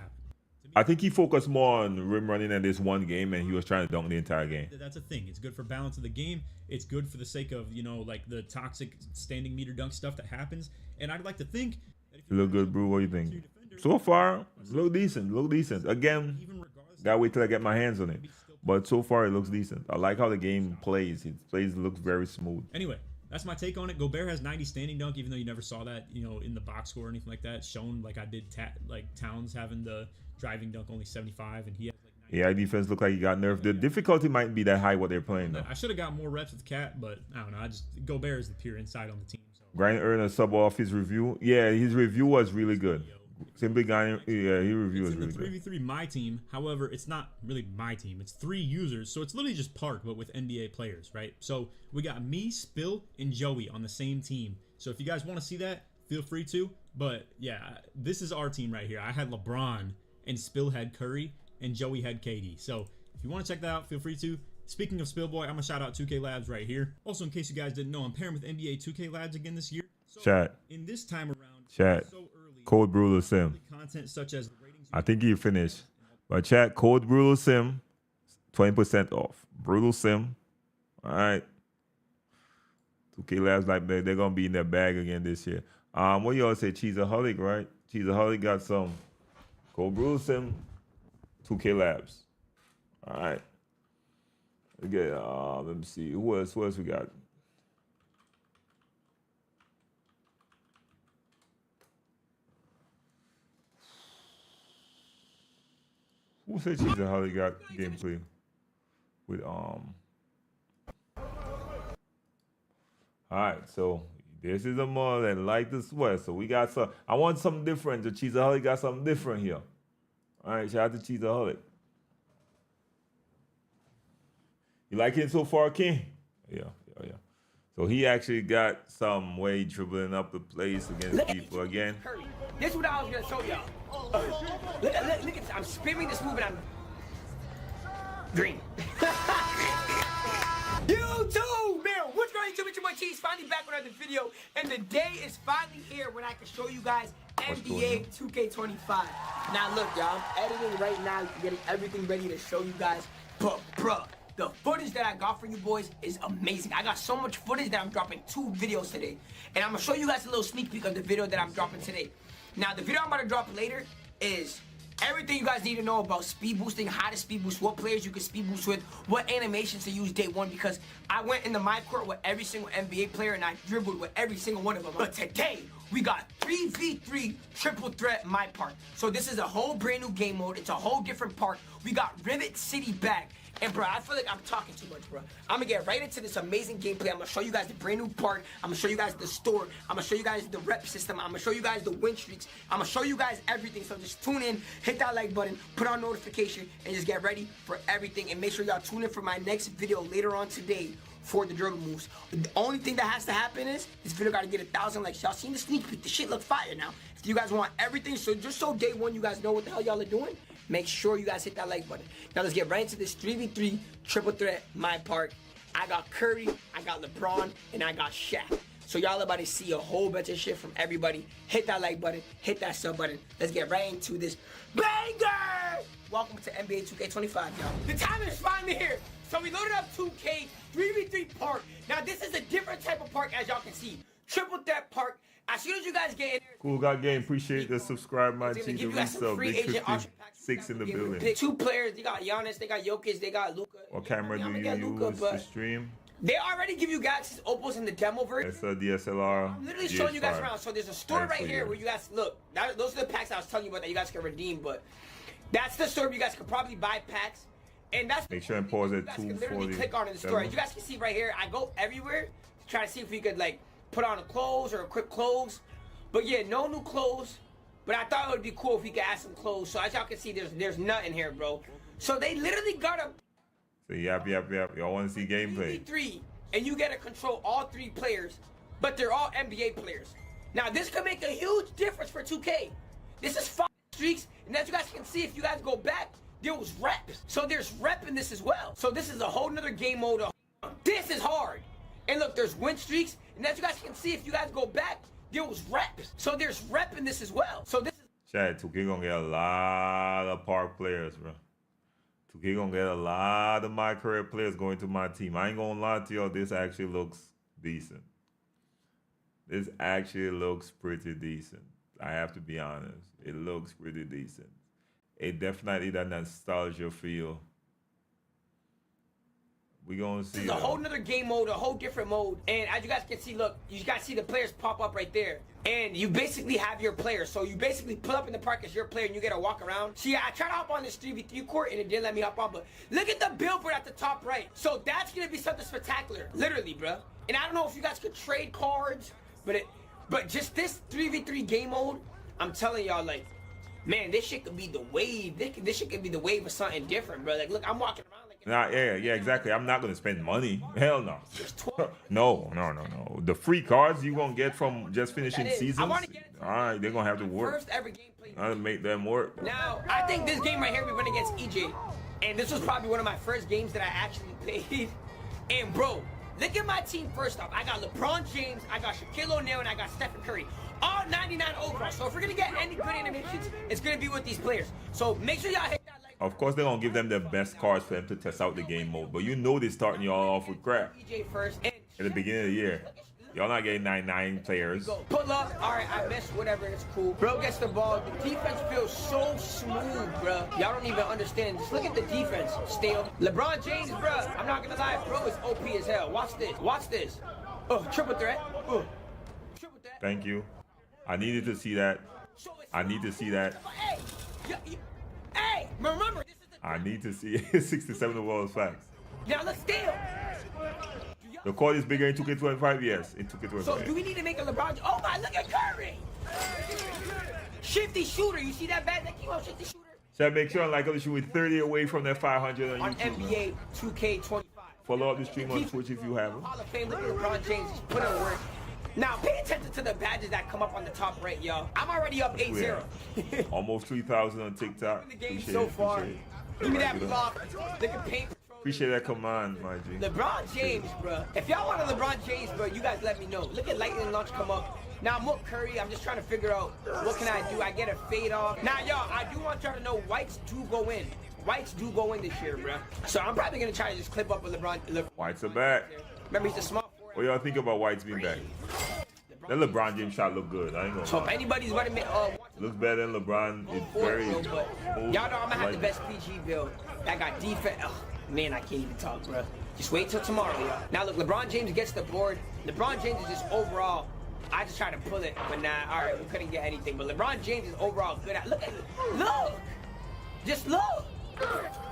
S1: I think he focused more on rim running in this one game, and he was trying to dunk the entire game.
S5: That's a thing. It's good for balance of the game. It's good for the sake of, like the toxic standing meter dunk stuff that happens. And I'd like to think that if
S1: You look good, bro. What do you think? So far, look decent. Again, gotta wait till I get my hands on it. But so far, it looks decent. I like how the game plays. Looks very smooth.
S5: Anyway, that's my take on it. Gobert has 90 standing dunk, even though you never saw that, in the box score or anything like that. Shown like I did, like Towns having the driving dunk only 75, and he has like
S1: AI defense look like he got nerfed. The difficulty might be that high what they're playing though.
S5: I should have got more reps with Cat, but I don't know. Gobert is the pure inside on the team. So.
S1: Grind earned a sub off his review. Yeah, his review was really good. Simply Grind, yeah, his review was really good.
S5: 3v3 my team. However, it's not really my team. It's 3 users, so it's literally just Park, but with NBA players, right? So we got me, Spill, and Joey on the same team. So if you guys want to see that, feel free to. But yeah, this is our team right here. I had LeBron, and Spill had Curry, and Joey had KD. So if you want to check that out, feel free to. Speaking of Spillboy, I'm going to shout out 2K Labs right here. Also, in case you guys didn't know, I'm pairing with NBA 2K Labs again this year. So
S1: Chat.
S5: In this time around,
S1: Chat.
S5: so early,
S1: Code Brutal Sim.
S5: content such as the ratings.
S1: I think he finished. But chat, code Brutal Sim, 20% off. Brutal Sim. All right. 2K Labs, like they're going to be in their bag again this year. What y'all say? Cheeseaholic, right? Cheeseaholic got some. Code Brutal Sim, 2K Labs. All right. Okay, let me see. Who else we got? Who said Cheeseaholic got gameplay with Alright, so this is a mod that like the sweat. So we got some. I want something different. The Cheeseaholic got something different here. Alright, shout out to Cheeseaholic. You like it so far, King? Yeah. So he actually got some way dribbling up the place against people again.
S6: This is what I was gonna show y'all. Look at this. I'm spinning this move and I'm green. YouTube, man, what's going on? It's your boy Cheese, finally back with another video, and the day is finally here when I can show you guys NBA 2K25. Now look, y'all, I'm editing right now, getting everything ready to show you guys, but bruh, the footage that I got for you boys is amazing. I got so much footage that I'm dropping 2 videos today. And I'm gonna show you guys a little sneak peek of the video that I'm dropping today. Now, the video I'm about to drop later is everything you guys need to know about speed boosting, how to speed boost, what players you can speed boost with, what animations to use day one, because I went into my court with every single NBA player and I dribbled with every single one of them. But today, we got 3v3 triple threat my park. So this is a whole brand new game mode. It's a whole different park. We got Rivet City back. And bro, I feel like I'm talking too much, bro. I'm gonna get right into this amazing gameplay. I'm gonna show you guys the brand new park. I'm gonna show you guys the store. I'm gonna show you guys the rep system. I'm gonna show you guys the win streaks. I'm gonna show you guys everything. So just tune in, hit that like button, put on notification, and just get ready for everything. And make sure y'all tune in for my next video later on today for the dribble moves. The only thing that has to happen is this video gotta get 1,000 likes. Y'all seen the sneak peek? The shit look fire now. If you guys want everything, so just so day one you guys know what the hell y'all are doing, make sure you guys hit that like button. Now let's get right into this 3v3 triple threat my park. I got Curry, I got LeBron, and I got Shaq. So y'all about to see a whole bunch of shit from everybody. Hit that like button, hit that sub button. Let's get right into this banger! Welcome to NBA 2K25, y'all. The time is finally here. So we loaded up 2K 3v3 park. Now this is a different type of park, as y'all can see. Triple threat park. As soon as you guys get in there,
S1: Cool got game. Appreciate the subscribe, my
S6: give
S1: team.
S6: you
S1: The
S6: guys some
S1: resub.
S6: free
S1: Big
S6: agent option packs.
S1: 56 in the building.
S6: Pick 2 players. They got Giannis, they got Jokic, they got Luka.
S1: What camera do you use to stream?
S6: They already give you guys Opals in the demo version.
S1: It's a DSLR.
S6: I'm literally showing you guys
S1: GH5.
S6: around. So there's a store right here where you guys look. Those are the packs I was telling you about that you guys can redeem. But that's the store where you guys can probably buy packs. And that's
S1: Make sure and pause at
S6: you guys can literally
S1: 240.
S6: click on in the store. As you guys can see right here, I go everywhere to try to see if we could like put on a clothes or equip clothes. But yeah, no new clothes. But I thought it would be cool if we could add some clothes. So as y'all can see, there's nothing here, bro. So they literally got a
S1: So yap. Y'all want to see gameplay?
S6: 3v3, and you get to control all 3 players, but they're all NBA players. Now this could make a huge difference for 2K. This is 5 streaks, and as you guys can see, if you guys go back, there was reps. So there's rep in this as well. So this is a whole nother game mode. This is hard. And look, there's win streaks, and as you guys can see, if you guys go back, there was reps. So there's rep in this as well. So this is
S1: Chad, 2K gonna get a lot of park players, bro. 2K gonna get a lot of my career players going to my team. I ain't gonna lie to y'all, this actually looks decent. This actually looks pretty decent. I have to be honest. It looks pretty decent. It definitely that nostalgia feel. We gonna see.
S6: This is a whole nother game mode, a whole different mode. And as you guys can see, look, you guys see the players pop up right there. And you basically have your player. So you basically pull up in the park as your player and you get to walk around. See, I tried to hop on this 3v3 court and it didn't let me hop on, but look at the billboard at the top right. So that's gonna be something spectacular. Literally, bro. And I don't know if you guys could trade cards, but just this 3v3 game mode, I'm telling y'all, like, man, this shit could be the wave. This shit could be the wave of something different, bro. Like, look, I'm walking around like...
S1: Nah, yeah, exactly. I'm not gonna spend money. Hell no. No. The free cards you gonna get from just finishing seasons. All right, they're gonna have to work.
S6: First ever gameplay.
S1: I'll make them work.
S6: Now, I think this game right here we went against EJ, and this was probably one of my first games that I actually played. And bro, look at my team first off. I got LeBron James, I got Shaquille O'Neal, and I got Stephen Curry. All 99 overall. So if we're gonna get any good animations, it's gonna be with these players. So make sure y'all hit that like.
S1: Of course, they're gonna give them the best cards for them to test out the game mode, but you know they're starting y'all off with crap
S6: EJ first and
S1: at the beginning of the year. Y'all not getting 99 players.
S6: Pull up. All right, I missed. Whatever. It's cool. Bro gets the ball. The defense feels so smooth, bro. Y'all don't even understand. Just look at the defense. Still, LeBron James, bro. I'm not gonna lie, bro. Is OP as hell. Watch this. Watch this. Oh, triple threat. Oh, triple threat.
S1: Thank you. I needed to see that. I need to see that.
S6: Hey, remember this is the.
S1: I need to see it. 67 overall facts.
S6: Now let's steal.
S1: The court is bigger in 2K25, yes, in 2K25.
S6: So do we need to make a LeBron? Oh my, look at Curry! Shifty shooter, you see that bad? That came out shifty shooter.
S1: So make sure, like, you with 30 away from that 500 on
S6: On
S1: YouTube.
S6: NBA 2K25.
S1: Follow up the stream on Twitch if you haven't.
S6: Hall of Fame, look at LeBron James, he's put in work. Now pay attention to the badges that come up on the top right, y'all. I'm already up 8-0.
S1: Almost 3,000 on TikTok.
S6: The game
S1: Appreciate
S6: so
S1: it,
S6: far.
S1: appreciate it.
S6: Give me that block. Look at paint.
S1: Appreciate that command, my G.
S6: LeBron James, bro. If y'all want a LeBron James, bro, you guys let me know. Look at lightning launch come up. Now I'm with Curry. I'm just trying to figure out what can I do. I get a fade off. Now, y'all, I do want y'all to know whites do go in. Whites do go in this year, bro. So I'm probably gonna try to just clip up with LeBron.
S1: Whites are back.
S6: Remember, he's a small forward.
S1: What y'all think about Whites being back? That LeBron James shot look good. I ain't gonna
S6: So if
S1: lie.
S6: anybody's running
S1: Looks better than LeBron. It's very.
S6: y'all know I'm gonna have the best PG build. I got defense. Oh, man, I can't even talk, bro. Just wait till tomorrow, y'all. Now look, LeBron James gets the board. LeBron James is just overall. I just tried to pull it, but nah. All right, we couldn't get anything. But LeBron James is overall good at. Look, just look.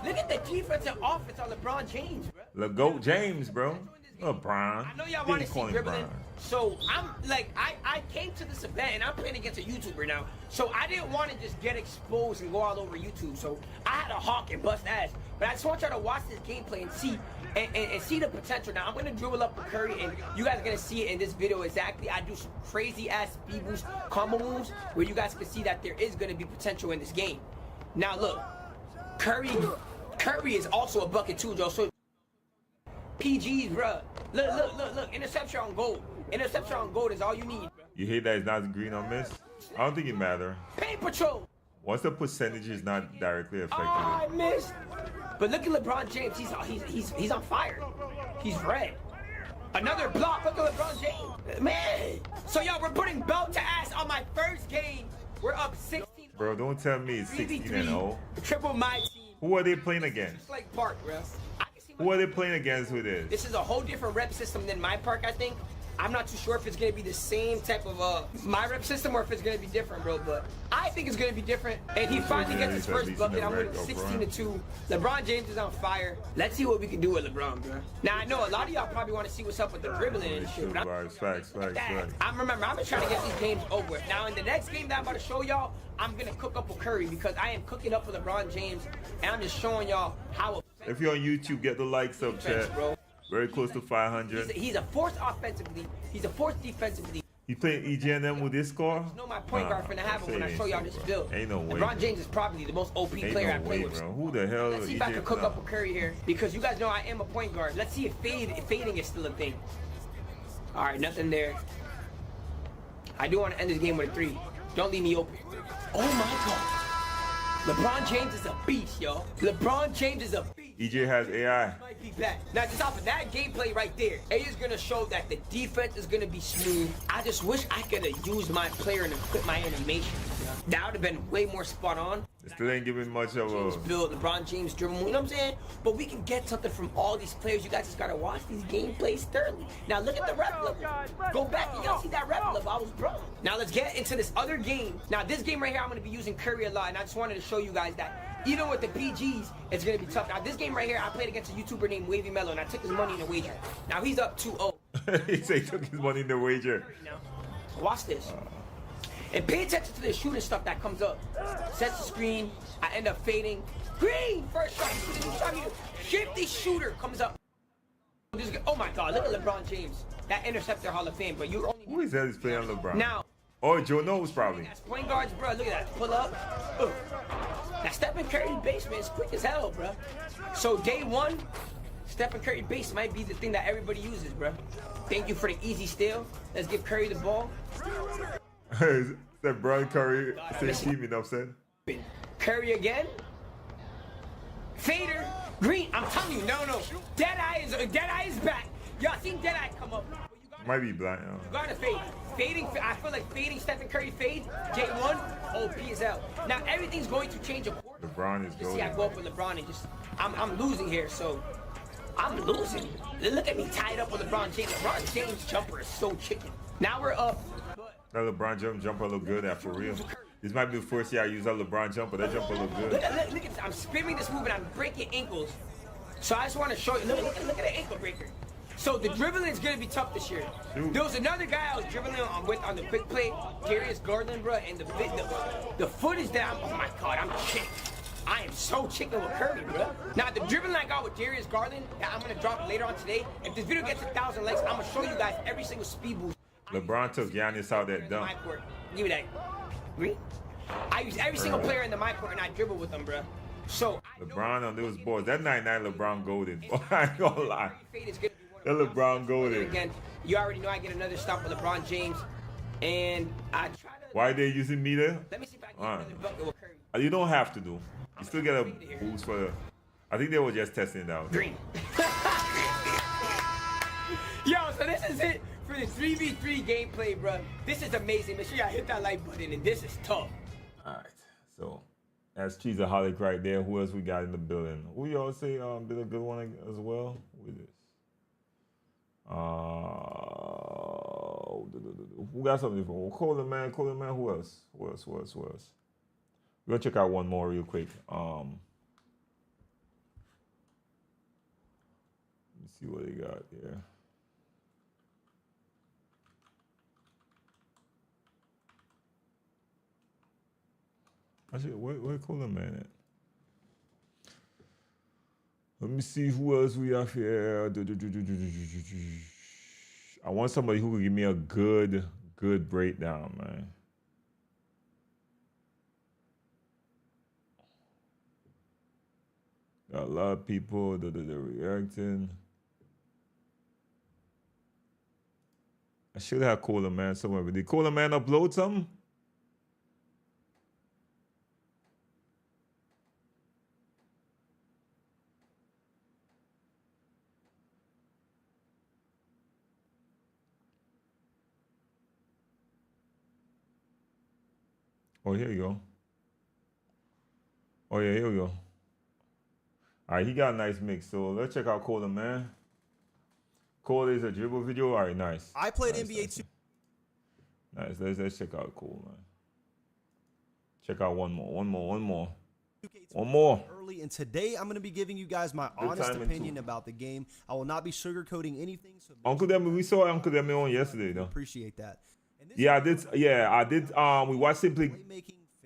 S6: Look at the defense and offense on LeBron James, bro.
S1: LeGoat James, bro. LeBron.
S6: I know y'all want to see dribbling, so I'm like, I came to this event and I'm playing against a YouTuber now, so I didn't want to just get exposed and go all over YouTube, so I had to hawk and bust ass. But I just want y'all to watch this gameplay and see and see the potential. Now I'm gonna dribble up with Curry, and you guys are gonna see it in this video exactly. I do some crazy ass speed boost combo moves where you guys can see that there is gonna be potential in this game. Now look, Curry is also a bucket too, Joe. So PGs, bro. Look. Interception on gold. Interception on gold is all you need, bro.
S1: You hate that it's not green on miss? I don't think it matter.
S6: Paint patrol.
S1: Once the percentage is not directly affected.
S6: Oh, I missed. But look at LeBron James. He's on fire. He's red. Another block. Look at LeBron James. Man. So y'all, we're putting belt to ass on my first game. We're up 16.
S1: Bro, don't tell me it's 16-0.
S6: Triple my team.
S1: Who are they playing against?
S6: It's like Park, bro.
S1: Who are they playing against with this?
S6: This is a whole different rep system than my park, I think. I'm not too sure if it's going to be the same type of my rep system or if it's going to be different, bro. But I think it's going to be different. And he finally gets his first bucket. I'm winning 16-2. LeBron James is on fire. Let's see what we can do with LeBron, bro. Now, I know a lot of y'all probably want to see what's up with the dribbling and shit. But
S1: Facts.
S6: I'm just trying to get these games over with. Now, in the next game that I'm about to show y'all, I'm going to cook up with Curry because I am cooking up with LeBron James. And I'm just showing y'all how.
S1: If you're on YouTube, get the likes up, chat. Very close to 500.
S6: He's a force offensively. He's a force defensively.
S1: You playing EJ&M with this score?
S6: You know my point guard finna have it when I show y'all this build.
S1: Ain't no way.
S6: LeBron James is probably the most OP player I play with.
S1: Bro. Who the hell?
S6: Let's see if I can cook up with Curry here because you guys know I am a point guard. Let's see if fading is still a thing. All right, nothing there. I do want to end this game with a 3. Don't leave me open. Oh my God. LeBron James is a beast, yo. LeBron James is a beast.
S1: EJ has AI.
S6: Might be back. Now, just off of that gameplay right there, A is gonna show that the defense is gonna be smooth. I just wish I could have used my player and equipped my animation. That would have been way more spot on.
S1: It still ain't giving much of
S6: James
S1: a.
S6: build, LeBron James dribble, you know what I'm saying? But we can get something from all these players. You guys just gotta watch these gameplays thoroughly. Now look at the rep level. Go back and y'all see that rep level. I was wrong. Now let's get into this other game. Now this game right here, I'm gonna be using Curry a lot, and I just wanted to show you guys that even with the PGs, it's gonna be tough. Now this game right here, I played against a YouTuber named Wavy Mello, and I took his money in a wager. Now he's up 2-0.
S1: He said he took his money in the wager.
S6: Now, watch this. And pay attention to the shooting stuff that comes up. Sets the screen, I end up fading. Green, first shot, shifty shooter comes up. Oh my God, look at LeBron James. That interceptor Hall of Fame, but you only.
S1: Who is that? He's playing LeBron.
S6: Now.
S1: Oh, Joe knows probably.
S6: That's point guards, bro. Look at that. Pull up. Ugh. Now Stephen Curry's basement is quick as hell, bro. So day one, Stephen Curry base might be the thing that everybody uses, bro. Thank you for the easy steal. Let's give Curry the ball.
S1: That Brian Curry same team, you know what I'm saying?
S6: Curry again. Fader. Green. I'm telling you, no. Deadeye is back. Y'all seen Deadeye come up.
S1: Might be blind.
S6: You gotta fade. Fading, I feel like fading Stephen Curry fade. J1, OP is out. Now everything's going to change a quarter.
S1: LeBron is
S6: See, I go up with LeBron and just, I'm losing here, so I'm losing. Look at me tied up with LeBron James. LeBron James jumper is so chicken. Now we're up.
S1: That LeBron jumper look good at for real. This might be the first year I use that LeBron jumper. That jumper look good.
S6: Look at this. I'm spinning this move and I'm breaking ankles. So I just want to show you. Look at the ankle breaker. So the dribbling is gonna be tough this year.
S1: Shoot.
S6: There was another guy I was dribbling with on the quick play, Darius Garland, bro, and the footage that oh my God, I'm chicken. I am so chicken with Curry, bro. Now the dribbling I got with Darius Garland that I'm gonna drop later on today. If this video gets 1,000 likes, I'm gonna show you guys every single speed boost.
S1: LeBron took Giannis out that dunk.
S6: Give me that. Green. I use every single player in the my court and I dribble with them, bro. So
S1: LeBron on those boards. That 99 LeBron golden. I ain't gonna lie. That LeBron golden.
S6: Again, you already know I get another stop with LeBron James, and I try to.
S1: Why they using me there?
S6: Let me see if I can get another bucket with Curry.
S1: You don't have to do. You still get a boost for the. I think they were just testing it out.
S6: Green. Yo, so this is it for the 3v3 gameplay, bro. This is amazing. Make sure y'all hit that like button, and this is tough.
S1: All right, so that's Cheeseaholic right there. Who else we got in the building? Who y'all say did a good one as well? Who is this? Who got something different? Coleman man. Who else? We're gonna check out one more real quick. Let me see what they got there. Actually, where Coleman man at? Let me see who else we have here. I want somebody who can give me a good breakdown, man. Got a lot of people that are reacting. I should have Coleman man somewhere, but did Coleman man upload something? Oh, here you go. Oh, yeah, here we go. All right, he got a nice mix. So let's check out Coleman, man. Cole is a dribble video. All right, nice.
S7: I played
S1: nice,
S7: NBA 2.
S1: Nice. Let's check out Cole, man. Check out one more.
S7: Early, and today I'm going to be giving you guys my honest opinion about the game. I will not be sugarcoating anything. So
S1: Uncle Demi, we saw Uncle Demi on yesterday, though.
S7: Appreciate that.
S1: Yeah, I did. We watched Simply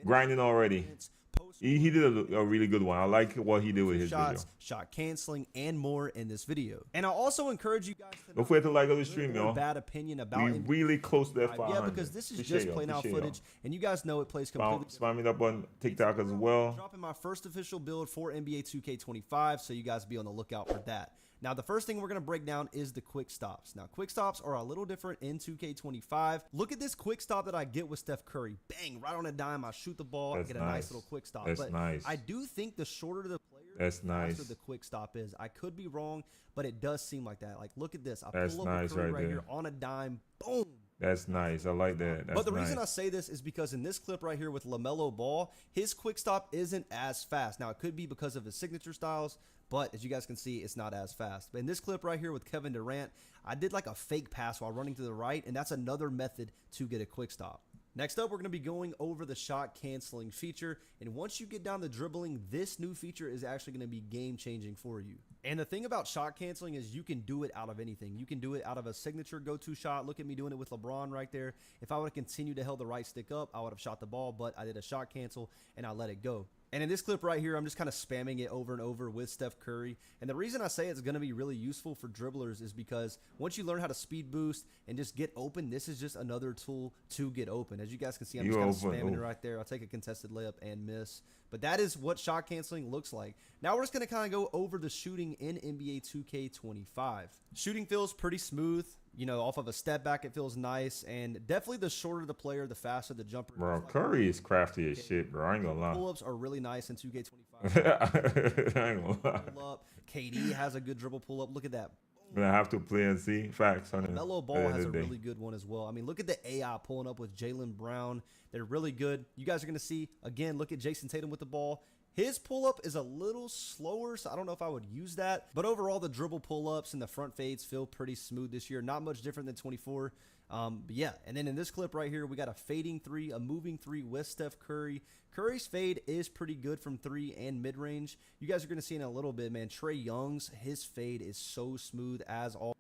S1: Grinding already. He did a really good one. I like what he did with his video.
S7: Shot canceling, and more in this video. And I also encourage you guys to
S1: don't forget to like the stream, y'all.
S7: Bad opinion about
S1: we really close to that 500.
S7: Yeah, because this is just plain out footage, and you guys know it plays completely.
S1: Spam it up on TikTok as well.
S7: Dropping my first official build for NBA 2K25, so you guys be on the lookout for that. Now, the first thing we're going to break down is the quick stops. Now, quick stops are a little different in 2K25. Look at this quick stop that I get with Steph Curry. Bang, right on a dime. I shoot the ball. I get a nice little quick stop.
S1: That's nice.
S7: I do think the shorter the player,
S1: That's
S7: the faster
S1: nice.
S7: the quick stop is. I could be wrong, but it does seem like that. Like, look at this. I
S1: That's
S7: pull up
S1: nice
S7: a Curry
S1: right
S7: right
S1: there.
S7: here on a dime. Boom.
S1: That's nice. I like that. That's
S7: But the
S1: nice.
S7: reason I say this is because in this clip right here with LaMelo Ball, his quick stop isn't as fast. Now, it could be because of his signature styles, but as you guys can see, it's not as fast. But in this clip right here with Kevin Durant, I did like a fake pass while running to the right, and that's another method to get a quick stop. Next up, we're going to be going over the shot canceling feature. And once you get down to dribbling, this new feature is actually going to be game changing for you. And the thing about shot canceling is you can do it out of anything. You can do it out of a signature go-to shot. Look at me doing it with LeBron right there. If I would have continued to hold the right stick up, I would have shot the ball, but I did a shot cancel and I let it go. And in this clip right here, I'm just kind of spamming it over and over with Steph Curry. And the reason I say it's going to be really useful for dribblers is because once you learn how to speed boost and just get open, this is just another tool to get open. As you guys can see, I'm just kind of spamming it right there. I'll take a contested layup and miss. But that is what shot canceling looks like. Now we're just going to kind of go over the shooting in NBA 2K25. Shooting feels pretty smooth. You know, off of a step back, it feels nice. And definitely the shorter the player, the faster the jumper.
S1: Bro, Curry is crafty as shit, bro. I ain't gonna lie.
S7: Pull-ups are really nice in 2K25.
S1: I ain't gonna lie.
S7: Pull-up. KD has a good dribble pull-up. Look at that.
S1: But I have to play and see. Facts, honey.
S7: Melo Ball has a really good one as well. I mean, look at the AI pulling up with Jaylen Brown. They're really good. You guys are going to see, again, look at Jason Tatum with the ball. His pull-up is a little slower, so I don't know if I would use that. But overall, the dribble pull-ups and the front fades feel pretty smooth this year. Not much different than 24. But yeah, and then in this clip right here, we got a fading three, a moving three with Steph Curry. Curry's fade is pretty good from three and mid-range. You guys are going to see in a little bit, man. Trae Young's, his fade is so smooth as all.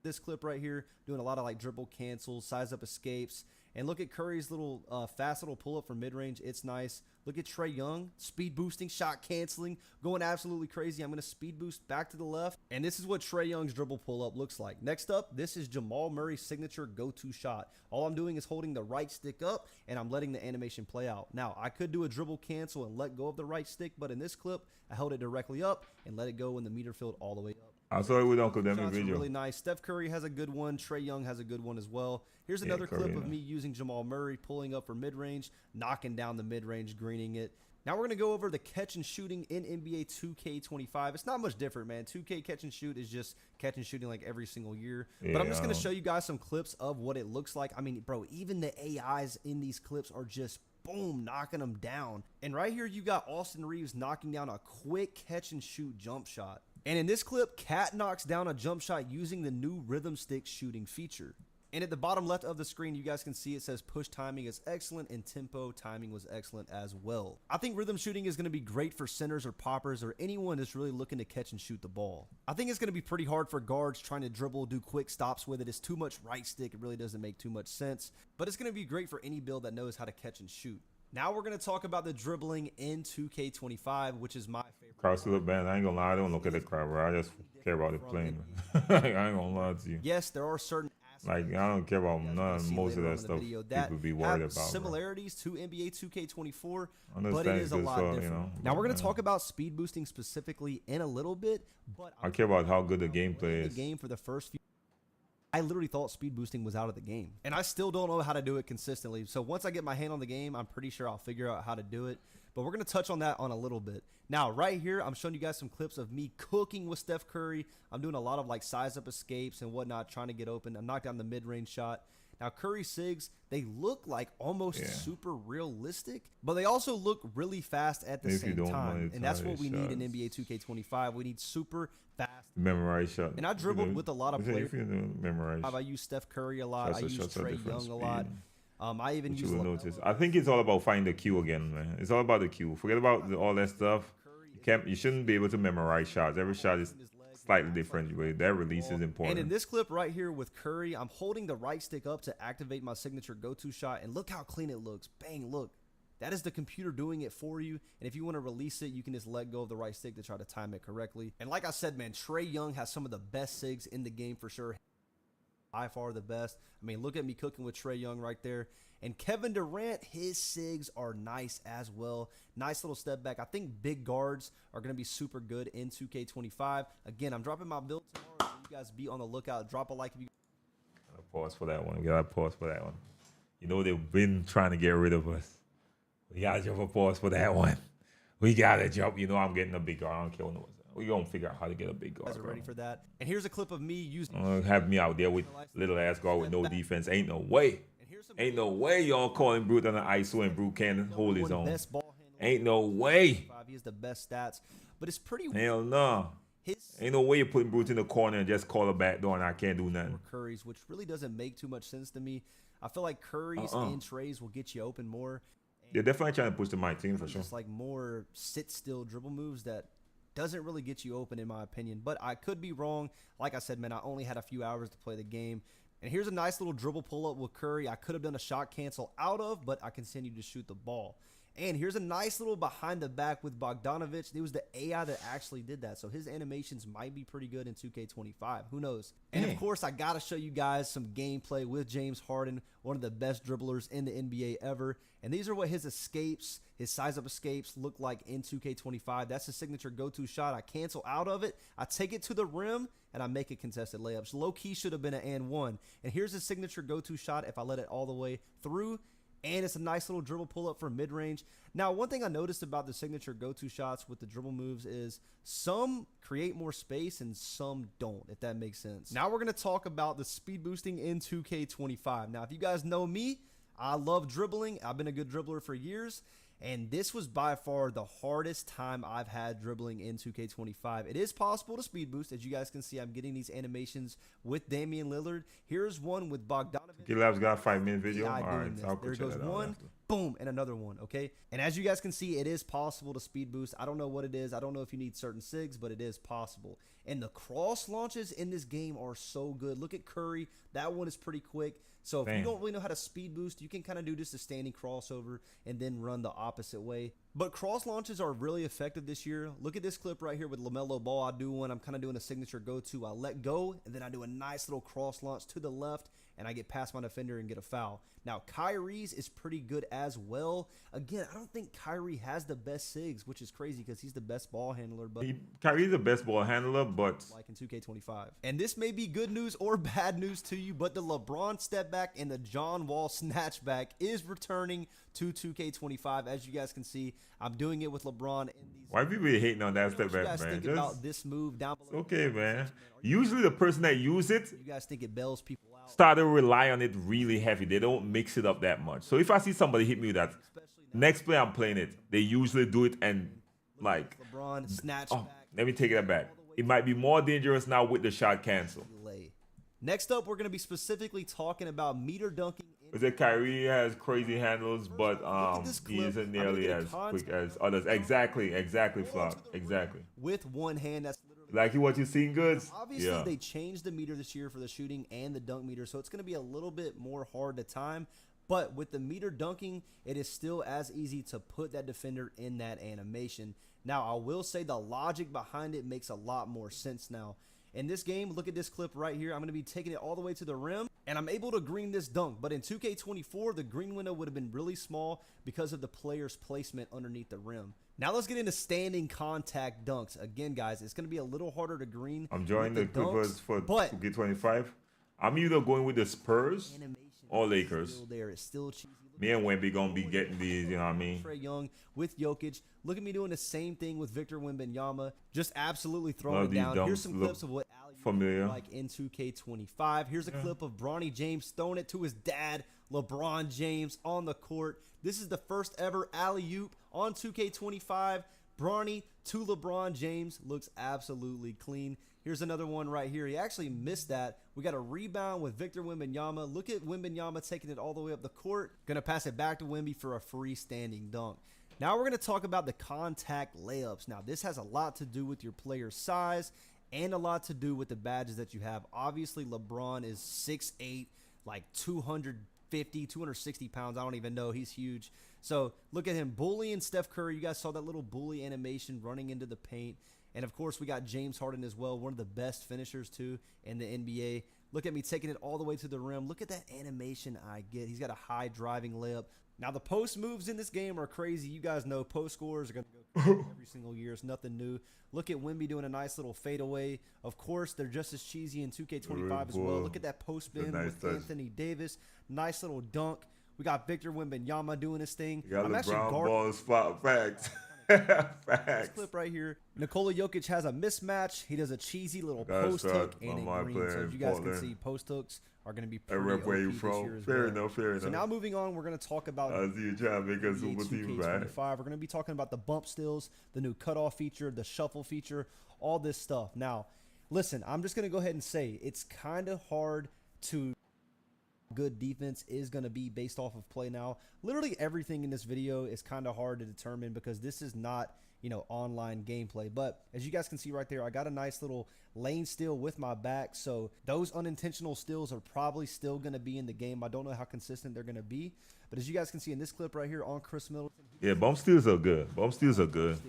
S7: This clip right here, doing a lot of like dribble cancels, size up escapes. And look at Curry's little fast little pull-up from mid-range. It's nice. Look at Trae Young, speed boosting, shot canceling, going absolutely crazy. I'm going to speed boost back to the left. And this is what Trae Young's dribble pull-up looks like. Next up, this is Jamal Murray's signature go-to shot. All I'm doing is holding the right stick up, and I'm letting the animation play out. Now, I could do a dribble cancel and let go of the right stick, but in this clip, I held it directly up and let it go when the meter filled all the way up.
S1: I saw it with Uncle Demi
S7: Shots are
S1: video.
S7: really nice. Steph Curry has a good one. Trae Young has a good one as well. Here's another clip of me using Jamal Murray pulling up for mid-range, knocking down the mid-range, greening it. Now we're going to go over the catch and shooting in NBA 2K25. It's not much different, man. 2K catch and shoot is just catch and shooting like every single year. But I'm just going to show you guys some clips of what it looks like. I mean, bro, even the AIs in these clips are just boom, knocking them down. And right here, you got Austin Reeves knocking down a quick catch and shoot jump shot. And in this clip, Cat knocks down a jump shot using the new rhythm stick shooting feature. And at the bottom left of the screen, you guys can see it says push timing is excellent and tempo timing was excellent as well. I think rhythm shooting is going to be great for centers or poppers or anyone that's really looking to catch and shoot the ball. I think it's going to be pretty hard for guards trying to dribble, do quick stops with it. It's too much right stick. It really doesn't make too much sense. But it's going to be great for any build that knows how to catch and shoot. Now we're going to talk about the dribbling in 2K25, which is my favorite.
S1: Cross to the band. I ain't gonna lie. I don't look at the crowd, bro. I just care about the playing. I ain't gonna lie to you.
S7: Yes, there are certain
S1: Like, I don't care about none, most of that stuff people be worried about.
S7: Similarities to NBA 2K24,
S1: bro.
S7: but it is a lot different.
S1: You know,
S7: now we're going to talk about speed boosting specifically in a little bit, but
S1: I care about how good the gameplay
S7: the
S1: is.
S7: game for the first few. I literally thought speed boosting was out of the game, and I still don't know how to do it consistently. So once I get my hand on the game, I'm pretty sure I'll figure out how to do it. But we're going to touch on that on a little bit. Now, right here, I'm showing you guys some clips of me cooking with Steph Curry. I'm doing a lot of like size up escapes and whatnot, trying to get open. I knocked down the mid-range shot. Now, Curry SIGs, they look like almost super realistic, but they also look really fast at the same time. And that's what we need in NBA 2K25. We need super fast.
S1: Memorize shot.
S7: And I dribbled with a lot of players.
S1: Memorize.
S7: I use Steph Curry a lot. I use Trae Young a lot. I even use
S1: notice. I think it's all about finding the cue again, man. It's all about the cue. Forget about all that stuff. You shouldn't be able to memorize shots. Every shot is slightly different. That release is important.
S7: And in this clip right here with Curry, I'm holding the right stick up to activate my signature go-to shot. And look how clean it looks. Bang, look. That is the computer doing it for you. And if you want to release it, you can just let go of the right stick to try to time it correctly. And like I said, man, Trae Young has some of the best SIGs in the game for sure. By far the best. I mean, look at me cooking with Trae Young right there. And Kevin Durant, his SIGs are nice as well. Nice little step back. I think big guards are going to be super good in 2K25. Again, I'm dropping my build tomorrow, so you guys be on the lookout. Drop a like if you.
S1: Pause for that one. We gotta pause for that one. You know they've been trying to get rid of us. We gotta drop a pause for that one. We gotta jump. You know, I'm getting a big guard. I don't care what no one's. We gonna figure out how to get a big guard.
S7: Guys are ready for that. And here's a clip of me using.
S1: Have me out there with little ass guard with no defense. Ain't no way. Ain't no way y'all calling Brute on the ISO and Brute can't hold his own. Ain't no way.
S7: He has the best stats, but it's pretty.
S1: Hell no. Ain't no way you're putting Brute in the corner and just call a back door and I can't do nothing.
S7: Curry's, which really doesn't make too much sense to me. I feel like Curry's and Trey's will get you open more.
S1: They're definitely trying to push to my team for sure.
S7: Just like more sit still dribble moves that doesn't really get you open in my opinion, but I could be wrong. Like I said, man, I only had a few hours to play the game. And here's a nice little dribble pull up with Curry. I could have done a shot cancel out of, but I continued to shoot the ball. And here's a nice little behind the back with Bogdanovic. It was the AI that actually did that. So his animations might be pretty good in 2K25. Who knows? And of course, I got to show you guys some gameplay with James Harden, one of the best dribblers in the NBA ever. And these are what his escapes, his size up escapes look like in 2K25. That's his signature go-to shot. I cancel out of it. I take it to the rim and I make a contested layup. So low key should have been an and one. And here's his signature go-to shot if I let it all the way through. And it's a nice little dribble pull-up for mid-range. Now, one thing I noticed about the signature go-to shots with the dribble moves is some create more space and some don't, if that makes sense. Now we're going to talk about the speed boosting in 2K25. Now, if you guys know me, I love dribbling. I've been a good dribbler for years. And this was by far the hardest time I've had dribbling in 2K25. It is possible to speed boost. As you guys can see, I'm getting these animations with Damian Lillard. Here's one with Bogdanovic.
S1: Gilab's got a 5-minute video.
S7: Yeah,
S1: all right, so
S7: there goes one, boom, and another one, okay? And as you guys can see, it is possible to speed boost. I don't know what it is. I don't know if you need certain SIGs, but it is possible. And the cross launches in this game are so good. Look at Curry. That one is pretty quick. So if you don't really know how to speed boost, you can kind of do just a standing crossover and then run the opposite way. But cross launches are really effective this year. Look at this clip right here with LaMelo Ball. I do one. I'm kind of doing a signature go-to. I let go, and then I do a nice little cross launch to the left, and I get past my defender and get a foul. Now, Kyrie's is pretty good as well. Again, I don't think Kyrie has the best SIGs, which is crazy because he's the best ball handler. But
S1: Kyrie's the best ball handler, but
S7: like in 2K25. And this may be good news or bad news to you, but the LeBron step back and the John Wall snatchback is returning to 2K25. As you guys can see, I'm doing it with LeBron. In these
S1: why people hating on that step back, man?
S7: You guys think about this move down below?
S1: Okay, man. Usually the person that use it,
S7: you guys think it bails people out?
S1: Started to rely on it really heavy. They don't mix it up that much. So if I see somebody hit me with that, next play I'm playing it, they usually do it and like
S7: LeBron snatch
S1: oh,
S7: back.
S1: let me take that back. It might be more dangerous now with the shot cancel.
S7: Next up, we're going to be specifically talking about meter dunking.
S1: Is it Kyrie has crazy handles, but he isn't nearly as quick as others. Exactly, Flock. Exactly.
S7: With one hand, that's literally
S1: like what you seen, Goods?
S7: Obviously, they changed the meter this year for the shooting and the dunk meter, so it's going to be a little bit more hard to time. But with the meter dunking, it is still as easy to put that defender in that animation. Now, I will say the logic behind it makes a lot more sense now. In this game, look at this clip right here. I'm going to be taking it all the way to the rim, and I'm able to green this dunk. But in 2K24, the green window would have been really small because of the player's placement underneath the rim. Now let's get into standing contact dunks. Again, guys, it's going to be a little harder to green.
S1: I'm joining the Clippers for 2K25. I'm either going with the Spurs or Lakers.
S7: It's still cheesy.
S1: Me and Wemby going to be getting these, you know what I mean?
S7: Trey Young with Jokic. Look at me doing the same thing with Victor Wembanyama. Just absolutely throwing it down. Here's some clips of what
S1: familiar
S7: like in 2K25. Here's a clip of Bronny James throwing it to his dad, LeBron James, on the court. This is the first ever alley-oop on 2K25. Bronny to LeBron James. Looks absolutely clean. Here's another one right here. He actually missed that. We got a rebound with Victor Wembanyama. Look at Wembanyama taking it all the way up the court. Gonna pass it back to Wemby for a freestanding dunk. Now we're gonna talk about the contact layups. Now this has a lot to do with your player's size and a lot to do with the badges that you have. Obviously, LeBron is 6'8", like 250, 260 pounds. I don't even know. He's huge. So look at him bullying Steph Curry. You guys saw that little bully animation running into the paint. And, of course, we got James Harden as well, one of the best finishers, too, in the NBA. Look at me taking it all the way to the rim. Look at that animation I get. He's got a high driving layup. Now, the post moves in this game are crazy. You guys know post scores are going to go every single year. It's nothing new. Look at Wemby doing a nice little fadeaway. Of course, they're just as cheesy in 2K25 as well. Look at that post spin with Anthony Davis. Nice little dunk. We got Victor Wembanyama doing his thing.
S1: You got LeBron ball spot facts.
S7: This
S1: Facts.
S7: clip right here, Nikola Jokic has a mismatch. He does a cheesy little
S1: That's
S7: post hook and
S1: my
S7: a green.
S1: player
S7: So
S1: in
S7: as you guys can
S1: Portland.
S7: see, post hooks are going to be
S1: I
S7: pretty
S1: rep where you
S7: OP this
S1: from.
S7: year as
S1: Fair
S7: well.
S1: enough, fair
S7: So
S1: enough.
S7: now moving on, we're going to talk about
S1: I see you trying to make a super team, right?
S7: 2K25. We're going to be talking about the bump steals, the new cutoff feature, the shuffle feature, all this stuff. Now, listen, I'm just going to go ahead and say it's kind of hard to good defense is going to be based off of play now. Literally everything in this video is kind of hard to determine because this is not, you know, online gameplay. But as you guys can see right there, I got a nice little lane steal with my back. So those unintentional steals are probably still going to be in the game. I don't know how consistent they're going to be. But as you guys can see in this clip right here on Chris Middleton.
S1: Yeah, bump steals are good. Bump steals are good.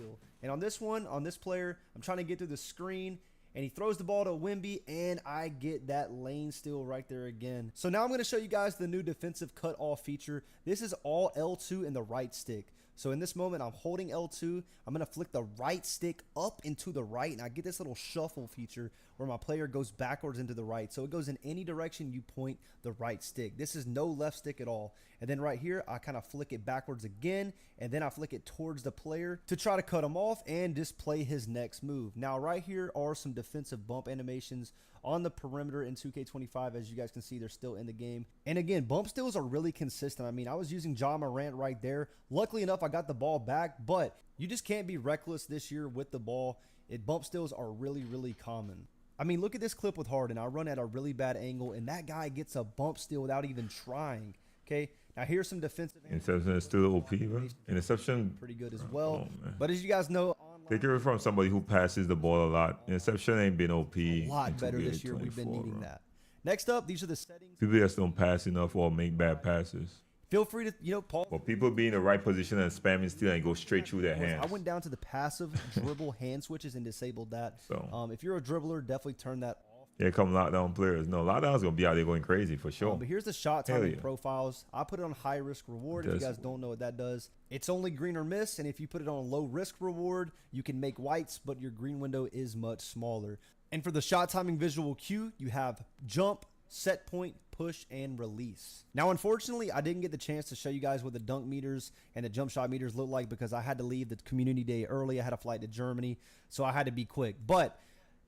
S7: And on this one, on this player, I'm trying to get through the screen. And he throws the ball to Wemby, and I get that lane steal right there again. So now I'm going to show you guys the new defensive cutoff feature. This is all L2 in the right stick. So in this moment, I'm holding L2. I'm going to flick the right stick up into the right, and I get this little shuffle feature where my player goes backwards into the right. So it goes in any direction you point the right stick. This is no left stick at all. And then right here, I kind of flick it backwards again, and then I flick it towards the player to try to cut him off and display his next move. Now right here are some defensive bump animations on the perimeter in 2K25. As you guys can see, they're still in the game. And again, bump steals are really consistent. I mean, I was using Ja Morant right there. Luckily enough, I got the ball back, but you just can't be reckless this year with the ball. Bump steals are really, really common. I mean, look at this clip with Harden. I run at a really bad angle, and that guy gets a bump steal without even trying. Okay, now here's some defensive.
S1: Interception is still OP, bro. Interception.
S7: Pretty good as well.
S1: Oh,
S7: but as you guys know,
S1: take it from somebody who passes the ball a lot. Interception ain't been OP.
S7: a lot better this year. We've been needing that. Next up, these are the settings.
S1: People just don't pass enough or make bad passes.
S7: Feel free to, you know, pause.
S1: Or people be in the right position and spamming steal and go straight through their hands.
S7: I went down to the passive dribble hand switches and disabled that.
S1: So
S7: if you're a dribbler, definitely turn that off.
S1: here come lockdown players. No, lockdown's gonna be out there going crazy for sure.
S7: But here's the shot timing profiles. I put it on high risk reward. If you guys don't know what that does, it's only green or miss. And if you put it on low risk reward, you can make whites, but your green window is much smaller. And for the shot timing visual cue, you have jump, set point, push, and release. Now, unfortunately, I didn't get the chance to show you guys what the dunk meters and the jump shot meters look like because I had to leave the community day early. I had a flight to Germany, so I had to be quick. But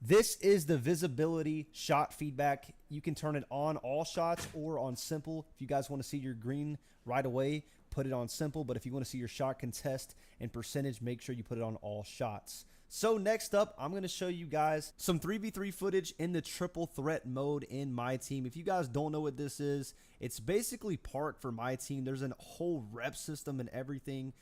S7: this is the visibility shot feedback. You can turn it on all shots or on simple. If you guys want to see your green right away, put it on simple. But if you want to see your shot contest and percentage, make sure you put it on all shots. So next up, I'm going to show you guys some 3v3 footage in the triple threat mode in my team. If you guys don't know what this is, it's basically park for my team. There's a whole rep system and everything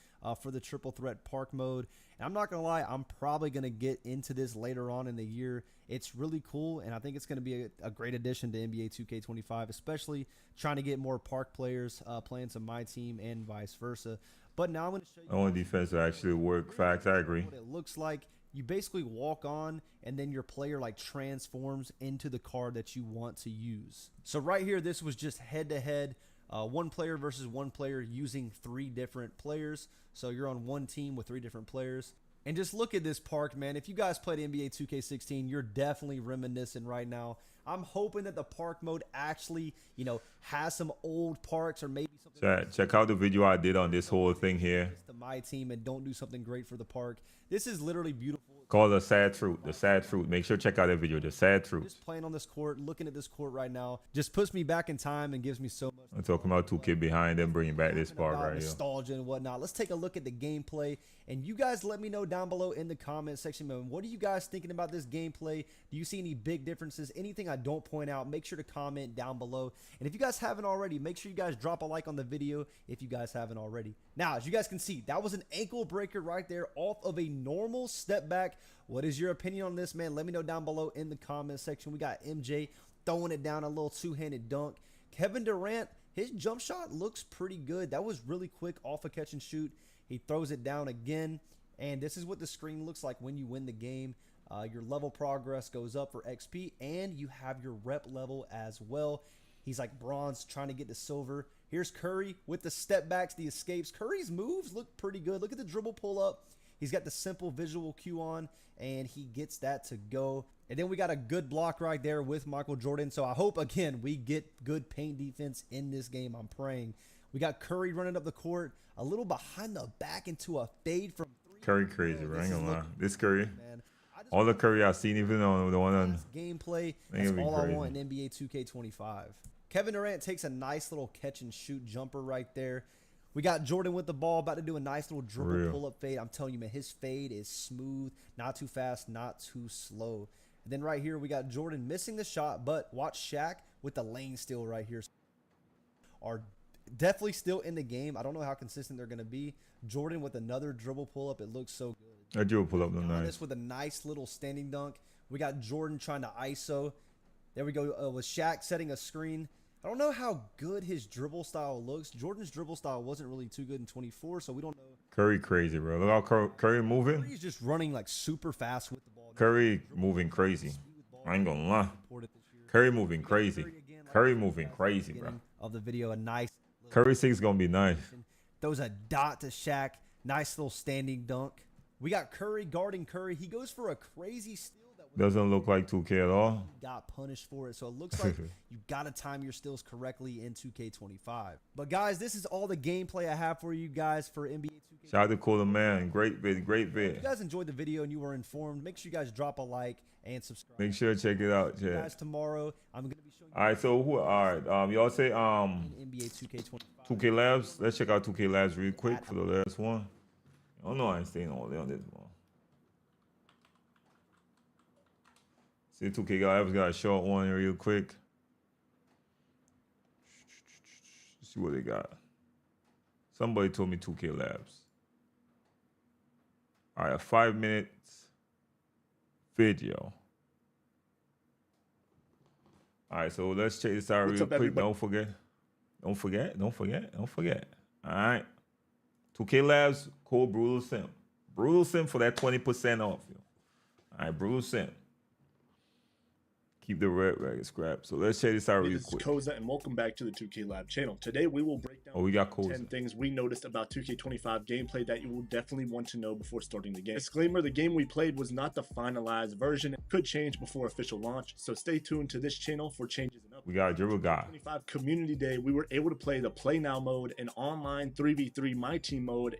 S7: for the triple threat park mode. And I'm not going to lie, I'm probably going to get into this later on in the year. It's really cool, and I think it's going to be a great addition to NBA 2K25, especially trying to get more park players playing some my team and vice versa. But now I'm going to show you
S1: only defense will actually work. Facts, I agree.
S7: what it looks like. You basically walk on, and then your player like transforms into the card that you want to use. So right here, this was just head-to-head, one player versus one player using 3 different players. So you're on one team with 3 different players. And just look at this park, man. If you guys played NBA 2K16, you're definitely reminiscing right now. I'm hoping that the park mode actually, you know, has some old parks or maybe something.
S1: Check out the video I did on this whole thing here.
S7: To my team and don't do something great for the park. This is literally beautiful.
S1: Called the sad fruit. The sad fruit. Make sure to check out that video. The sad fruit.
S7: Just playing on this court, looking at this court right now, just puts me back in time and gives me so much.
S1: I'm talking about 2K behind them, bringing back this part right here.
S7: Nostalgia and whatnot. Let's take a look at the gameplay, and you guys let me know down below in the comment section, man. What are you guys thinking about this gameplay? Do you see any big differences? Anything I don't point out, make sure to comment down below. And if you guys haven't already, make sure you guys drop a like on the video if you guys haven't already. Now, as you guys can see, that was an ankle breaker right there off of a normal step back. What is your opinion on this, man? Let me know down below in the comment section. We got MJ throwing it down, a little two-handed dunk. Kevin Durant, his jump shot looks pretty good. That was really quick off a catch and shoot. He throws it down again, and this is what the screen looks like when you win the game. Your level progress goes up for XP, and you have your rep level as well. He's like bronze, trying to get to silver. Here's Curry with the step backs, the escapes. Curry's moves look pretty good. Look at the dribble pull up. He's got the simple visual cue on, and he gets that to go. And then we got a good block right there with Michael Jordan. So I hope, again, we get good paint defense in this game. I'm praying. We got Curry running up the court, a little behind the back into a fade from 3.
S1: Curry crazy, bro. I ain't gonna lie. This Curry,
S7: man.
S1: all the Curry I've seen, even on the one on
S7: Gameplay.
S1: They
S7: That's
S1: gonna be
S7: all I
S1: crazy.
S7: want in NBA 2K25. Kevin Durant takes a nice little catch and shoot jumper right there. We got Jordan with the ball, about to do a nice little dribble pull-up fade. I'm telling you, man, his fade is smooth, not too fast, not too slow. And then right here, we got Jordan missing the shot, but watch Shaq with the lane steal right here. Are definitely still in the game. I don't know how consistent they're going to be. Jordan with another dribble pull-up. It looks so good.
S1: that dribble pull up look
S7: Giannis
S1: nice.
S7: with a nice little standing dunk. We got Jordan trying to ISO. There we go with Shaq setting a screen. I don't know how good his dribble style looks. Jordan's dribble style wasn't really too good in 24, so we don't know.
S1: Curry crazy, bro. Look how Curry moving.
S7: He's just running like super fast with the ball.
S1: Curry moving crazy. I ain't gonna lie. Curry moving crazy. Curry moving crazy, bro.
S7: Of the video, a nice
S1: Curry 6 gonna be nice.
S7: throws a dot to Shaq. Nice little standing dunk. We got Curry guarding Curry. He goes for a crazy steal that
S1: Doesn't look like 2K at all.
S7: got punished for it. So it looks like you got to time your steals correctly in 2K25. But guys, this is all the gameplay I have for you guys for NBA 2K.
S1: Shout out to Cooler Man. Great vid, great
S7: If
S1: vid.
S7: you guys enjoyed the video and you were informed, make sure you guys drop a like and subscribe.
S1: Make sure to check it out, chat.
S7: Guys, tomorrow I'm going to be showing you
S1: All right, so who? All right, y'all say
S7: NBA 2K25.
S1: 2K Labs. Let's check out 2K Labs real quick for the last one. I don't know. I ain't staying all day on this one. See, 2K Labs got a short one real quick. Let's see what they got. Somebody told me 2K Labs. All right, a 5 minutes video. All right, so let's check this out real quick.
S8: Everybody?
S1: Don't forget. All right. 2K Labs, code Brutal Sim. Brutal Sim for that 20% off. Yo. All right, Brutal Sim. Keep the red ragged scrap. So let's check this out real
S8: This is
S1: quick.
S8: Koza, and welcome back to the 2K Lab channel. Today we will break down
S1: We got
S8: 10
S1: Koza.
S8: things we noticed about 2K25 gameplay that you will definitely want to know before starting the game. Disclaimer, the game we played was not the finalized version. It could change before official launch, so stay tuned to this channel for changes and updates.
S1: We got a dribble guy.
S8: 25 Community Day, we were able to play the Play Now mode, an online 3v3 My Team mode,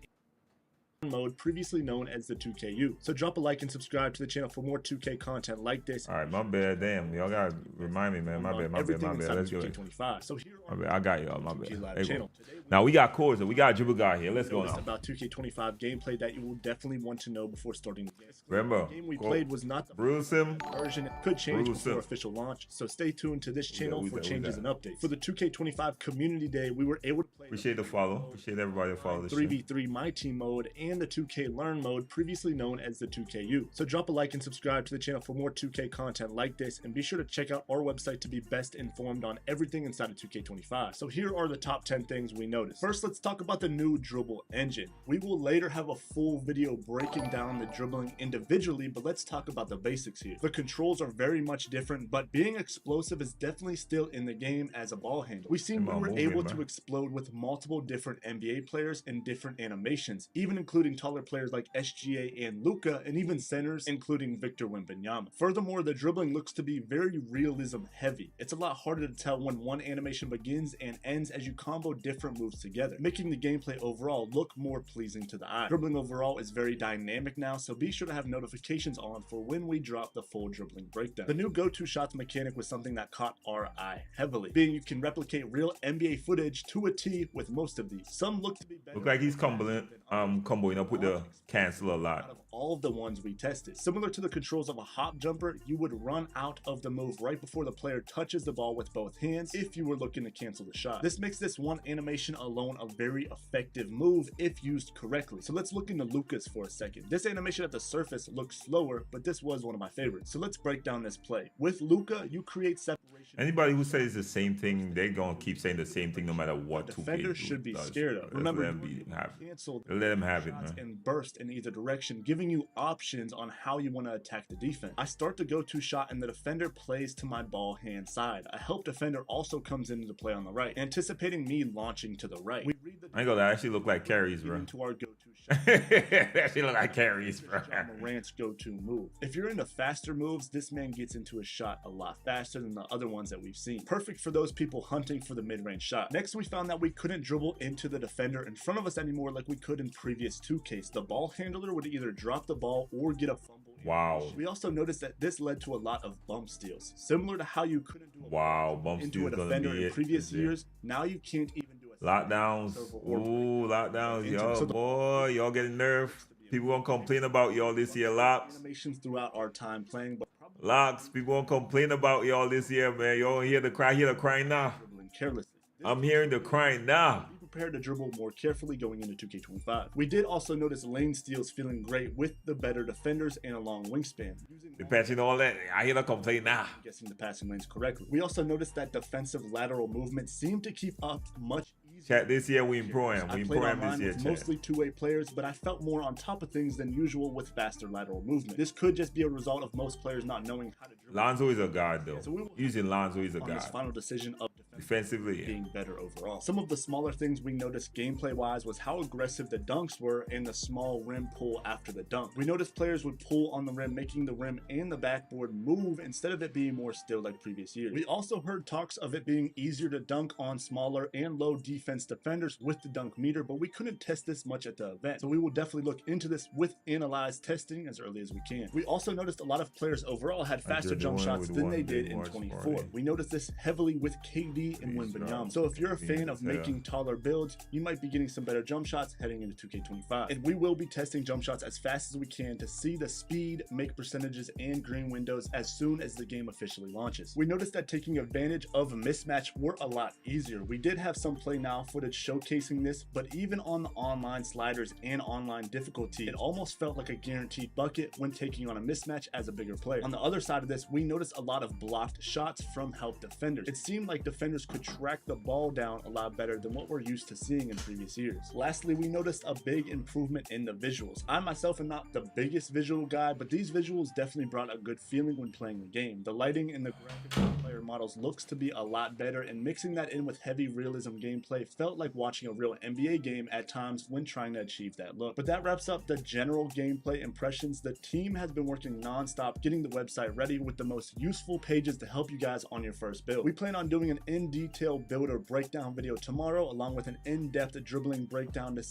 S8: previously known as the 2KU. So drop a like and subscribe to the channel for more 2K content like this.
S1: All right, my bad. Damn, y'all gotta remind me, man. My bad. Let's do it.
S8: 2K25. So here
S1: My
S8: are
S1: bad. I got y'all. My
S8: 2K Lab
S1: bad.
S8: channel.
S1: Now we got Koza. We got a dribble guy here. Let's go
S8: noticed
S1: now.
S8: about 2K25 gameplay that you will definitely want to know before starting the game.
S1: Remember,
S8: The game we
S1: go-
S8: played was not the
S1: Brutal Sim.
S8: version. It could change
S1: Brutal
S8: before
S1: Sim.
S8: official launch, so stay tuned to this channel
S1: we
S8: for
S1: that, we
S8: changes
S1: that.
S8: and updates. For the 2K25 Community Day, we were able to play
S1: Appreciate the follow. Appreciate everybody that follow this shit.
S8: 3v3 My Team mode and the 2K Learn mode, previously known as the 2KU. So drop a like and subscribe to the channel for more 2K content like this, and be sure to check out our website to be best informed on everything inside of 2K25. So here are the top 10 things we noticed. First, let's talk about the new dribble engine. We will later have a full video breaking down the dribbling individually, but let's talk about the basics here. The controls are very much different, but being explosive is definitely still in the game as a ball handle. We seen we were able to explode with multiple different NBA players and different animations, even including taller players like SGA and Luka, and even centers including Victor Wembanyama. Furthermore, the dribbling looks to be very realism heavy. It's a lot harder to tell when one animation begins and ends as you combo different moves together, making the gameplay overall look more pleasing to the eye. Dribbling overall is very dynamic now, so be sure to have notifications on for when we drop the full dribbling breakdown. The new go-to shots mechanic was something that caught our eye heavily, being you can replicate real NBA footage to a T with most of these. Some look to be better.
S1: Look like he's comboing up with the cancel a
S8: Out
S1: lot.
S8: of all of the ones we tested. Similar to the controls of a hop jumper, you would run out of the move right before the player touches the ball with both hands if you were looking to cancel the shot. This makes this one animation alone a very effective move if used correctly. So let's look into Luka's for a second. This animation at the surface looks slower, but this was one of my favorites. So let's break down this play. With Luka, you create separation.
S1: Anybody who says the same thing, they're gonna keep saying the same thing no matter what.
S8: Defender should be scared of. Remember, let
S1: them have it, man.
S8: And burst in either direction, giving you options on how you want to attack the defense. I start the go-to shot and the defender plays to my ball hand side. A help defender also comes into play on the right, anticipating me launching to the right. We read the
S1: I ain't gonna lie, that actually look like carries, bro.
S8: into our go-to shot.
S1: That shit look like carries, bro.
S8: Ja Morant's go-to move. If you're into faster moves, this man gets into a shot a lot faster than the other ones that we've seen. Perfect for those people hunting for the mid-range shot. Next, we found that we couldn't dribble into the defender in front of us anymore like we could in previous 2Ks. The ball handler would either drop the ball or get a fumble.
S1: Wow.
S8: We also noticed that this led to a lot of bump steals. Similar to how you couldn't do a
S1: bump
S8: into a
S1: steals gonna
S8: defender
S1: be
S8: in previous years, now you can't even do a
S1: lockdowns. Ooh, lockdowns, yo, boy, y'all getting nerfed. People won't complain about y'all this year, locks.
S8: Animations throughout our time playing, but
S1: locks, people won't complain about y'all this year, man. Y'all hear the crying now.
S8: Carelessly.
S1: I'm hearing the crying now.
S8: Prepared to dribble more carefully going into 2K25. We did also notice lane steals feeling great with the better defenders and a long wingspan.
S1: The patching all that, I hear the complaint now.
S8: Guessing the passing lanes correctly. We also noticed that defensive lateral movement seemed to keep up much
S1: Chat, this year we improve him. We improve him this year,
S8: with
S1: chat.
S8: mostly two-way players, but I felt more on top of things than usual with faster lateral movement. This could just be a result of most players not knowing how to dribble.
S1: Lonzo is a god, though.
S8: So
S1: using Lonzo is a
S8: on this
S1: god.
S8: final decision of
S1: Defensively,
S8: being better overall. Some of the smaller things we noticed gameplay-wise was how aggressive the dunks were and the small rim pull after the dunk. We noticed players would pull on the rim, making the rim and the backboard move instead of it being more still like previous years. We also heard talks of it being easier to dunk on smaller and low defense defenders with the dunk meter, but we couldn't test this much at the event. So we will definitely look into this with analyzed testing as early as we can. We also noticed a lot of players overall had faster jump shots than they did in 24. We noticed this heavily with KD and Wembanyama. So if you're a fan of making taller builds, you might be getting some better jump shots heading into 2K25. And we will be testing jump shots as fast as we can to see the speed, make percentages, and green windows as soon as the game officially launches. We noticed that taking advantage of mismatch were a lot easier. We did have some play now footage showcasing this, but even on the online sliders and online difficulty, it almost felt like a guaranteed bucket when taking on a mismatch as a bigger player. On the other side of this, we noticed a lot of blocked shots from help defenders. It seemed like defenders could track the ball down a lot better than what we're used to seeing in previous years. Lastly, we noticed a big improvement in the visuals. I myself am not the biggest visual guy, but these visuals definitely brought a good feeling when playing the game. The lighting and the graphics of the player models looks to be a lot better, and mixing that in with heavy realism gameplay felt like watching a real NBA game at times when trying to achieve that look. But that wraps up the general gameplay impressions. The team has been working non-stop getting the website ready with the most useful pages to help you guys on your first build. We plan on doing an in-detail builder breakdown video tomorrow, along with an in-depth dribbling breakdown to...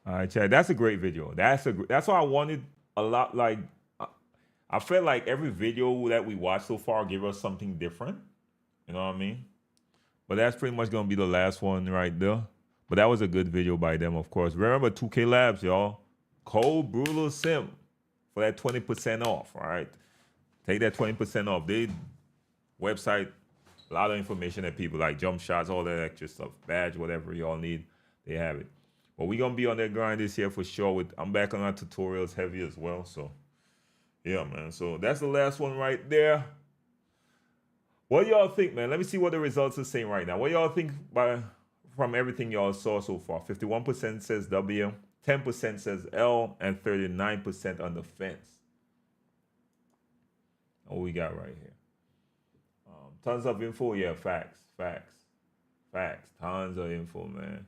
S1: All right, Chad, that's a great video. That's why I wanted a lot. Like, I felt like every video that we watched so far gave us something different. You know what I mean? But that's pretty much gonna be the last one right there. But that was a good video by them, of course. Remember 2K Labs, y'all. Code Brutal Sim for that 20% off. All right, take that 20% off. They website, a lot of information that people like, jump shots, all that extra stuff, badge, whatever y'all need, they have it. But we're gonna be on that grind this year for sure. I'm back on our tutorials heavy as well. So yeah, man. So that's the last one right there. What y'all think, man? Let me see what the results are saying right now. What y'all think from everything y'all saw so far? 51% says W, 10% says L, and 39% on the fence. What we got right here? Tons of info. Yeah, facts. Tons of info, man.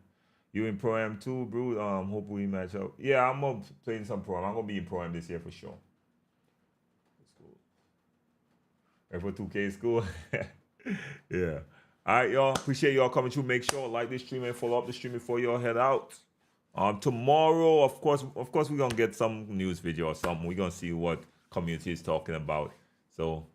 S1: You in Pro-Am too, bro? Hope we match up. Yeah, I'm gonna play some Pro-Am. I'm gonna be in Pro-Am this year for sure. Ready for 2K school? Yeah. All right, y'all. Appreciate y'all coming through. Make sure like this stream and follow up the stream before y'all head out. Tomorrow, of course, we're gonna get some news video or something. We're gonna see what community is talking about. So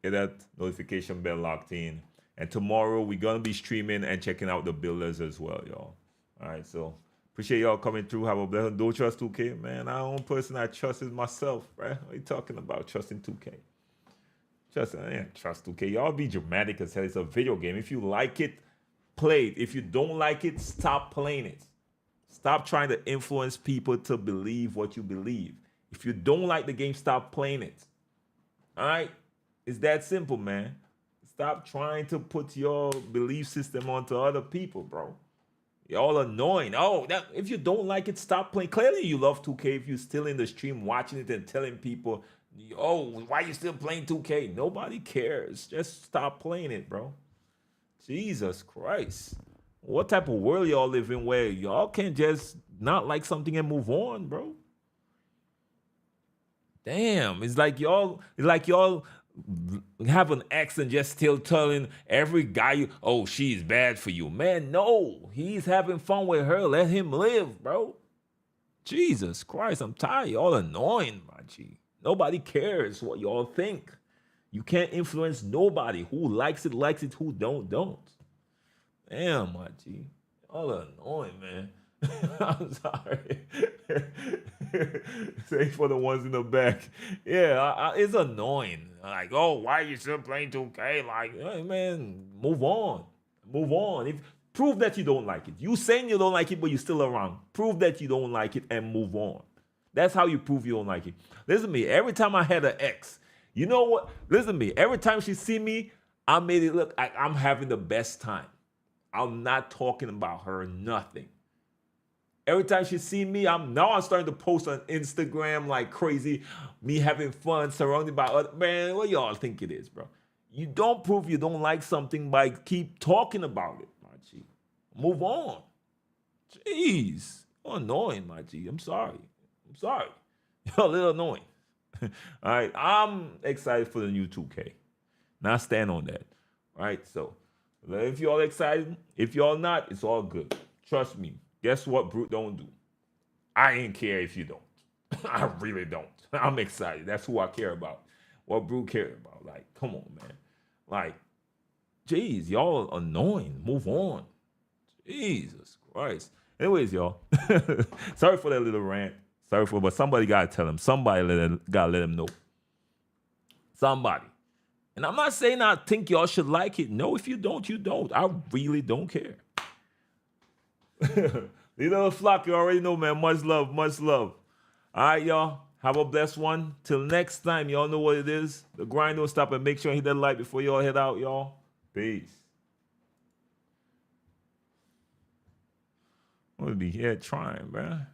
S1: get that notification bell locked in. And tomorrow we're gonna be streaming and checking out the builders as well, y'all. All right, so appreciate y'all coming through. Have a blessed. Don't trust 2K, man. The only person I trust is myself, right? What are you talking about? Trusting 2K. I didn't trust 2K. Y'all be dramatic as hell. It's a video game. If you like it, play it. If you don't like it, stop playing it. Stop trying to influence people to believe what you believe. If you don't like the game, stop playing it. All right? It's that simple, man. Stop trying to put your belief system onto other people, bro. Y'all annoying. If you don't like it, stop playing. Clearly you love 2K if you're still in the stream watching it and telling people, why you still playing 2K? Nobody cares. Just stop playing it, bro. Jesus Christ. What type of world y'all live in where y'all can't just not like something and move on, bro? Damn, it's like y'all have an ex and just still telling every guy, oh, she's bad for you. Man, no, he's having fun with her. Let him live, bro. Jesus Christ, I'm tired. Y'all annoying, my G. Nobody cares what y'all think. You can't influence nobody. Who likes it, who don't. Damn, my G. Y'all annoying, man. I'm sorry. Say for the ones in the back. Yeah, it's annoying. Like, oh, why are you still playing 2K? Like, hey, man, move on. Move on. Prove that you don't like it. You saying you don't like it, but you're still around. Prove that you don't like it and move on. That's how you prove you don't like it. Listen to me. Every time I had an ex, you know what? Listen to me. Every time she see me, I made it look like I'm having the best time. I'm not talking about her, nothing. Every time she see me, I'm starting to post on Instagram like crazy, me having fun, surrounded by other, man, what y'all think it is, bro? You don't prove you don't like something by keep talking about it, my G. Move on. Jeez. You're annoying, my G. I'm sorry. You're a little annoying. All right, I'm excited for the new 2K. Now stand on that. All right, so if y'all excited, if y'all not, it's all good. Trust me. Guess what Brute don't do? I ain't care if you don't. I really don't. I'm excited. That's who I care about. What Brute cares about. Like, come on, man. Like, geez, y'all annoying. Move on. Jesus Christ. Anyways, y'all. Sorry for that little rant. But somebody gotta tell him. Somebody gotta let him know. Somebody. And I'm not saying I think y'all should like it. No, if you don't, you don't. I really don't care. Little flock, you already know, man. Much love. All right, y'all. Have a blessed one. Till next time, y'all know what it is. The grind don't stop, and make sure you hit that like before y'all head out, y'all. Peace. I'm gonna be here trying, man.